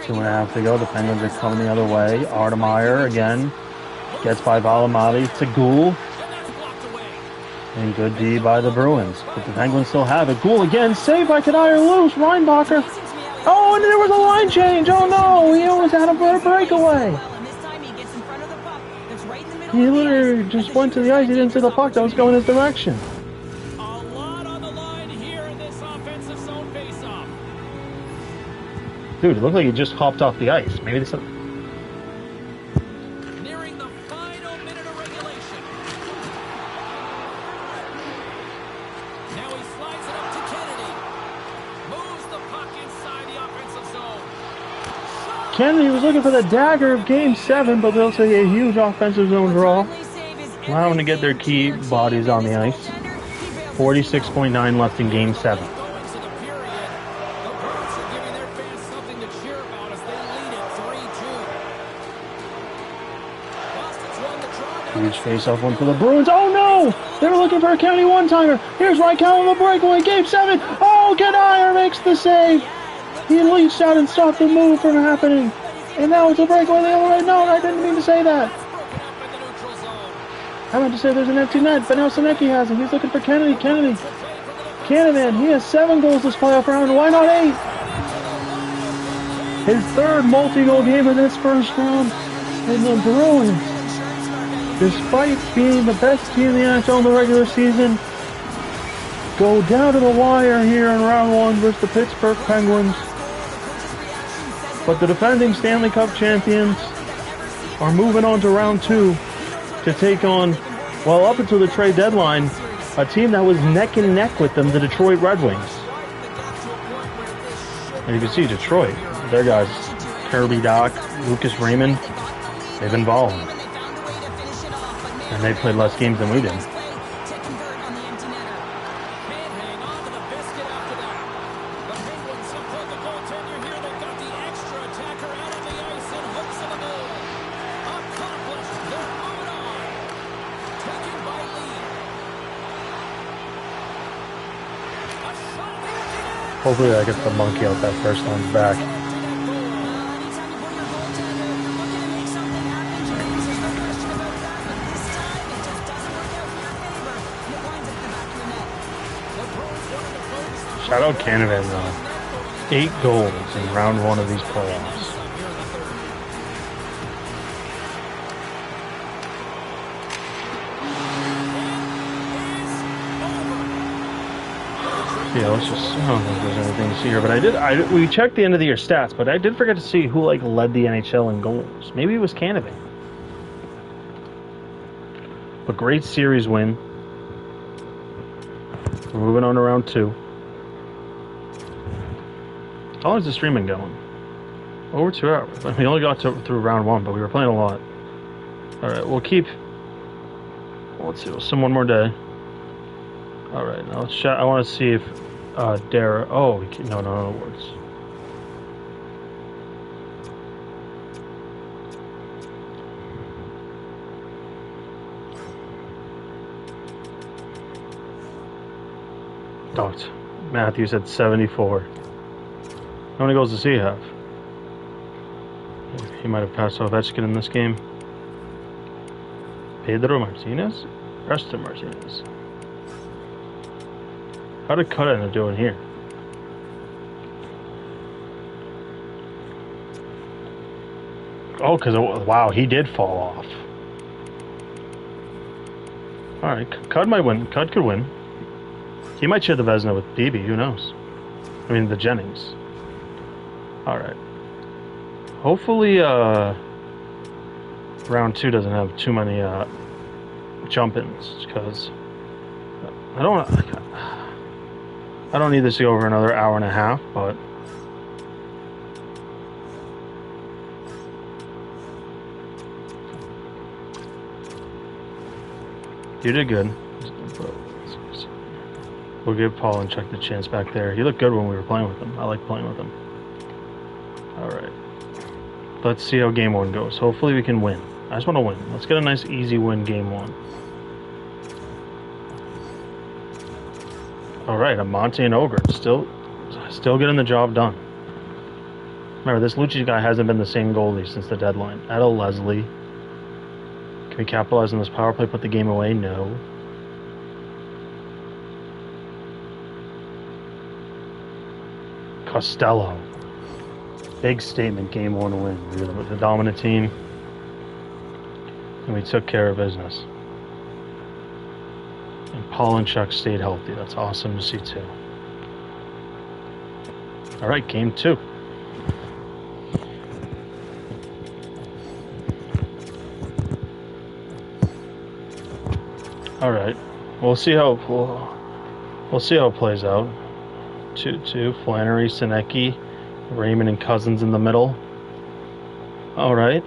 2.5 to go. The Penguins are coming the other way. Artemeyer again. Gets by Valimati to Gould. And good D by the Bruins. But the Penguins still have it. Gould again. Saved by Kadire. Loose. Reinbacher. Oh, and there was a line change. Oh no. He almost had a breakaway. He literally just went to the ice. He didn't see the puck that was going his direction. A lot on the line here in this offensive zone face-off. Dude, it looked like he just hopped off the ice. Maybe this. Nearing the final minute of regulation. Now he slides it up to Kennedy. Moves the puck inside the offensive zone. Kennedy was looking for the dagger of Game 7, but they'll say a huge offensive zone draw. Allowing to get their key bodies on the ice. 46.9 left in Game 7. Going to the period. The Bruins are giving their fans something to cheer about as they lead it 3-2. Boston's won the draw now Huge face-off one for the Bruins. Oh no! They were looking for a Kennedy one-timer. Here's Reichel on the breakaway. Game 7. Oh, Ganayer makes the save. He leached out and stopped the move from happening. And now it's a breakaway the other way. No, I didn't mean to say that. I meant to say there's an empty net, but now Senecki has him. He's looking for Kennedy. Candyman, he has 7 goals this playoff round. Why not 8? His 3rd multi-goal game in this first round. And the Bruins, despite being the best team in the NHL in the regular season, go down to the wire here in round 1 versus the Pittsburgh Penguins. But the defending Stanley Cup champions are moving on to round 2 to take on, well, up until the trade deadline, a team that was neck and neck with them, the Detroit Red Wings. And you can see Detroit, their guys, Kirby Dach, Lucas Raymond, they've been balling. And they played less games than we did. Hopefully that gets the monkey out that first one's back. Shout out Canada though. 8 goals in round 1 of these playoffs. Yeah, let's just, I don't know if there's anything to see here, but we checked the end of the year stats, but I did forget to see who led the NHL in goals. Maybe it was Canada. But great series win. We're moving on to round 2. How long is the stream been going? Over 2 hours. We only got through round 1, but we were playing a lot. Alright, we'll keep, let's see, one more day. Alright, now let's chat. I want to see if Dara. Oh, no words. Docked. Matthew said 74. How many goals does he have? He might have passed Ovechkin in this game. Pedro Martinez? Preston Martinez. How did Cut end up doing here? Oh, because, wow, he did fall off. Alright, Cut might win. Cut could win. He might share the Vezina with BB, who knows? I mean, the Jennings. Alright. Hopefully, round 2 doesn't have too many, jump-ins, because I don't need this to go over another hour and a half, but you did good. We'll give Paul and check the chance back there. He looked good when we were playing with him. I like playing with him. Alright. Let's see how game 1 goes. Hopefully we can win. I just want to win. Let's get a nice easy win game 1. Alright, Amante and Ogre still getting the job done. Remember, this Lucci guy hasn't been the same goalie since the deadline. Etta Leslie. Can we capitalize on this power play, put the game away? No. Costello. Big statement, game 1 win. We were the dominant team. And we took care of business. And Paul and Chuck stayed healthy. That's awesome to see too. Alright, game 2. Alright. We'll see how it plays out. 2-2. Flannery, Senecki, Raymond and Cousins in the middle. Alright.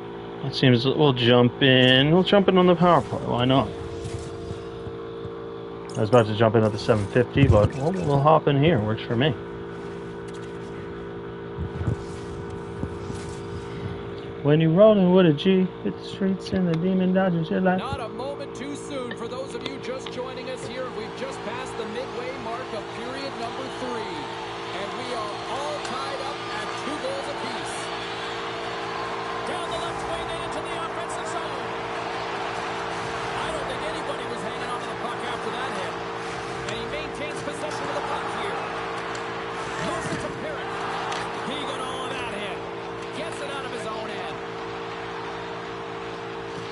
It seems we'll jump in. We'll jump in on the power play. Why not? I was about to jump in at the 750, but we'll hop in here. Works for me. When you rolling with a G, hit the streets and the demon dodging shit like. Not a moment too soon for those of you just joining us here. We've just passed the midway mark of period number 3. And we are all tied up at 2 goals apiece. Down the left wing and into the offensive zone. I don't think anybody was hanging on to the puck after that hit. And he maintains possession of the puck here. Moves it to Parrott. He got all of that hit. Gets it out of his own end.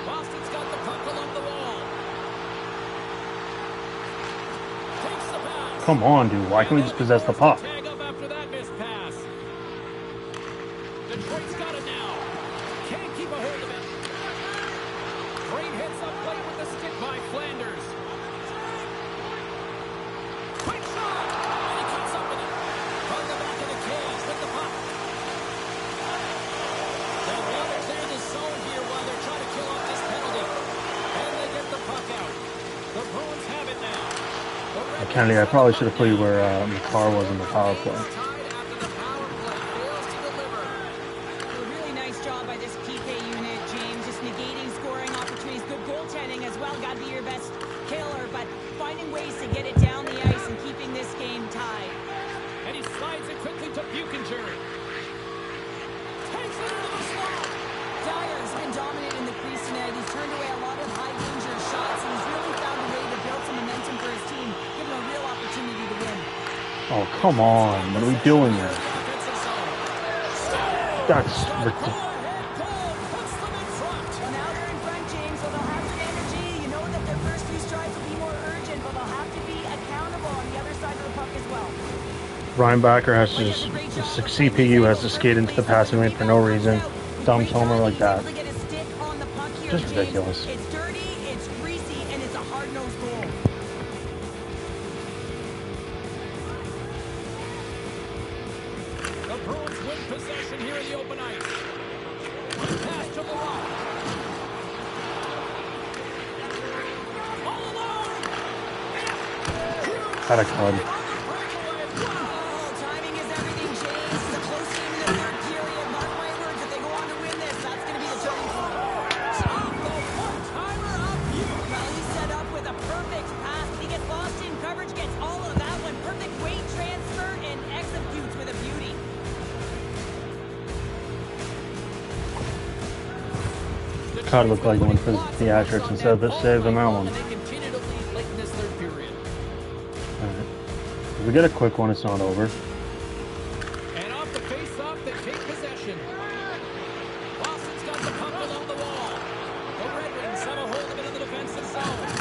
Boston's got the puck along the wall. Takes the pass. Come on, dude. Why can't we just possess the puck? Tag up after that missed pass. Detroit's got it now. Can't keep a hold of it. Great hits up plate with the stick by Flanders. Quick shot. And he comes up with it. From the back of the cage with the puck. They'll be able to clear the zone here while they're trying to kill off this penalty. And they get the puck out. The Bruins have it now. Kennedy, I probably should have put you where McCarr was in the power play. A really nice job by this PK unit, James. Just negating scoring opportunities. Good goaltending as well. Got to be your best killer, but finding ways to get it down the ice and keeping this game tied. And he slides it quickly to Buchinger. Takes it into the slot. Dyer's been dominant in the crease tonight. He's turned away a lot of high-danger shots, and he's really found a way to build some momentum for his team, give him a real opportunity to win. Oh, come on. What are we doing here? That's ridiculous. Well, now they're in front, James, so they'll have some energy. You know that their first few strides will be more urgent, but they'll have to be accountable on the other side of the puck as well. Ryan Backer has to just, CPU has to skate into the passing lane for no reason. Dumb Tomer like that. Just ridiculous. It's dirty, it's greasy, and it's a hard-nosed goal. The Bruins win possession here in the open ice. Pass to the rock. All alone. Had a cud. Timing is everything, James. It's a close game in the third period. Mark my words, if they go on to win this, that's going to be the turning point. Off the one-timer up you. Well, he's set up with a perfect pass. He gets lost in coverage, gets all of that one. Perfect weight transfer and executes with a beauty. Cud looked like one for the theatrics instead of the save on that one. And they continue to lead late in this third period. Alright. If we get a quick one, it's not over. And off the face-off, they take possession. Boston's got the puck along the wall. The Red Wings have a hold of it in the defensive zone.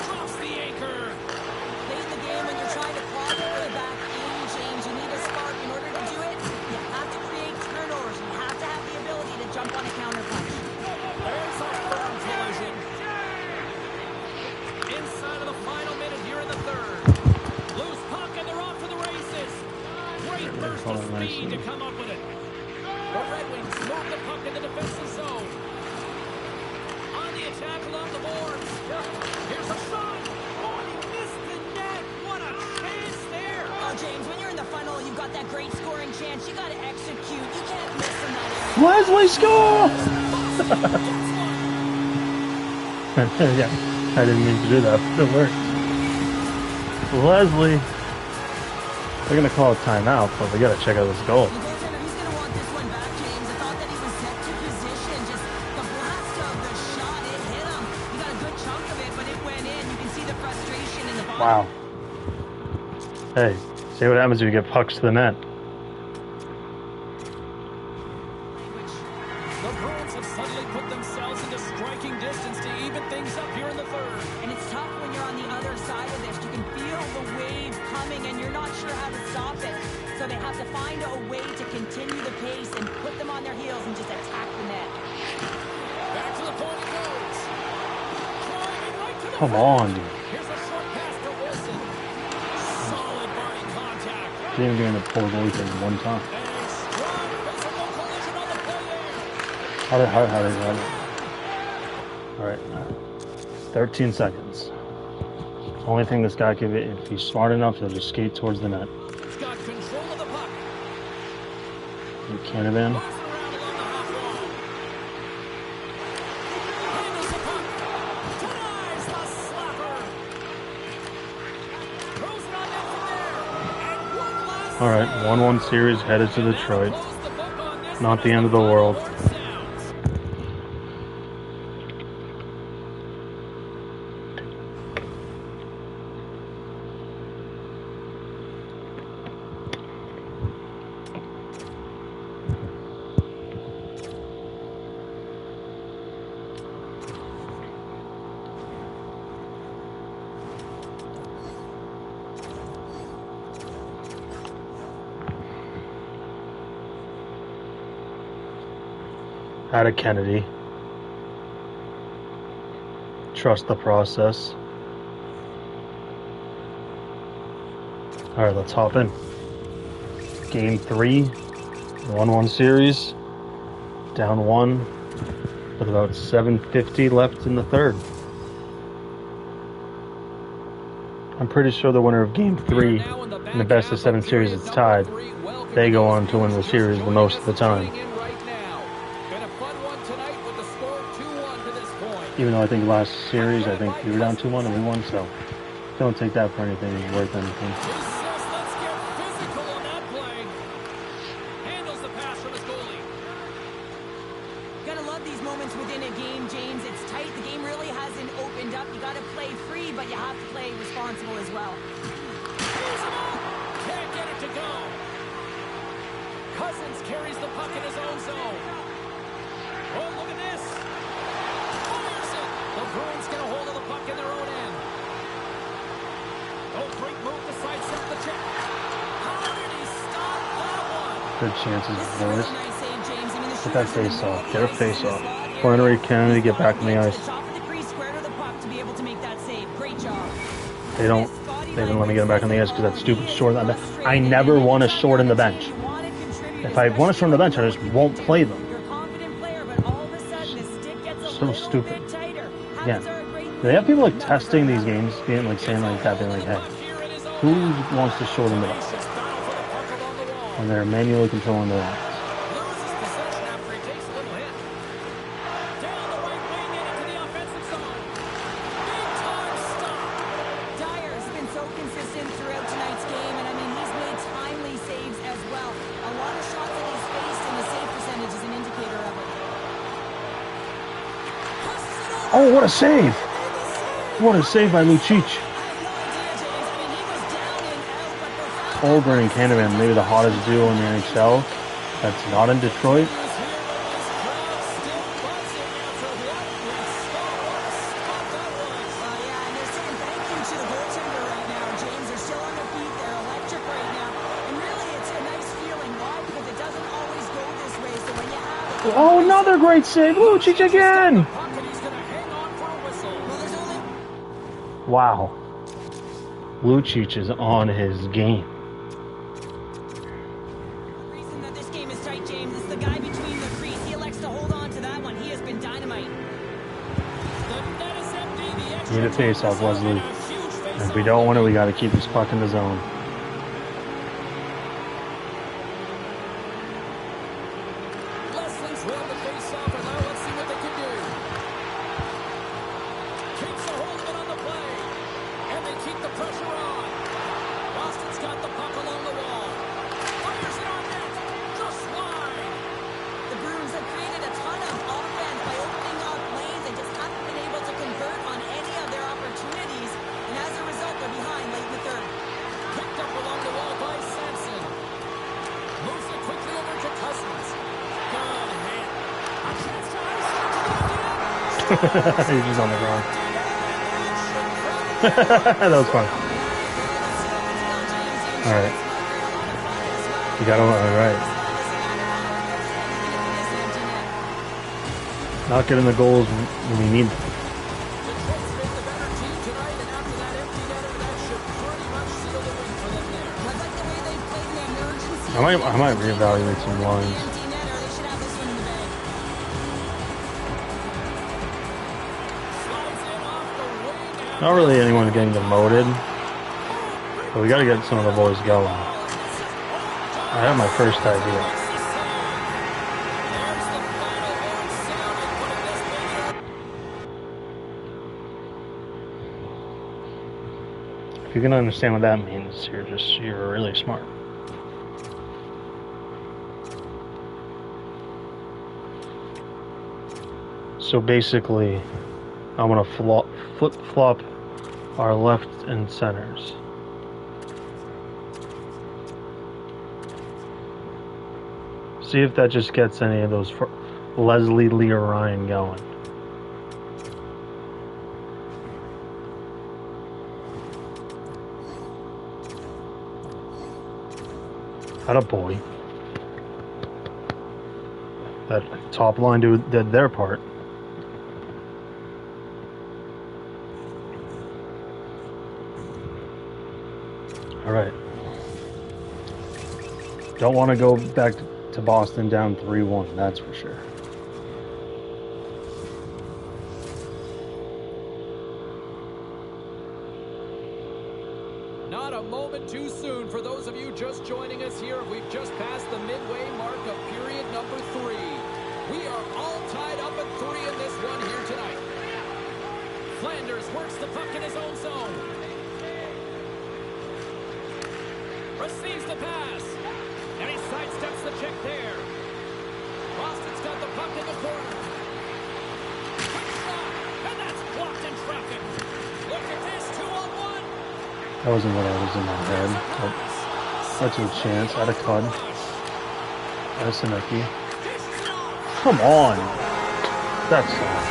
Drops the anchor. Late in the game, when you're trying to claw your way back in, James, you need a spark. In order to do it, you have to create turnovers. You have to have the ability to jump on a counterpunch. There's a firm collision. Inside of the final minute here in the third. Loose puck and they're off to the races. Great burst of speed to come up with it. The Red Wings move the puck in the defensive zone. On the attack along the boards. Here's a shot. Oh, he missed the net. What a chance there. Oh, James, when you're in the final, you've got that great scoring chance. You got to execute. You can't miss in that area. Leslie score! Yeah, I didn't mean to do that, but it worked. Leslie. They're going to call a timeout, but we got to check out this goal. The goaltender, he's going to want this one back, James. I thought that he was set to position. Just the blast of the shot, it hit him. He got a good chunk of it, but it went in. You can see the frustration in the body. Wow. Hey, see what happens if you get pucks to the net. The Bruins have suddenly put themselves into striking distance to even things up here in the third. And it's tough when you're on the other side of this. You can feel the wave coming, and you're not sure how to stop it. So they have to find a way to continue the pace and put them on their heels and just attack the net. Back to the point it goes. Driving right to the Come front. on, dude. Here's a short pass to Wilson. Solid body contact. Didn't even doing the poor goalie thing one time. And a strong physical collision on the play there. How did Alright. 13 seconds. Only thing this guy can be, if he's smart enough, he'll just skate towards the net. He's got control of the puck. You can't have been. Moves it around along the half wall. All right, 1-1 series headed to Detroit. Not the end of the world. Out of Kennedy. Trust the process. All right, let's hop in. Game 3, 1-1 series. Down 1 with about 7:50 left in the third. I'm pretty sure the winner of Game 3 in the best of 7 series is tied. They go on to win the series the most of the time. Even though I think last series, I think we were down 2-1 and we won, so don't take that for anything worth anything. Let's get physical on that play. Handles the pass from his goalie. Gotta love these moments within a game, James. It's tight. The game really hasn't opened up. You gotta play free, but you have to play responsible as well. Can't get it to go. Cousins carries the puck in his own zone. Oh, look at this. The Bruins get a hold of the puck in their own end. Oh, great move to sidestep the check. How did he stop that one? Good chances, boys. Nice save, James. I mean, the Get that shooters face really off. good. Get a They face see the off. slot here. Flannery, Kennedy, get back on the ice. Top of the crease, square to the puck to be able to make that save. Great job. They didn't let me get him back on the ice because that stupid short on the bench. I never want a short in the bench. If I want a short on the bench, I just won't play them. You're a confident player, but all of a sudden the stick gets a So little stupid. bit tighter. Yeah. Habits are a great They have people like testing these games, being like saying like that, being like, hey, who wants to short in the bench? When they're manually controlling the lines. Loses possession after he takes a little hit. Down the right wing and into the offensive zone. Big time stop. Dyer's been so consistent throughout tonight's game, and I mean, he's made timely saves as well. A lot of shots that he's faced, and the save percentage is an indicator of it. Passes it over. Oh, what a save! What a save by Lucic. I have no idea, James. I mean, he was down and out, but profound. Holgren and Candyman, maybe the hottest duo in the NHL. That's not in Detroit. He was here, but this crowd still buzzing after what we saw. What a stop that was. Yeah, and they're saying thank you to the goaltender right now, James. They're still on their feet. They're electric right now. And really, it's a nice feeling. Why? Because it doesn't always go this way. So when you have it... Oh, another great save. Lucic again. Puck and he's going to hang on for a whistle. Well, there's only... Wow. Lucic is on his game. The reason that this game is tight, James, is the guy between the crease. He elects to hold on to that one. He has been dynamite. The net is empty. The extra Need a face-off, time is Leslie. on, and a huge face-off. If we don't win it, we got to keep this puck in the zone. Leslie's won the face-off, and now let's see what they can do. Keeps a hold of it on the play, and they keep the pressure on. Boston's got the puck along the wall. Fires it on net. Just wide. The Bruins have created a ton of offense by opening up lanes. They just haven't been able to convert on any of their opportunities. And as a result, they're behind late in the third. Picked up along the wall by Sampson. Moves it quickly over to Cousins. Good hit. A chance to ice it to the end. He's just on the ground. That was fun. All right. You got him all right. Not getting the goals when we need them. Detroit's been the better team tonight, and after that empty netter, that should pretty much seal the win for them there. I like the way they played in the emergency. I might reevaluate some lines. Empty netter. They should have this one in the bag. Slides in off the wing and Not really anyone getting demoted, but we got to get some of the boys going. I have my first idea. there's the final horn sounding, putting this baby If you can understand what that means, you're really smart. So basically, I'm going to flip-flop our left and centers. See if that just gets any of those Leslie, Lee, or Ryan going. Attaboy. That top line did their part. All right. Don't want to go back to Boston down 3-1, that's for sure. Not a moment too soon for those of you just joining us here. We've just passed the midway mark of period number 3. We are all tied up at 3 in this one here tonight. Flanders works the puck in his own zone. Receives the pass. And he sidesteps the check there. Boston's got the puck in the corner. Quick shot. And that's blocked in traffic. Look at this, 2-on-1. That wasn't what I was in my head. But that's a chance. Out of Cud. Out of Sinecki. Come on. That's soft.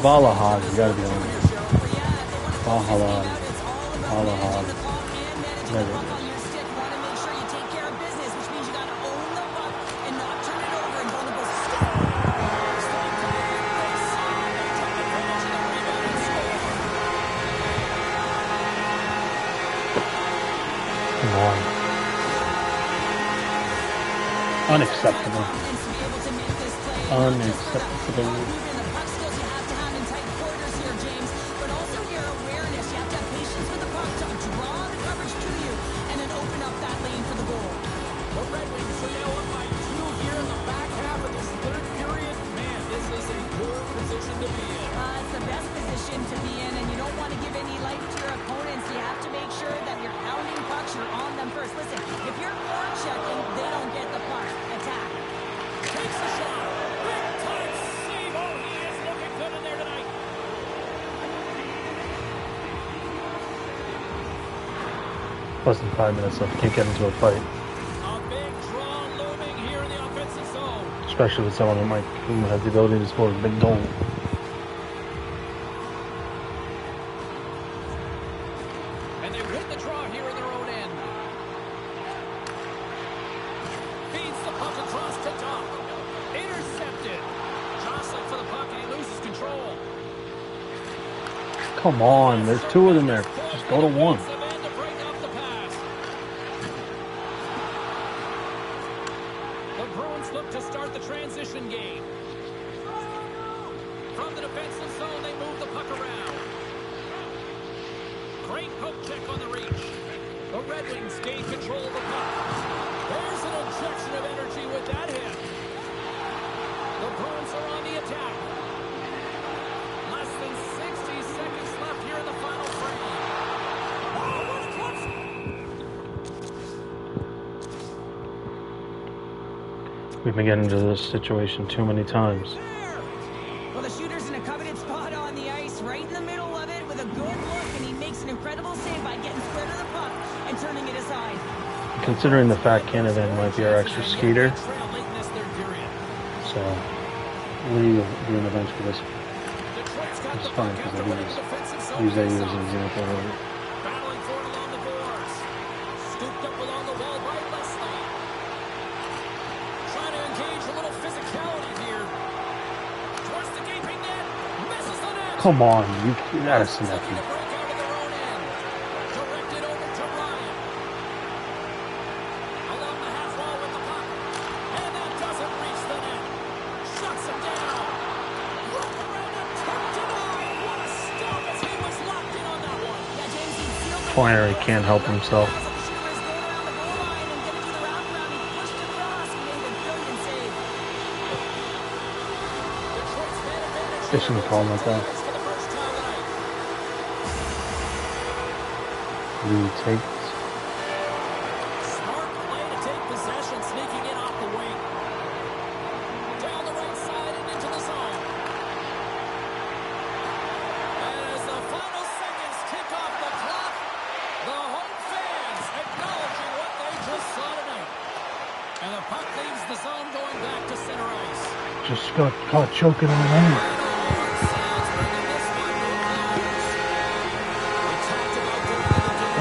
Valahad, you gotta be on it. Valahad. Never. Come on. Unacceptable. Unacceptable. Less than 5 minutes left. Can't get into a fight. A big draw looming here in the offensive zone. Especially with someone who has the ability to score a big goal. And they win the draw here in their own end. Feeds the puck across to top. Intercepted. Jostling for the puck and he loses control. Come on, there's 2 of them there. Just go to 1. Look to start the transition game. From the defensive zone, they move the puck around. Great poke check on the reach. The Red Wings gain control of the puck. There's an injection of energy with that hit. The Bruins are on the attack. Less than 60 seconds left here in the final frame. Oh, what a clutch! We've been getting into this situation too many times. Well, the shooter's in a coveted spot on the ice, right in the middle of it, with a good look, and he makes an incredible save by getting square to the puck and turning it aside. Considering the fact Canavan might be our extra skater, so Lee will be on the bench for this. It's fine because I use that as an example of it. Battling for it along the boards. Scooped up along the wall by Leslie. Trying to engage a little physicality here. Towards the gaping net. Misses the net. Come on, you gotta see that. Break out of their own end. Directed over to Ryan. Along the half wall with the puck. And that doesn't reach the net. Shuts him down. Look around and tucked it on. What a stop as he was locked in on that one. Yeah, James, he sealed the Flannery can't help himself. The shooter is going around the goal line and gonna do the wraparound. He pushed across. He made a brilliant save. Detroit's man advantage They shouldn't call him like that. for the first time tonight. Retake. Smart play to take possession, sneaking in off the wing. Down the right side and into the zone. And as the final seconds tick off the clock, the home fans acknowledging what they just saw tonight. And the puck leaves the zone going back to center ice. Just got caught choking on the end.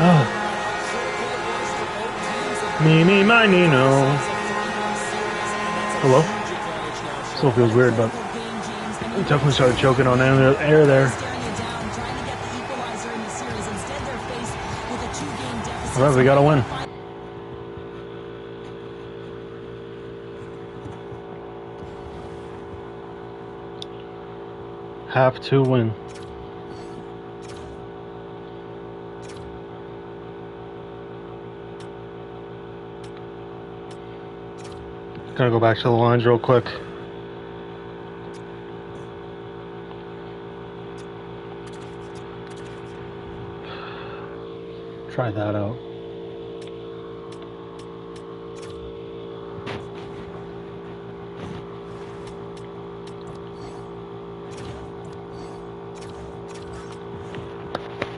Oh. Me, my Nino. Hello? Still feels weird, but we definitely started choking on air there. Alright, we gotta win. Have to win. Gotta go back to the lines real quick. Try that out.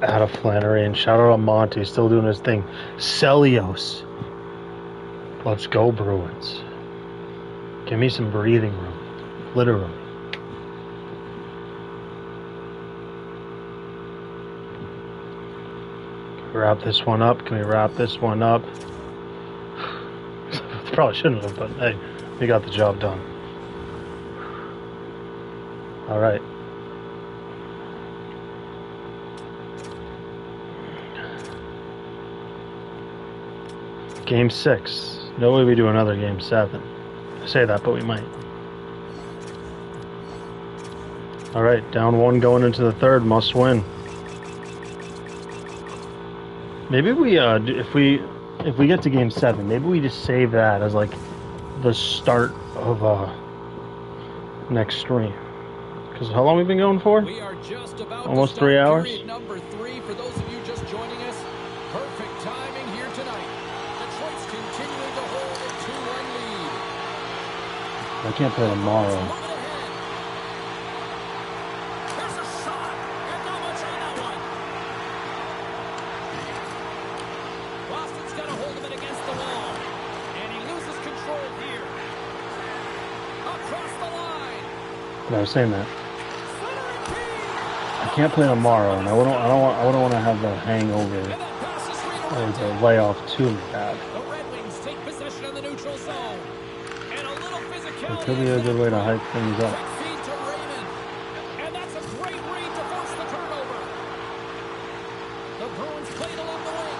Out of Flannery, and shout out to Monty, still doing his thing. Celios. Let's go, Bruins. Give me some breathing room. Literally. Wrap this one up. Can we wrap this one up? Probably shouldn't have, but hey, we got the job done. Alright. Game 6. No way we do another Game 7. I say that, but we might. Alright, down 1 going into the third. Must win. Maybe we, if we get to Game 7, maybe we just save that as like the start of next stream. Because how long have we been going for? We are just about almost 3 hours. Period number 3 for those of you just joining us. Perfect timing here tonight. Detroit's continuing to hold a 2-1 lead. I can't play tomorrow. There's a shot, and not much on that one. Boston's got a hold of it against the wall, and he loses control here. Across the line. Yeah, I was saying that. I can't play tomorrow, and I wouldn't want to have the hangover or the layoff too bad. The Red Wings take possession of the neutral zone. And a little physicality. It could be a good way to hype things up. Quick feed to Raymond. And that's a great read to force the turnover. The Bruins played along the wing.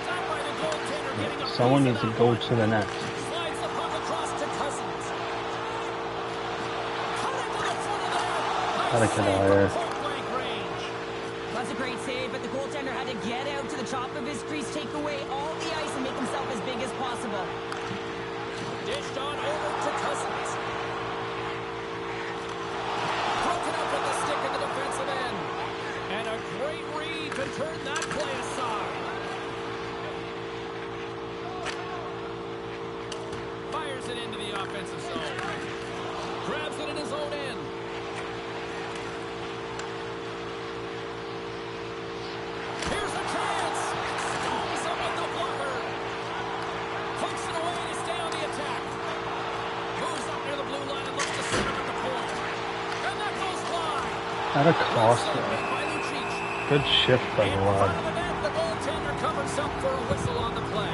Stopped by the goaltender getting a Someone piece needs of to that go one. to the net. Slides the puck across to Cousins. Cutting to the front of the net. Gotta get out of here. Point-blank range. That's a great save, but the goaltender had to get out to the top of his crease, take away all the ice, and make himself as big as possible. Dished on over to Cousins. Broken up with the stick in the defensive end. And a great read to turn that play aside. Fires it into the offensive zone. Grabs it in his own end. Here's a chance. Stones him with the blocker. Hooks it away to stay on the attack. Moves up near the blue line and looks to set him at the point. And that goes wide. At a cost, By though. Lucic. Good shift by In the front lad. of the net, the goaltender covers up for a whistle on the play.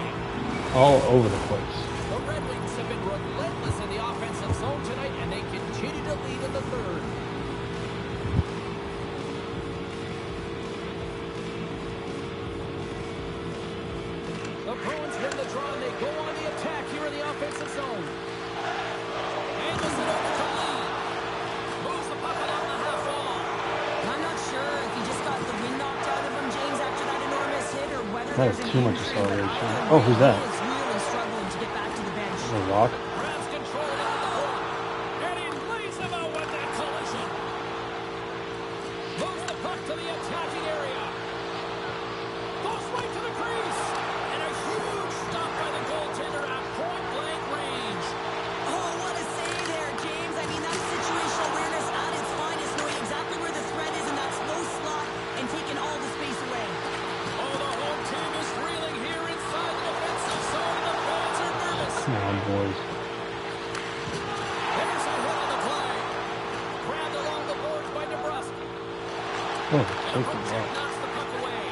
All over the place. The Red Wings have been relentless in the offensive zone tonight, and they continue to lead in the third. The Bruins win the draw, and they go on the attack here in the offensive zone. Handles it over to Lee. Moves the puck along the half wall. I'm not sure if he just got the wind knocked out of him, James, after that enormous hit, or whether That there's was an too much injury, but acceleration. either Oh, who's way, that? he is really struggling to get back to the bench. The Rock. Grabs control down the court. And he lays him out with that collision. Moves the puck to the attacking area. Goes Come on, boys. There's a hit on the play. Grabbed along the boards by Nebraska. Oh, The shake hook it check off. knocks the puck away.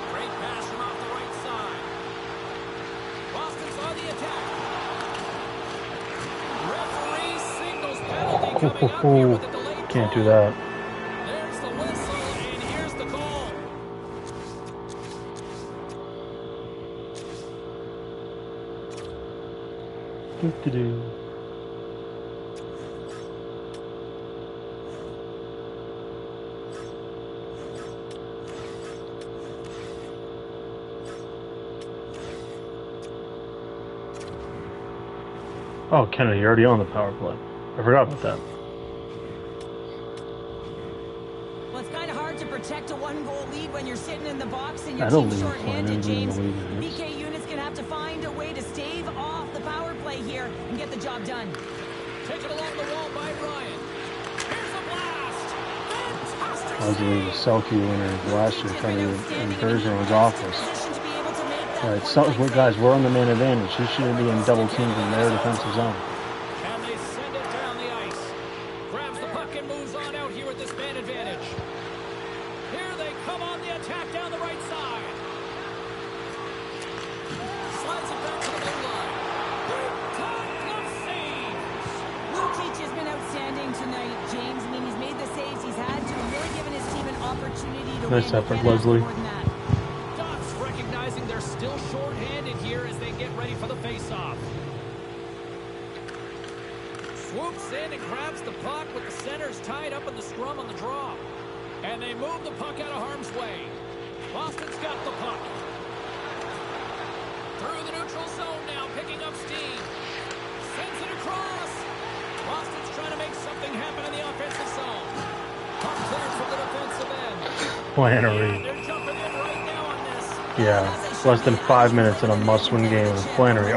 Great pass from off the right side. Boston's on the attack. Referee signals penalty coming up here with a delayed Can't do call. that. There's the whistle, and here's the call. Do-do-do. Oh, Kennedy, you're already on the power play. I forgot about that. Well, it's kind of hard to protect a one-goal lead when you're sitting in the box and your I don't team's leave shorthanded, playing, James. I don't leave it. BK unit's going to have to find a way to stave off the power play here and get the job done. Taken along the wall by Ryan. Here's a blast. Fantastic I was doing the Selkie winners last year, trying to in Bergeron's office. Right, so, guys, we're on the man advantage. He shouldn't be in double teams in their defensive zone. And they send it down the ice. Grabs the puck and moves on out here with this man advantage. Here they come on the attack down the right side. Slides it back to the blue line. Big time glove saves. Lucic has been outstanding tonight, James. I mean, he's made the saves he's had to and really given his team an opportunity to Nice win. effort, Can't ask for Leslie. more than that. Ducks recognizing they're still shorthanded here as they get ready for the faceoff. Swoops in and grabs the puck with the centers tied up in the scrum on the draw. And they move the puck out of harm's way. Boston's got the puck. Through the neutral zone now, picking up steam. Sends it across. Boston's trying to make something happen in the offensive zone. Puck cleared from the defensive end. Flannery. And they're jumping in right now on this. Yeah, less than 5 minutes in a must-win game. And Flannery,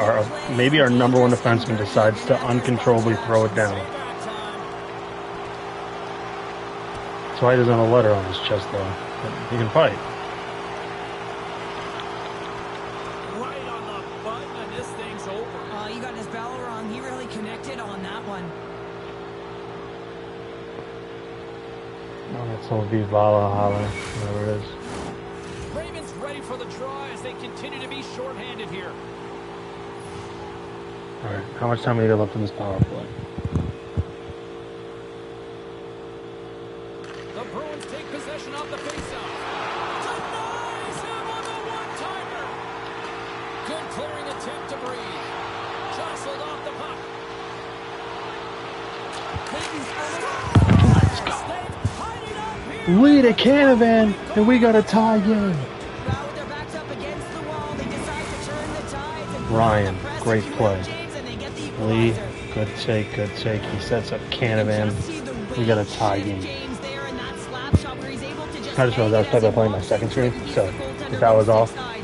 maybe our number one defenseman, decides to uncontrollably throw it down. That's why he doesn't have a letter on his chest, though. But he can fight. Right on the button, and this thing's over. Oh, you got his bell wrong. He really connected on that one. Oh, that's all Vivala, Holler, whatever it is. Ravens ready for the draw as they continue to be shorthanded here. All right, how much time do we got left in this power play? The Bruins take possession off the faceoff. Denies him on the one-timer. Good clearing attempt to breathe. Jostled off the puck. Let's go. Lead a Canavan, and we got a tie game. Well, with their backs up against the wall, they decide to turn the tides and Ryan, press the great pressure play. here, James, and they get the Lee, equalizer. good take. He sets up Just Canavan. see the We got a range tie shift, game. James, there in that slap shot where he's able to just I just realized I was hang it playing my as he second walks screen, and keeps so the goaltender if that was on the off, stick side.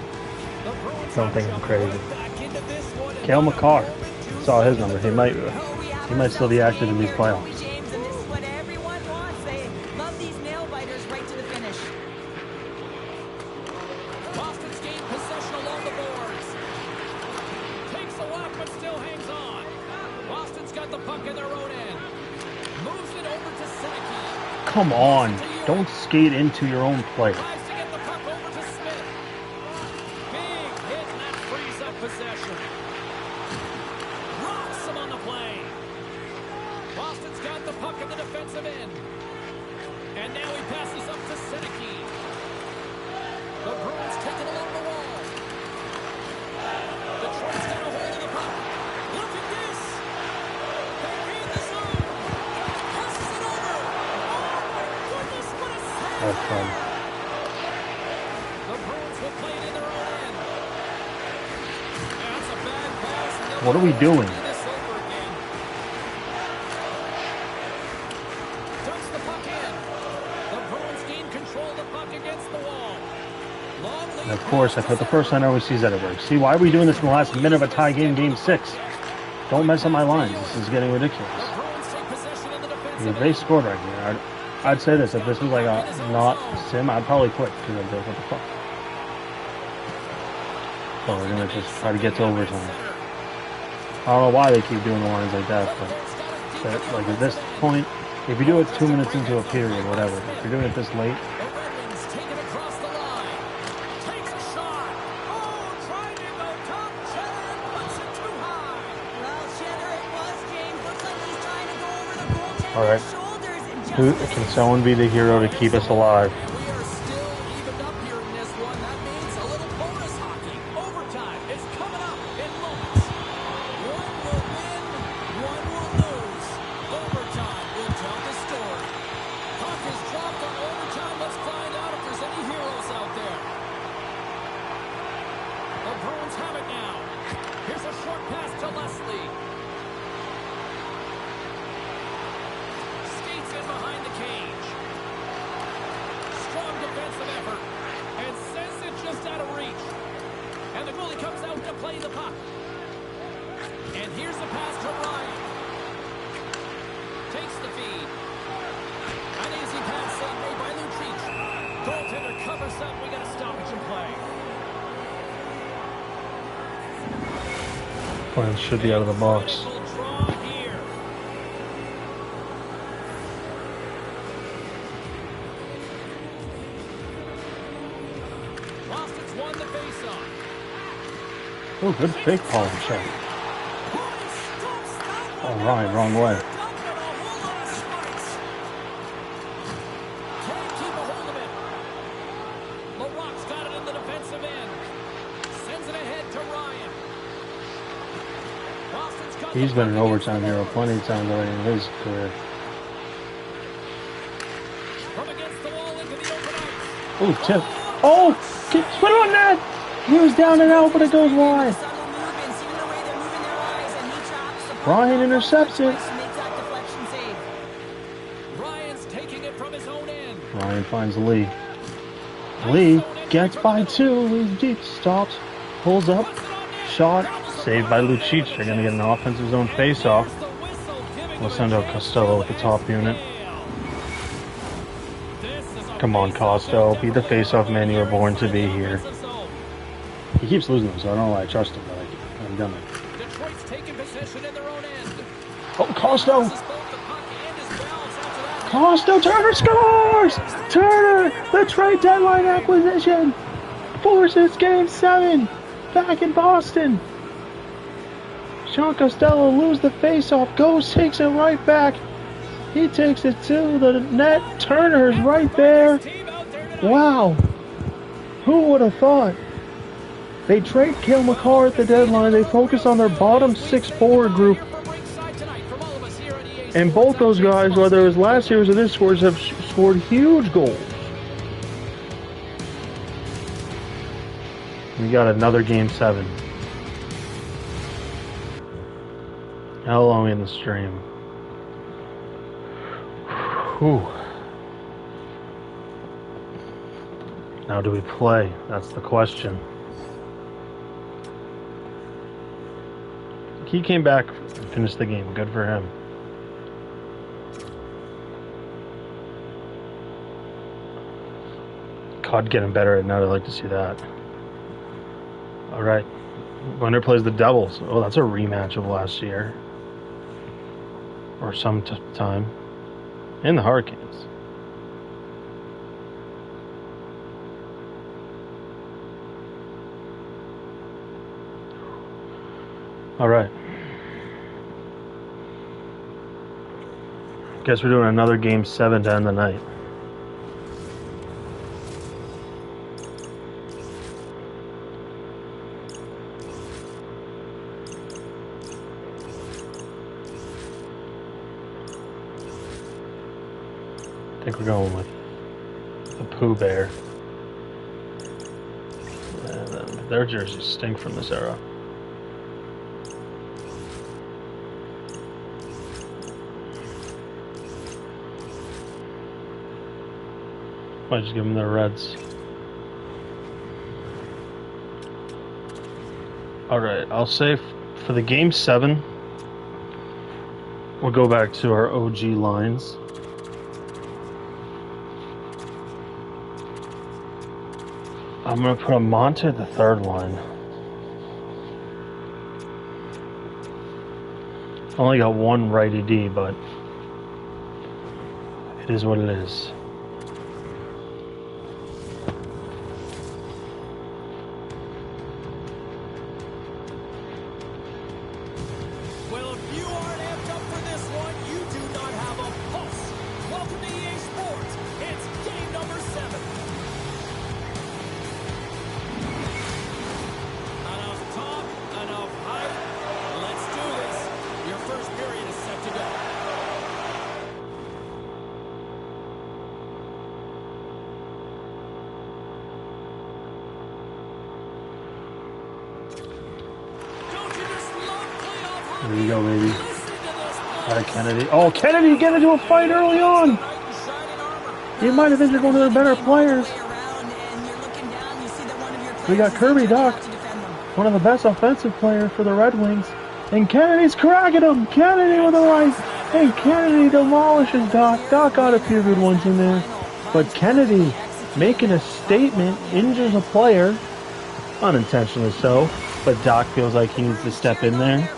The Bruins don't think I'm jump crazy. right back into this one, and Kale not a McCarr, moment to saw his spare. number. He might still be active in these playoffs. James, and this is what everyone wants. They love these nail biters right to the finish. Boston's gained possession along the boards. Takes a walk, but still hangs on. Boston's got the puck in their own end. Moves it over to Seneke. Come on, don't skate into your own play. Tries to get the puck over to Smith. Big hit, and that frees up possession. Rocks him on the play. Boston's got the puck in the defensive end. And now he passes up to Seneke. The Bruins take it along the wall. Detroit's got a hold of the puck. Look at this. They gain the zone. Passes it over. Oh, my goodness, what a save. That's fun. The Bruins will play it in their own end. That's a bad pass. and they'll What are we doing? do this over again. Dumps the puck in. The Bruins gain control of the puck against the wall. Long lead And of course, I thought the first line always sees that it works. See, why are we doing this in the last minute of a tie game, game 6? Don't mess up my lines. This is getting ridiculous. The Bruins take possession in the defensive If they scored right here, I'd say this. If this was like a not sim, I'd probably quit because I'd be like, what the fuck? So we're going to just try to get to overtime. don't know why they keep doing the lines like that, but like at this point, if you do it 2 minutes into a period, whatever, if you're doing it this late, The Red Wings take it across the line. Takes a shot. Oh, trying to go top. Cheddar puts it too high. Well, Cheddar, it was, James. Looks like he's trying to go over the goaltender's all right, shoulders. And just who can someone be the hero to keep us alive? And we are still evened up here in this one. That means a little bonus hockey. Overtime is coming up in moments. One will win, one will lose. Overtime will tell the story. Puck is dropped on overtime. Let's find out if there's any heroes out there. The Bruins have it now. Here's a short pass to Leslie. Skates in behind the cage. Strong defensive effort. And sends it just out of reach. And the goalie comes out to play the puck. And here's the pass to Ryan. Takes the feed. An easy pass save made by Lucic. Goaltender covers up. We got a stoppage in play. Plans should be out of the box. Critical draw here. Boston's won the faceoff. Oh, good fake Paul check. Oh, Ryan, wrong way. Can't keep a hold of it. LaRocque's got it in the defensive end. Sends it ahead to Ryan. Boston's got He's the been an puck overtime hero plenty of times already in his career. from against the wall into the open ice. Oh, tip. Oh, put it on net. He was down and out, but it goes wide. subtle movement, seeing the way they're moving their eyes, and he traps the puck. Ryan intercepts it. Makes that deflection save. Ryan's taking it from his own end. Ryan finds Lee. Lee gets by two. Lee's deep. Stops. Pulls up. Shot. Saved by Lucic. They're going to get an offensive zone face-off. The whistle giving We'll send out Costello with the top unit. This is a Come on, Costello. Be the face-off man you were born to be here. He keeps losing them, so I don't know why I trust him, but I'm done. Detroit's taking possession in their own end. Oh, Costello! Both the puck and his balance after that. Costello! Turner scores! Turner! The trade deadline acquisition! Forces Game 7! Back in Boston! Sean Costello loses the face-off, goes, takes it right back. He takes it to the net. Turner's right there. Team out there tonight. Wow! Who would have thought? They trade Cale Makar at the deadline. They focus on their bottom six forward group. From ringside tonight, from all of us here at EA And both those guys, whether it was last year's or this year's, have scored huge goals. We got another Game 7. How long in the stream? Whew. Now do we play? That's the question. He came back and finished the game. Good for him. COD getting better at now. I'd like to see that. All right. Winner plays the Devils. Oh, that's a rematch of last year. Or some time. And the Hurricanes. All right. Guess we're doing another Game 7 to end the night. I think we're going with the Pooh Bear. And then their jerseys stink from this era. Might just give them their Reds. Alright, I'll say for the Game 7, we'll go back to our OG lines. I'm going to put a Monte at the third line. Only got one righty D, but it is what it is. Well, if you aren't amped up for this one, you do not have a pulse. Welcome to EA Sports. It's game number 7. Enough talk, enough hype. Let's do this. Your first period is set to go. Don't you just love playoff hockey? There you go, baby. Listen to this. Out of Kennedy. Oh, Kennedy get into a fight early on. You might have think they're going to the better players. We got Kirby Doc, one of the best offensive players for the Red Wings. And Kennedy's cracking him. Kennedy with a right. And Kennedy demolishes Doc. Doc got a few good ones in there. But Kennedy making a statement, injures a player. Unintentionally so. But Doc feels like he needs to step in there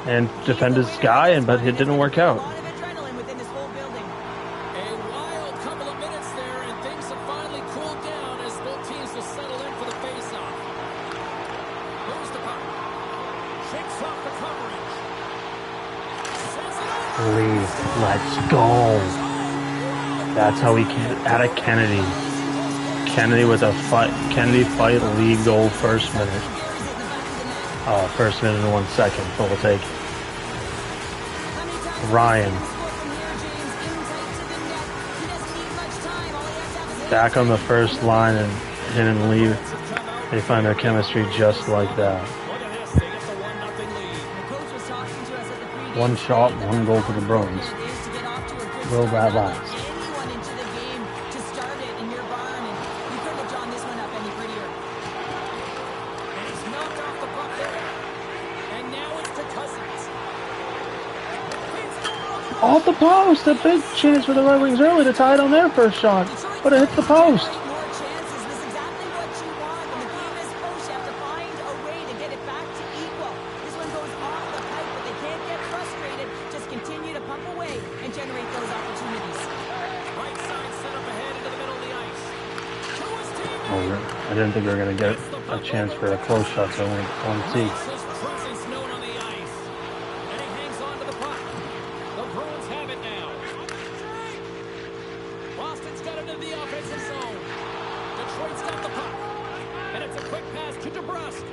and defend his guy, but it didn't work out. A wild couple of minutes there, and things have finally cooled down as both teams will settle in for the face-off. Moves the puck. Shakes off the coverage. Sends it over. Leave. Let's go. That's how we get out of Kennedy. Kennedy with a fight. Kennedy fight league goal first minute. First minute and 1 second. So we'll take Ryan. Back on the first line and hit and leave. They find their chemistry just like that. Look at this. They get the 1-0 lead. One shot, one goal for the Bruins. Will that last? And he's knocked off the puck there. And now it's to Cousins. Off the post! A big chance for the Red Wings early to tie it on their first shot. But it hits the post. More chances. This is exactly what you want. When the game is close, you have to find a way to get it back to equal. This one goes off the pipe, but they can't get frustrated. Just continue to pump away and generate those opportunities. Right side set up ahead into the middle of the ice. To his team. I didn't think we were going to get a chance for a close shot, so I went 1-2. His presence known on the ice. And he hangs on to the puck. The Bruins have it now. Boston's got it into the offensive zone. Detroit's got the puck. And it's a quick pass to DeBrusque.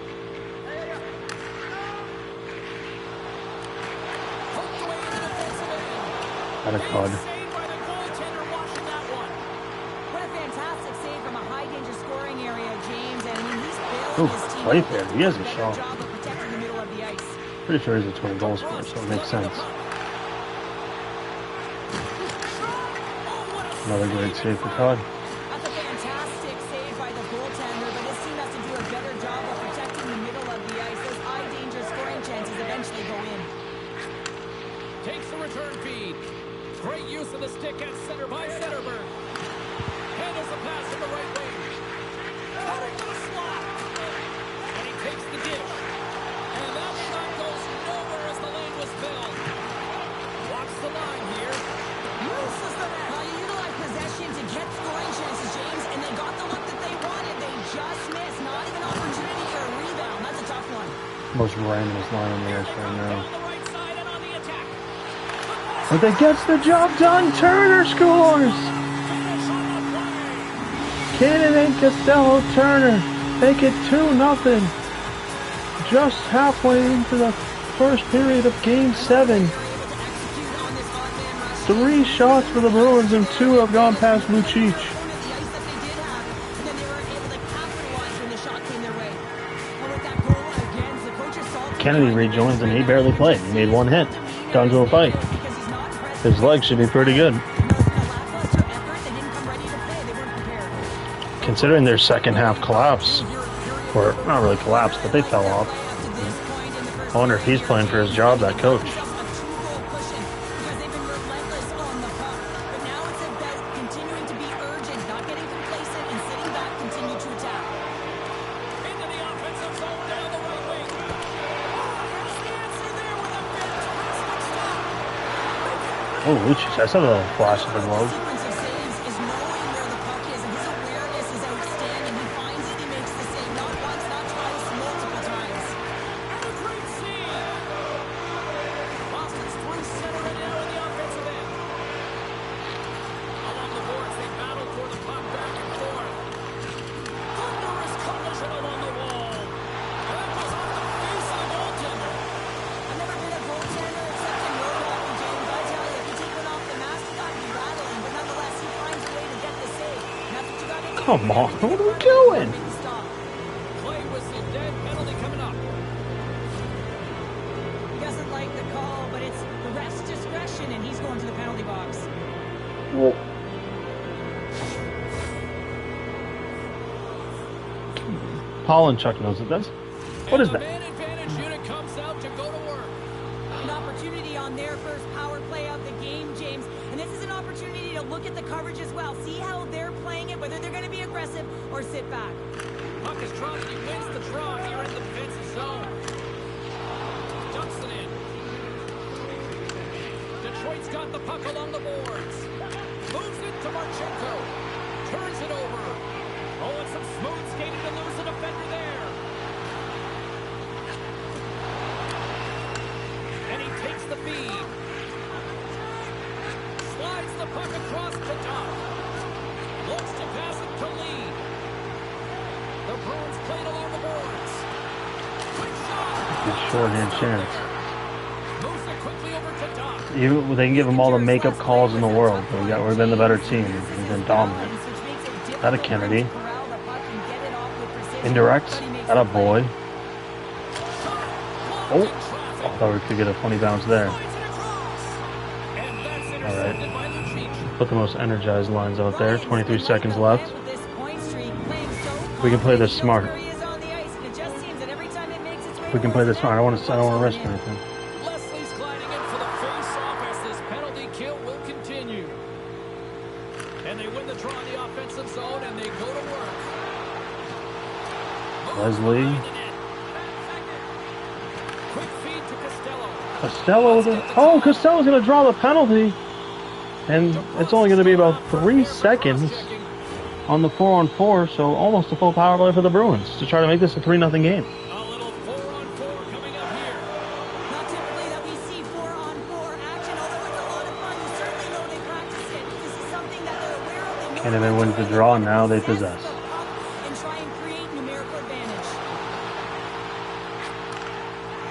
Poked away in the defensive end. Had a card. Saved by the goaltender watching that one. What a fantastic save from a high-danger scoring area, James. And when he's built Ooh, his team right up, there. He has a better shot. job of protecting the middle of the ice. Pretty sure he's a 20 goal scorer, so it makes sense. Another great save for Todd. That's a fantastic save by the goaltender, but his team has to do a better job of protecting the middle of the ice. Those high-danger scoring chances eventually go in. Takes the return feed. Great use of the stick at center by Zetterberg. Handles the pass to the right wing. Cutting to the slot. And he takes the dish. And that shot goes nowhere as the lane was filled. Watch the line here. Misses the net. Well, you utilize possession to get scoring chances, James, and they got the look that they wanted. They just missed. Not even opportunity for a rebound. That's a tough one. Most randomest line on the ice right now. On the right side and on the attack. But that gets the job done. Turner scores. Finish on the play. Cannon and Costello Turner make it 2-0. Just halfway into the first period of Game 7. 3 shots for the Bruins and 2 have gone past Lucic. Kennedy rejoins and he barely played. He made 1 hit. Down to a fight. His legs should be pretty good. Considering their second half collapse, or not really collapse, but they fell off. I wonder if he's playing for his job, that coach. Oh, Lucic, I saw the little flash of the glove. Sequence of saves is knowing where the puck is, and his awareness is outstanding. He finds it, he makes the save, not once, not twice, multiple times. And a great save. Boston's through center and now in the offensive end. Along the boards, they battle for the puck back and forth. Thunderous collision along the wall. That was off the face of the goaltender. I've never been a goaltender except in road hockey, James. I tell you, if you take one off the mask, you gotta be rattling, but nonetheless, he finds a way to get the save. And that's what you gotta do. Come on, what are we doing? Make the stop. Play whistle dead, penalty coming up. He doesn't like the call, but it's the ref's discretion, and he's going to the penalty box. Well, Paul and Chuck knows what that's. What is And the that? man advantage unit comes out to go to work. An opportunity on their first power play of the game, James. And this is an opportunity to look at the coverage as well. See how they're playing it, whether they're going to be aggressive or sit back. Puck is dropped, he wins the draw here in the defensive zone. Dumps it in. Detroit's got the puck along the boards. Moves it to Marchenko. Turns it over. Oh, and some smooth skating to lose the defender there. And he takes the feed. Slides the puck across to top. Looks to pass it to Lee. The Bruins played along the boards. Quick shot. Good shorthand chance. Moves it quickly over to Doc. They can give them all the makeup calls in the world, but we've been the better team. We've been dominant. That a Kennedy. Indirect. That a boy. Oh, I thought we could get a funny bounce there. All right. Put the most energized lines out there. 23 seconds left. We can play this smart. We can play this smart. I don't want to risk anything. Leslie's gliding in for the face-off as this penalty kill will continue. And they win the draw in the offensive zone, and they go to work. Leslie. Quick feed to Costello. Costello's going to draw the penalty. And it's only going to be about 3 seconds on the 4-on-4, so almost a full power play for the Bruins to try to make this a 3-0 game. A little 4-on-4 coming up here. Not typically that we see 4-on-4 action, although it's a lot of fun. You certainly know they practice it. This is something that they're aware of. They know Canada wins the draw, now they possess. and try and create numerical advantage.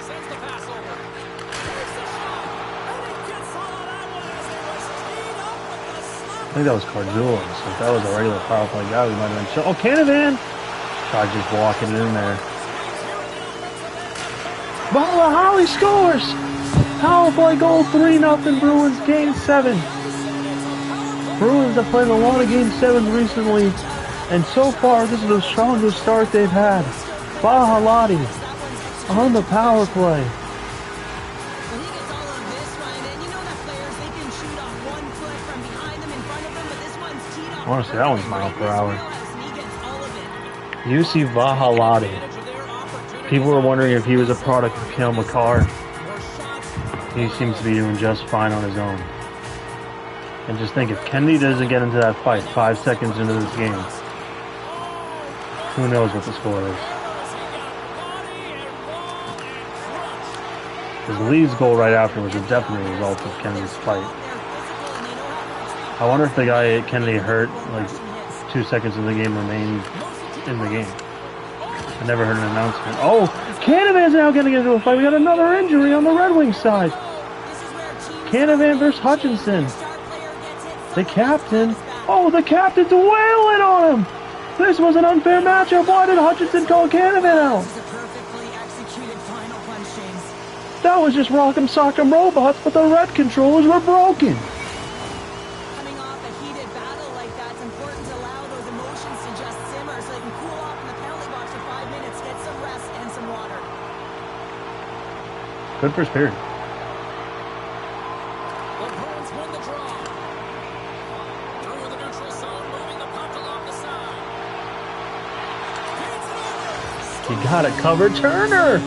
Sends the pass over. Takes the shot. And he gets all of that one as he was teed up with the slap. I think that was Cardullo. So if that was a regular power play guy, we might have been... Oh, Canavan! Tried just walking it in there. Bala Holly scores! Power play goal, 3-0 Bruins, Game 7. Bruins have played a lot of Game 7s recently, and so far this is the strongest start they've had. Bahalati on the power play. Well, he gets all of this, Ryan, and you know that players, they can shoot off 1 foot from behind them, in front of them, but this one's teed off. Honestly, that one's mile per hour. And he gets all of it. UC Bahalati. People were wondering if he was a product of Cale Makar. He seems to be doing just fine on his own. And just think, if Kennedy doesn't get into that fight 5 seconds into this game, who knows what the score is. His Lee's goal right after was definitely a result of Kennedy's fight. I wonder if the guy Kennedy hurt, like 2 seconds of the game remained in the game. I never heard an announcement. Oh, Canavan's now getting into a fight. We got another injury on the Red Wings side. Canavan versus Hutchinson. The captain. Oh, the captain's wailing on him. This was an unfair matchup. Why did Hutchinson call Canavan out? That was just Rock'em Sock'em Robots, but the red controllers were broken. Coming off a heated battle like that, it's important to allow those emotions to just simmer so they can cool off in the penalty box for 5 minutes, get some rest and some water. Good first period. The Bruins win the draw. Through the neutral zone, moving the puck along the side. You got it covered, Turner.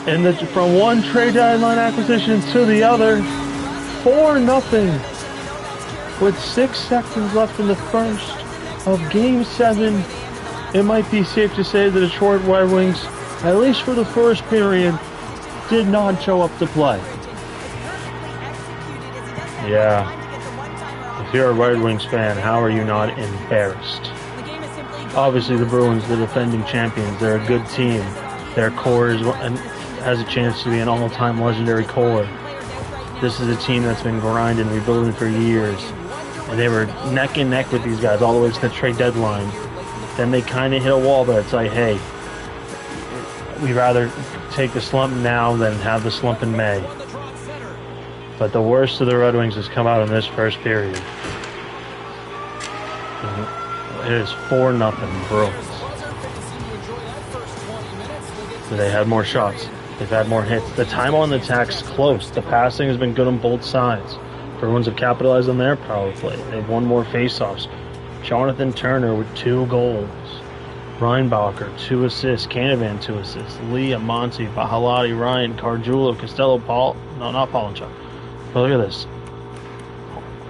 And from one trade deadline acquisition to the other, 4-0 with 6 seconds left in the first of Game 7. It might be safe to say the Detroit Red Wings, at least for the first period, did not show up to play. Yeah. If you're a Red Wings fan, how are you not embarrassed? Obviously, the Bruins, the defending champions, they're a good team. Their core has a chance to be an all-time legendary core. This is a team that's been grinding, rebuilding for years. And they were neck and neck with these guys all the way to the trade deadline. Then they kind of hit a wall, but it's like, hey, we'd rather take the slump now than have the slump in May. But the worst of the Red Wings has come out in this first period. It is 4-0 Bruins. So they had more shots. They've had more hits. The time on the attack's close. The passing has been good on both sides. Bruins have capitalized on their power play. They've won more faceoffs. Jonathan Turner with 2 goals. Reinbacher, 2 assists. Canavan, 2 assists. Lee, Amonte, Bahalati, Ryan, Cardullo, Costello, Paul. No, not Paulinchuk. But look at this.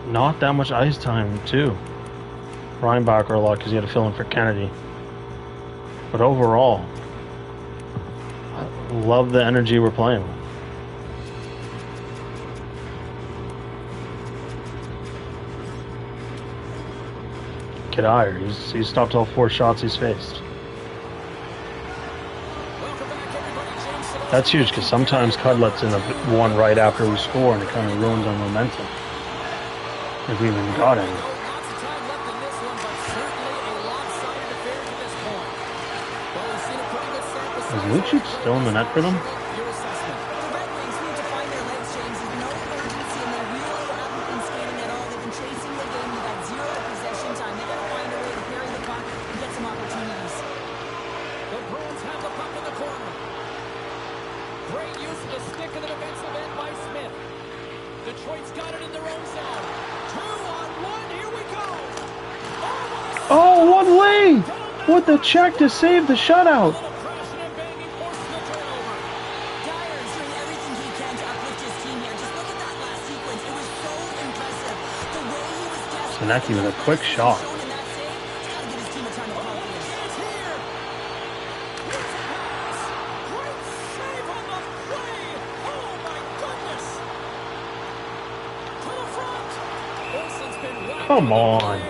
Not that much ice time, too. Reinbacher a lot because he had to fill in for Kennedy. But overall, I love the energy we're playing with. Ryder, he's stopped all 4 shots he's faced. That's huge because sometimes Cud lets in one right after we score and it kind of ruins our momentum. If we even got any. Is Lucic still in the net for them? Oh, what Lee! What the check to save the shutout! Sinecki with a quick shot. Come on.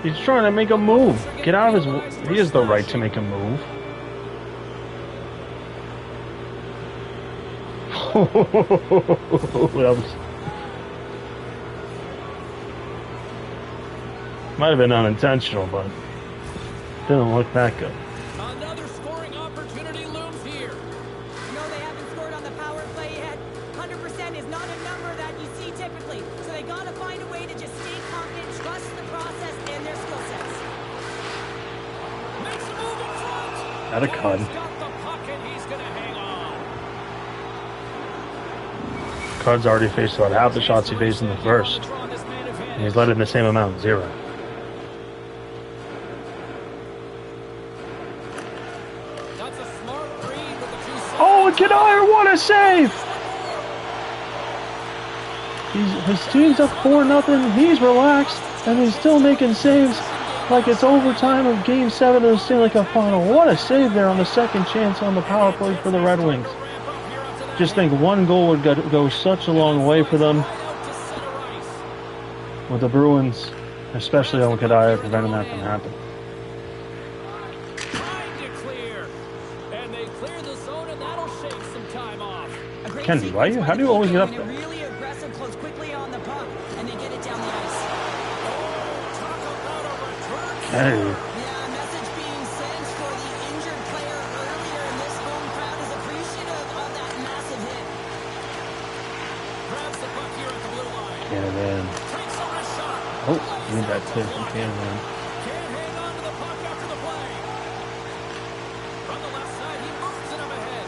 He's trying to make a move. Get out of his... He has the right to make a move. Might have been unintentional, but didn't look that good. Another scoring opportunity looms here. No, they haven't scored on the power play yet. 100% is not a number that you see typically. So they got to find a way to just stay confident, trust the process and their skill sets. Makes a move in front. At a Cud. He's got the puck and he's going to hang on. Cud's already faced about half the shots he faced in the first. And he's let in the same amount, 0. Oh, Ryder, what a save! His team's up 4-0. He's relaxed, and he's still making saves like it's overtime of Game 7 of the Stanley Cup Final. What a save there on the second chance on the power play for the Red Wings. Just think one goal would go such a long way for them. With the Bruins, especially on Ryder, preventing that from happening. Kenny, how do you always get up there? Really aggressive, close quickly on the puck, and they get it down the ice. Kenny. Yeah, a message being sent for the injured player earlier, and this home crowd is appreciative of that massive hit. Grabs the puck here at the blue line. Canavan. Takes on a shot. Oh, need that tip from Canavan. Can't hang on to the puck after the play. From the left side, he moves it up ahead.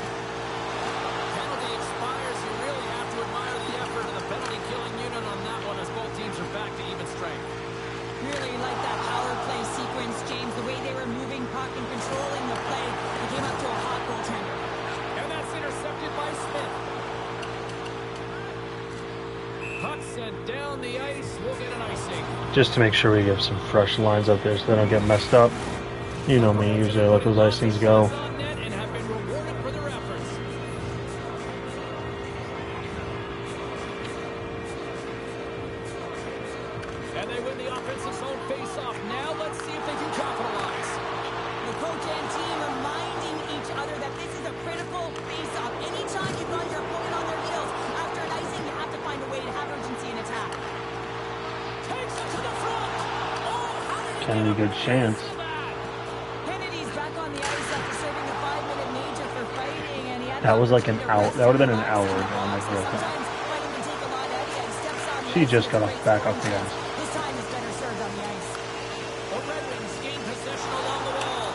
Penalty expires. You really have to admire the effort of the penalty killing unit on that one as both teams are back to even strength. Really like that power play sequence, James. The way they were moving puck and controlling the play, they came up to a hot goaltender. And that's intercepted by Smith. sent down the ice will get an icing. Just to make sure we get some fresh lines up there so they don't get messed up. You know me, usually I let those icings go. On net and have been rewarded for their efforts. And they win the offensive zone face-off. Now let's see if they can capitalize. The coach and team reminding each other that this is a critical face-off. Anytime you've got your opponent on their heels after an icing, you have to find a way to have urgency in attack. Takes it to the front. Oh, how did he Kennedy, good chance. Kennedy's back on the ice after serving the 5-minute major for fighting, and he had That was like an the hour. rest That would have been of an the hour ice. ago on that girl thing. Sometimes fighting can take a lot out of you. He steps on the She ice just got and back off breaks the the ice. This time is better served on the ice. The Red Wings gain possession along the wall.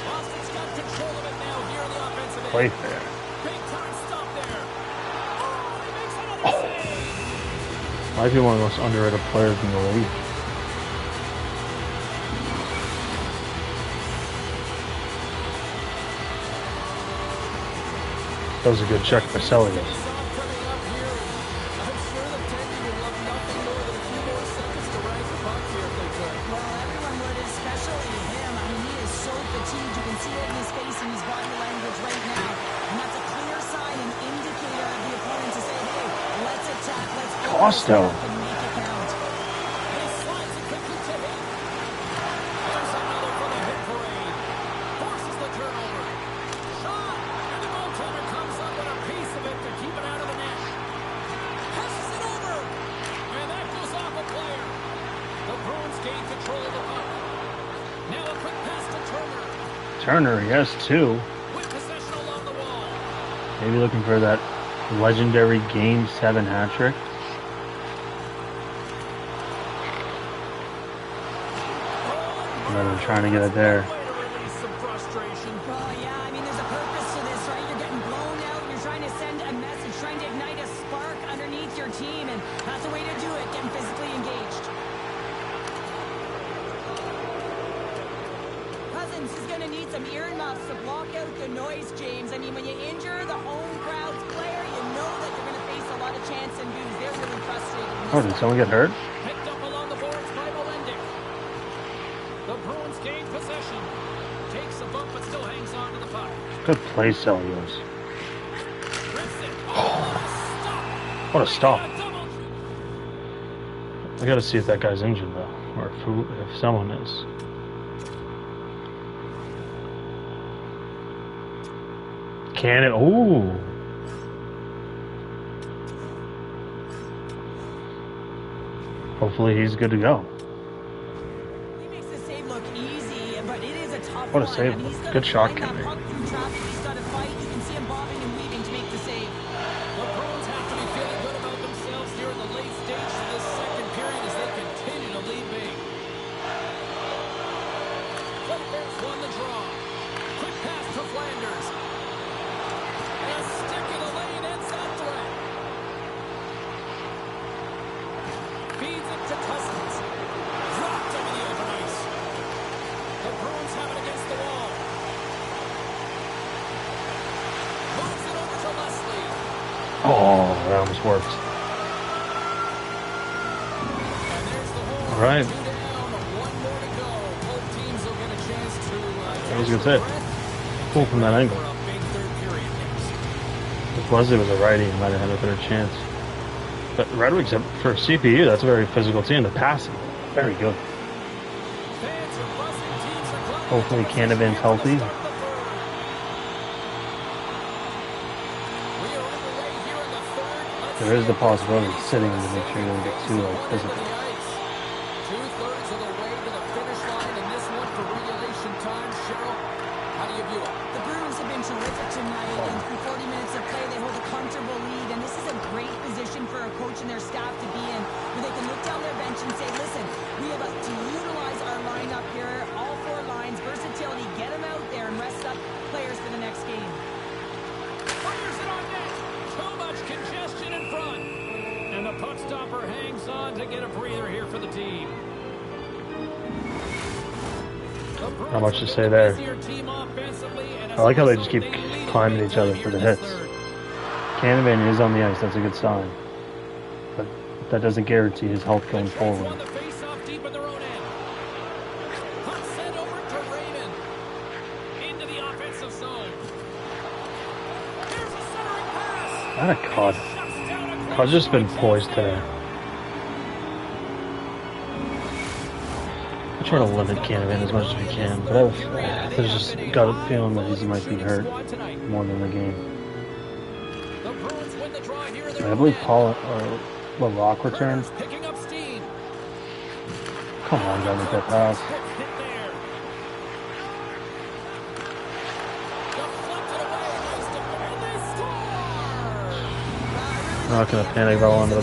Boston's got control of it now here in the offensive end. Play fair. Big time stop there. Oh, he makes another save. Might be one of the most underrated players in the league. That was a good check for Celios. Coming up here. I'm sure the Tendy would love nothing more than a few more seconds to rank the puck here if they could. Well, everyone would, especially him. I mean, he is so fatigued. You can see it in his face and his body language right now. And that's a clear sign and indicator of the opponent to say, hey, let's attack, let's go Costo. and make it count. And he slides it quickly to him. There's another for the hit parade. Forces the turnover. Shot. And the goaltender comes up with a piece of it to keep it out of the net. Passes it over. And that goes off a player. The Bruins gain control of the puck. Now a quick pass to Turner. Turner, he has two. With possession along the wall. Maybe looking for that legendary Game 7 hat trick. And then I'm trying to get it there. Way to release some frustration. Well, yeah, I mean, there's a purpose to this, right? You're getting blown out. You're trying to send a message, trying to ignite a spark underneath your team, and that's the way to do it, getting physically engaged. Cousins is going to need some earmuffs to block out the noise, James. I mean, when you injure the home crowd's player, you know that you're going to face a lot of chants and boos. They're really frustrated. in Oh, this did one. someone get hurt? Picked up along the boards by Melendick. The Bruins gain possession. Takes a bump but still hangs on to the puck. Good play, Celios. Rips it. Oh, What a stop. a double. I gotta see if that guy's injured, though. Or if someone is. Can it? Ooh. Hopefully he's good to go. He makes the save look easy, but it is a tough What a one. save. I mean, he's gotta Good shot, find that Camby. puck through traffic. He's got to fight. You can see him bobbing and weaving to make the save. The Bruins have to be feeling good about themselves here in the late stage of this second period as they continue to lead big. Players won the draw. Quick pass to Flanders. And a stick in the lane ends that threat. Feeds it to Cousins. Dropped over the open ice. The Bruins have it against the wall. Moves it over to Leslie. Oh, that almost worked. And there's the hole. All right. 2 down, 1 more to go. Both teams will get a chance to That was a good catch save. their breath. Cool from that angle. For a big third period next. If Leslie was a righty, he might have had a better chance. But Red Wings, for CPU, that's a very physical team. The passing, very good. Fans are buzzing. Teams are glad Hopefully to Canavan's healthy. start the third. We are underway here in the third. Let's There is see the if possibility this of sitting leads to make sure you don't get too like, physical. 2/3 of the way to the finish line in this one for regulation time. Cheryl, how do you view it? The Bruins have been terrific tonight, and through 40 minutes of play, they hold a comfortable lead, and this is a great position for a coach and their staff to be in, where they can look down their bench and say, listen, we have to utilize our lineup here, all 4 lines, versatility, get them out there and rest up players for the next game. Fires it on net. Too much congestion in front. And the puck stopper hangs on to get a breather here for the team. Not much to say there. I like how they just keep climbing each other for the hits. Canavan is on the ice, that's a good sign. But that doesn't guarantee his health going Detroit won forward. the face-off deep in their own end. Puck sent over to Raymond. Into the offensive zone. Here's a centering pass. Not a cut. Shuts down a Cut's just been great poised chance today. there. I try to limit Canavan as much as we can, but there's just got a feeling that he might be hurt more than the game. The Bruins win the draw here in their I own believe end. Paul or LaRock returned. Ryder's picking up steam. Come on, gotta make that pass. Hit there. Deflected away. Nice defense. They score. I'm not gonna panic about one, but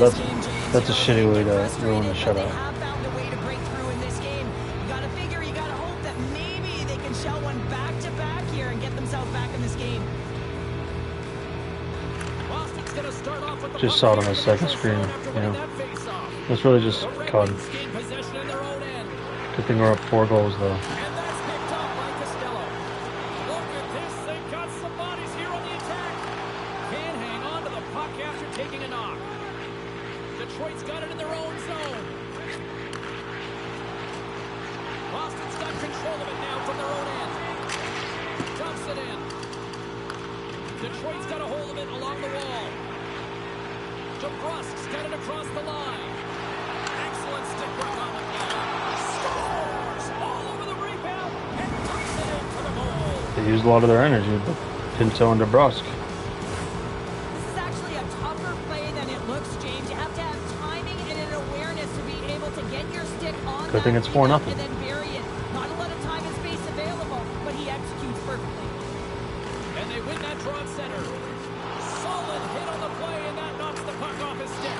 that's a shitty way to ruin the They shutout. have found a way to break through in this game. You gotta figure, you gotta hope that maybe they can shell one back to back here and get themselves back in this game. Boston's gonna start off with the Just puck saw it on here the in second first screen, zone after you winning know. that faceoff. It's really just The Cud. Ravens gain possession in their own end. Good thing we're up 4 goals though. And that's picked up by Costello. Look at this. They've got some bodies here on the attack. Can't hang on to the puck after taking a knock. Detroit's got it in their own zone. Boston's got control of it now from their own end. Dumps it in. Detroit's got a hold of it along the wall. DeBrusk's got it across the line. Excellent stick work on the play. Scores all over the rebound and puts it in for the goal. They used a lot of their energy, but Pinto and DeBrusk. This is actually a tougher play than it looks, James. You have to have timing and an awareness to be able to get your stick on Good thing that it's 4-0. rebound and then bury it. Not a lot of time and space available, but he executes perfectly. And they win that draw at center. Solid hit on the play, and that knocks the puck off his stick.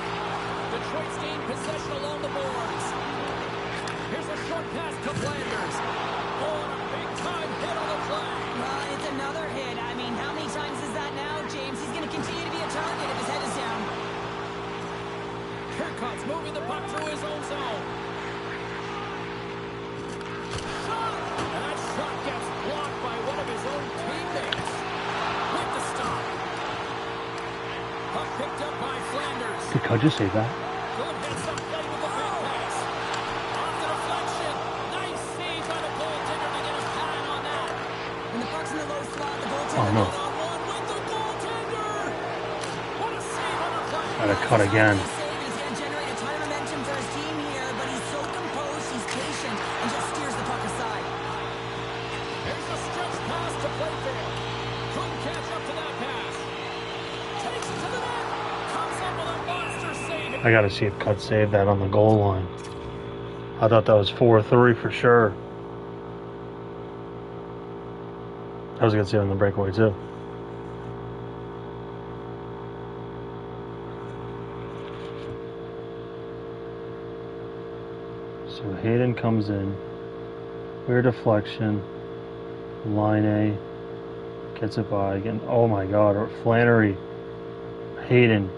Detroit's gained possession along the boards. Here's a short pass to Flanders. Oh, and a big-time hit on the play. It's another hit. I mean, how many times is that now, James? He's going to continue to be a target if his head is down. Kirkcott's moving the puck through his own zone. Shot! And that shot gets blocked by one of his own teammates. With the stop. Puck picked up by Flanders. Did Cud just say that? Good heads-up play with the big pass. Off the deflection. Nice save by the goaltender to get a pad on that. When the puck's in the low slot, the goaltender Oh no. One-on-one with the goaltender. What a save on the play. Gotta cut again. He's going to generate a ton of momentum for his team here, but he's so composed, he's patient, and just steers the puck aside. Here's a stretch pass to Playfair. Couldn't catch up to that pass. Takes it to the net. Comes up with a monster save. I gotta see if Cud saved that on the goal line. I thought that was 4-3 for sure. I was gonna see it on the breakaway too. So Hayden comes in. Weird deflection. Line A. Gets it by again. Oh my god. Flannery. Hayden.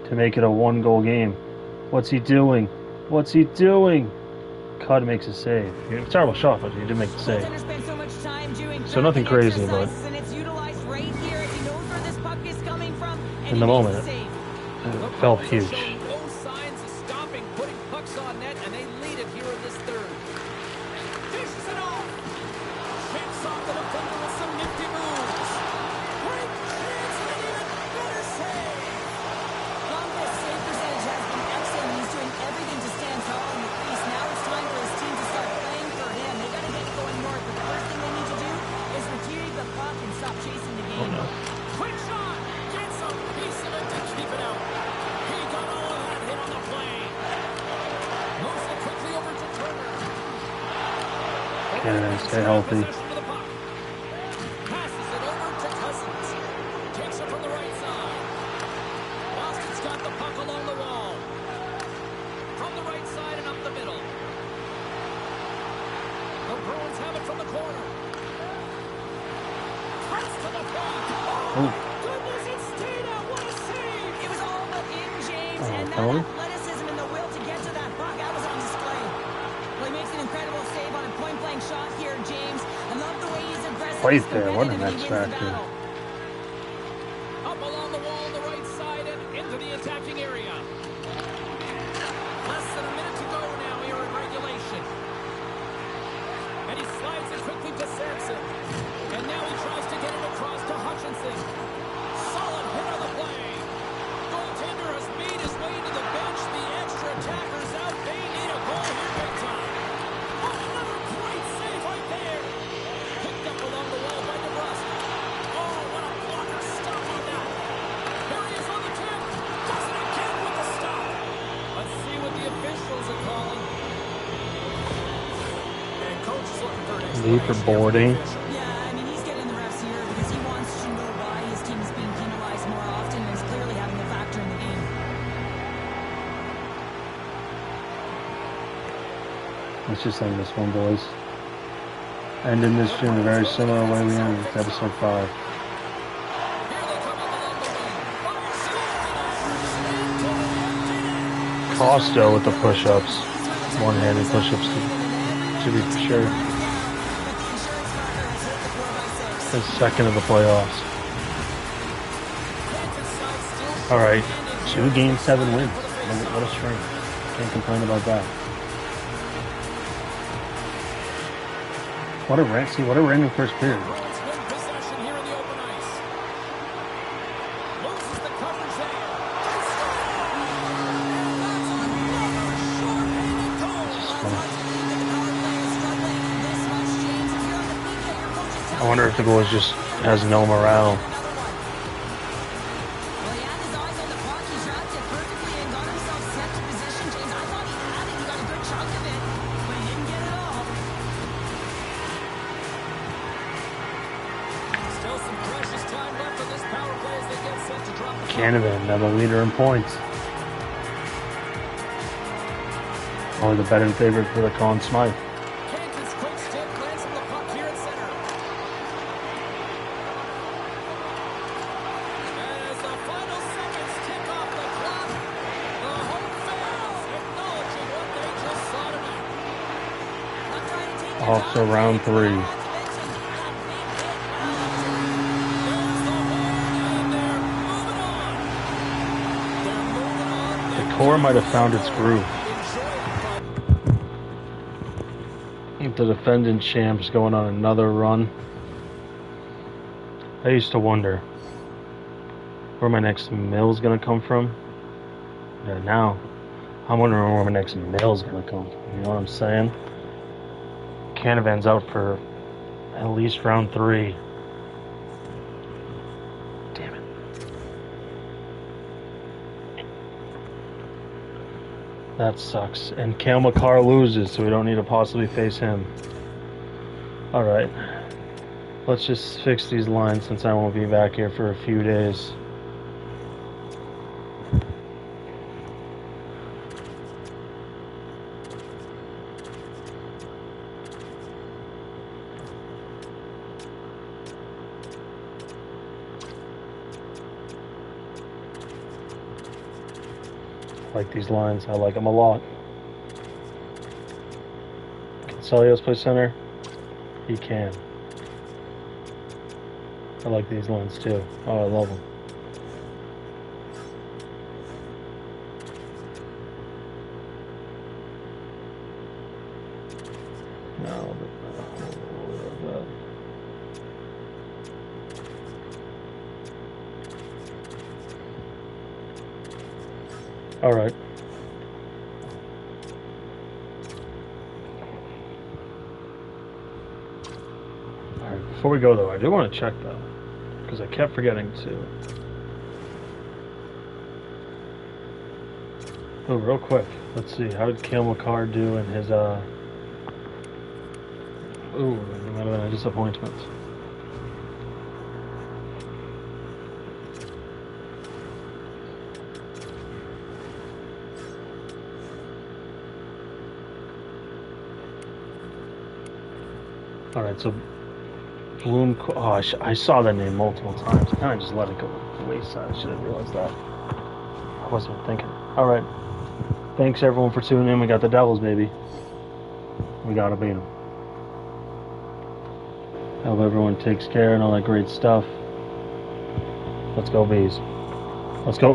To make it a 1-goal game. What's he doing? What's he doing? Cud makes a save. Terrible shot, but he did make the save. Goaltender spent so much time doing So nothing tracking crazy, but- exercises, and it's utilized right here as he knows where this puck is coming from, and In he the makes moment, the save. It felt huge. Showing no signs of stopping, putting pucks on net, and they lead it here in this third. Dishes it off. Shapes off the defender with some nifty moves. Great chance and an even better save. Lundqvist's save percentage has been excellent. He's doing everything to stand tall in the crease. Now it's time for his team to start playing for him. They got to get going north, but the first thing they need to do is retrieve the puck and stop chasing the game. Quick shot. Gets a piece of it to keep it out. He got all of that hit on the play. Moves it quickly over to Turner. Canada, stay healthy. Possession of the puck. Passes it over to Cousins. Takes it from the right side. Boston's got the puck along the wall. From the right side and up the middle. The Bruins have it from the corner. Cuts to the puck. Oh, goodness, it stayed out. What a save. It was all but in, James, and that penalty? athleticism and the will to get to that puck, that was on display. Well, he makes an incredible save on a point-blank shot here, James. I love the way he's aggressive. Right he's there, what an competitive, and he X wins the factor. battle. Up along the wall on the right side and into the attacking area. Leave for boarding. Yeah, I mean, he's getting the refs here because he wants to know why his team is being penalized more often and is clearly having a factor in the game. Let's just end this one, boys. Ending this in a very similar way we ended with episode 5. Costo with the push-ups. One-handed push-ups to be for sure. His second of the playoffs. Alright, 2 games, 7 wins. What a string. Can't complain about that. What a random first period. I wonder if the goalie just has no morale. Canavan, now the leader in points. Only the betting favorite for the Conn Smythe. Also round 3. The core might have found its groove. The defending champs going on another run. I used to wonder where my next mill's gonna come from. Yeah, now I'm wondering where my next mill's gonna come from. You know what I'm saying? Canavan's out for at least round 3. Damn it. That sucks. And Cale Makar loses, so we don't need to possibly face him. Alright. Let's just fix these lines since I won't be back here for a few days. I like these lines. I like them a lot. Can Celios play center? He can. I like these lines too. Oh, I love them. No, but all right. All right. Before we go though, I do want to check though, because I kept forgetting to. Oh, real quick. Let's see. How did Cale Makar do in his Ooh, that might have been a disappointment. Alright, so Bloom. Oh, I saw that name multiple times. I kind of just let it go to the wayside. I should have realized that. I wasn't thinking. Alright. Thanks everyone for tuning in. We got the Devils, baby. We gotta beat them. Hope everyone takes care and all that great stuff. Let's go, Bees. Let's go.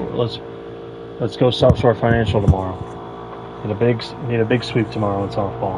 Let's go South Shore Financial tomorrow. Need a big sweep tomorrow in softball.